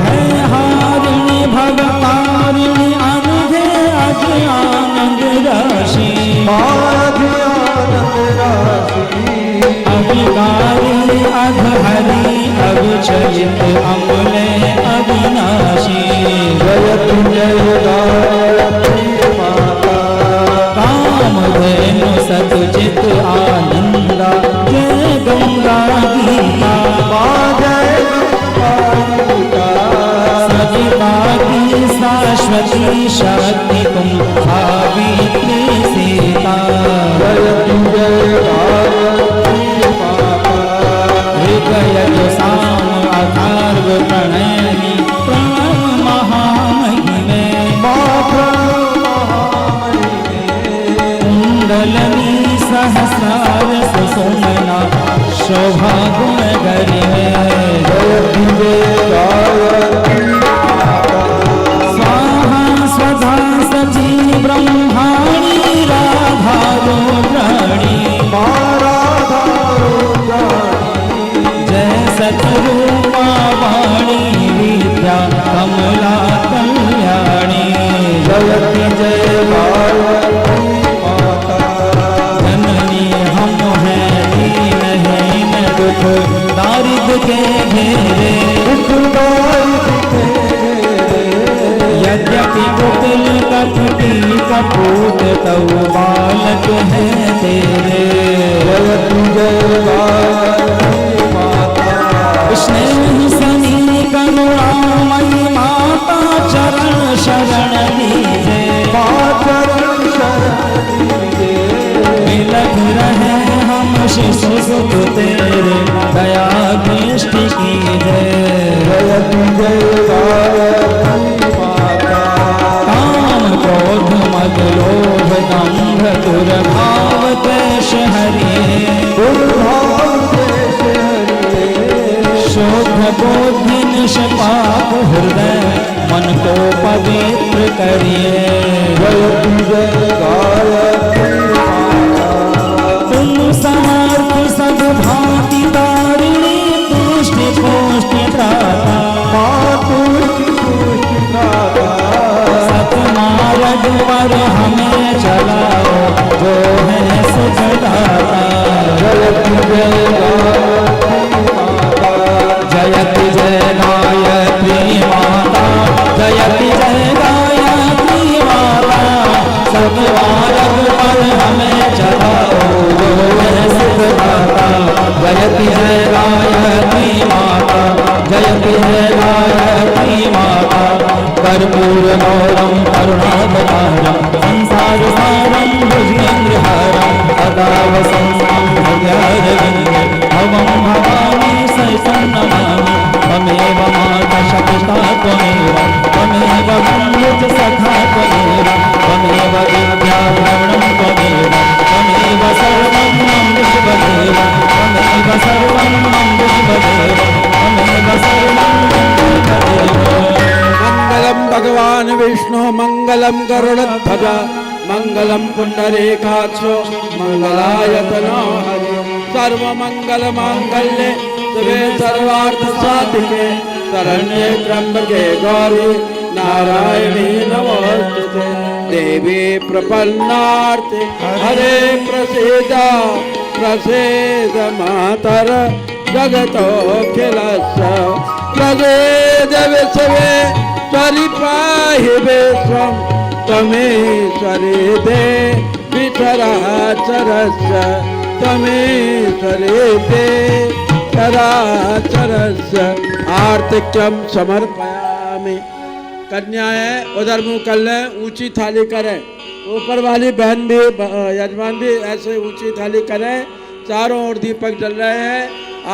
Speaker 2: भयहारिणी भवतारिणी, अनघे अज्ञानंद राशि, आनंद राशि। अविकारी अघहरी अविचलित अमले अविनाशी। जयति जय गायत्री माता, कामधेनु सतचित आनंदा, जय गंगा गीता, जय गंगा गीता। सविता की शाश्वती शक्ति तुम सावित्री सीता। जयति जय गायत्री माता, ऋग्यजु साम अथर्व प्रणयनी, प्रणव महामहिमे, कुंडलनी सहस्रार सुषुम्ना, शोभा गुण गरिमे। जयति जय गायत्री माता, स्वाहा स्वधा सची ब्रह्माणी, राधा रुद्राणी, राधा रुद्राणी। जय सतरूपा वाणी विद्या कमला कल्याणी। जयति जय गायत्री माता, जननी हम हैं दीनहीन, दुख दारिद्र के घेरे, दुख दारिद्र के घेरे। यद्यपि कुटिल कपटी कपूत, तऊ बालक है तेरे। जयति जय गायत्री माता, स्नेह सनी करुणामयी माता, चरण शरण दीजे, चरण शरण दीजे। मिलत रहे हम शिशु सुख तेरे, दया दृष्टि कीजे। जयति जय गायत्री माता, काम क्रोध मद लोभ दंभ दुर्भाव द्वेष हरिये, दुर्भाव द्वेष हरिये। शोध बोधि निष्पाप हृदय, मन को पवित्र करिए। जयति जय गायत्री माता, तुम समर्थ सद्भांति तारिणी, तुष्टि पुष्टि त्राता, तुष्टि पुष्टि त्राता। सतमार्ग पर हमें चलाओ जो है सुखदाता। जयति जय गायत्री माता, जयति जय गायत्री माता, जयति जय गायत्री माता। सतमार्ग पर हमें चलाओ जो है सुखदाता। जयति जय गायत्री माता, जयति जय गायत्री माता। कर्पूरगौरं करुणावतारं, संसारसारं भुजगेन्द्रहारं, सदा वसन्तं हृदयारविन्दे भवं भवामि सहितं नमामि त्वमेव माता शपिता त्वमेव त्वमेव बन्धुः सखा त्वमेव त्वमेव विद्याद्रविणं त्वमेव त्वमेव सर्वं मम विश्वदेव त्वमेव सर्वं मम विश्वदेव त्वमेव सर्वं मम विश्वदेव।
Speaker 1: मंगलम भगवान विष्णु मंगलम गरुड़ध्वज मंगलम पुंडरीकाक्षो मंगलायतनो हरि सर्व मंगल मांगल्ये शिवे सर्वार्थ साधिके शरण्ये त्र्यंबके गौरी नारायणी नमोस्तुते देवी प्रपन्नार्थे हरे प्रसीद प्रसीद मातर जगतोऽखिलस्य प्रसीद विश्वे स्वरिपाहि विश्वं त्वमेश्वरी देवी चराचरस्य त्वमेश्वरी देवी चराचरस्य आर्तिक्यम समर्पयामि। कन्याएं उधर मुँह कर लें, ऊंची थाली करें, ऊपर वाली बहन भी यजमान भी ऐसे ऊंची थाली करें। चारों ओर दीपक जल रहे हैं।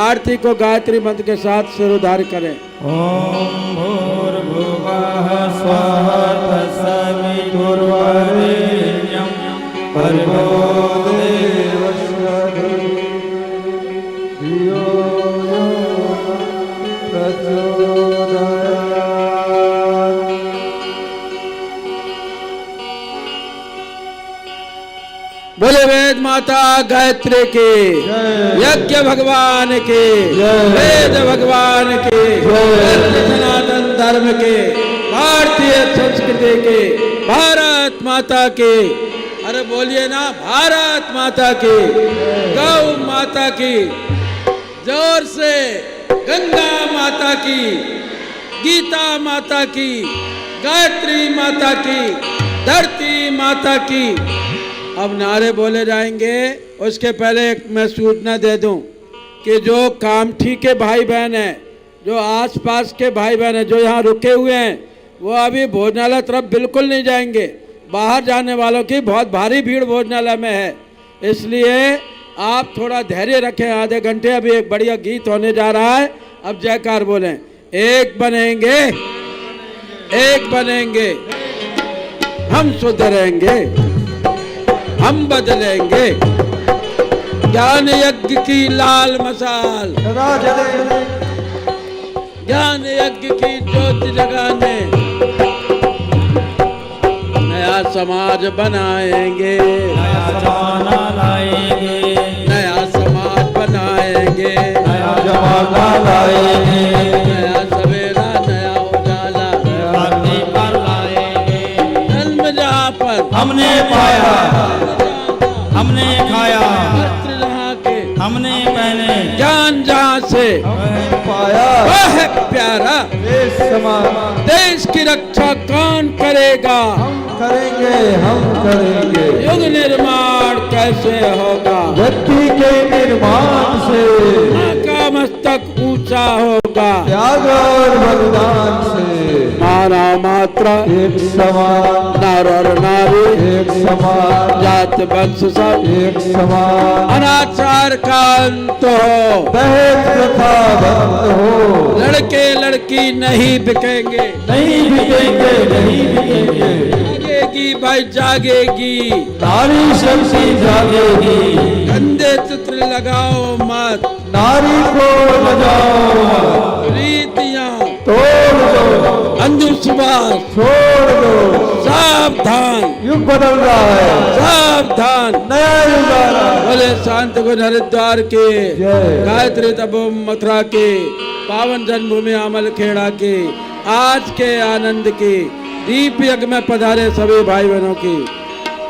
Speaker 1: आरती को गायत्री मंत्र के साथ सिरोधार करें।
Speaker 2: ओम भूर्भुवः स्वः तत्सवितुर्वरेण्यं भर्गो देवस्य धियो यो नः प्रचोदयात्।
Speaker 1: बोले वेद माता गायत्री की, यज्ञ भगवान की, वेद भगवान की, सनातन धर्म के, भारतीय संस्कृति के, भारत माता की। अरे बोलिए ना, भारत माता की, गौ माता की, जोर से गंगा माता की, गीता माता की, गायत्री माता की, धरती माता की। अब नारे बोले जाएंगे। उसके पहले एक मैं सूचना दे दूं कि जो कामठी के भाई बहन हैं, जो आसपास के भाई बहन हैं, जो यहाँ रुके हुए हैं, वो अभी भोजनालय तरफ बिल्कुल नहीं जाएंगे। बाहर जाने वालों की बहुत भारी भीड़ भोजनालय में है, इसलिए आप थोड़ा धैर्य रखें। आधे घंटे अभी एक बढ़िया गीत होने जा रहा है। अब जयकार बोलें। एक बनेंगे, एक बनेंगे, हम सुधरेंगे, हम बदलेंगे। ज्ञान यज्ञ की लाल मसाल, ज्ञान यज्ञ की ज्योति जगाने नया समाज बनाएंगे,
Speaker 2: नया जमाना लाएंगे,
Speaker 1: नया समाज बनाएंगे,
Speaker 2: नया जमाना लाएंगे,
Speaker 1: नया सवेरा नया उजाला
Speaker 2: धरती पर लाएंगे।
Speaker 1: जन्म जहाँ पर
Speaker 2: हमने पाया, हमने खाया,
Speaker 1: वस्त्र जहाँ के
Speaker 2: हमने पहने,
Speaker 1: ज्ञान जहाँ से
Speaker 2: पाया,
Speaker 1: वह है प्यारा।
Speaker 2: देश समान
Speaker 1: देश की रक्षा कौन करेगा?
Speaker 2: करेंगे, हम करेंगे।
Speaker 1: युग निर्माण कैसे होगा?
Speaker 2: व्यक्ति के निर्माण से,
Speaker 1: माँ का मस्तक ऊंचा होगा,
Speaker 2: त्याग और बलिदान से।
Speaker 1: मानव मात्र
Speaker 2: एक समान,
Speaker 1: नर और नारी
Speaker 2: एक समान,
Speaker 1: जात वंश सब
Speaker 2: एक समान।
Speaker 1: अनाचार का अंत हो,
Speaker 2: दहेज प्रथा बंद हो,
Speaker 1: लड़के लड़की नहीं बिकेंगे,
Speaker 2: नहीं बिकेंगे, नहीं बिकेंगे।
Speaker 1: जागेगी भाई जागेगी,
Speaker 2: नारी शक्ति जागेगी।
Speaker 1: गंदे चित्र लगाओ मत,
Speaker 2: नारी को बजाओ,
Speaker 1: रीतियां
Speaker 2: तोड़ दो,
Speaker 1: अंधविश्वास
Speaker 2: छोड़ दो।
Speaker 1: सावधान,
Speaker 2: युग बदल रहा है,
Speaker 1: सावधान।
Speaker 2: नया युग आ रहा है।
Speaker 1: बोले शांत गुण हरिद्वार के,
Speaker 2: जय।
Speaker 1: गायत्री तपोवन मथुरा के, पावन जन्मभूमि अमल खेड़ा के, आज के आनंद की, दीप यज्ञ में पधारे सभी भाई बहनों की।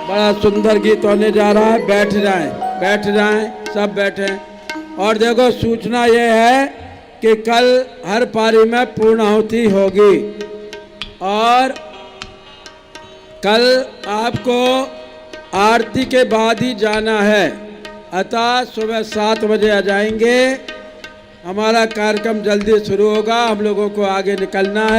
Speaker 1: बड़ा सुंदर गीत होने जा रहा है। बैठ जाएं, बैठ जाएं, सब बैठें। और देखो सूचना ये है कि कल हर पारी में पूर्णाहुति होगी और कल आपको आरती के बाद ही जाना है, अतः सुबह 7 बजे आ जाएंगे। हमारा कार्यक्रम जल्दी शुरू होगा, हम लोगों को आगे निकलना है।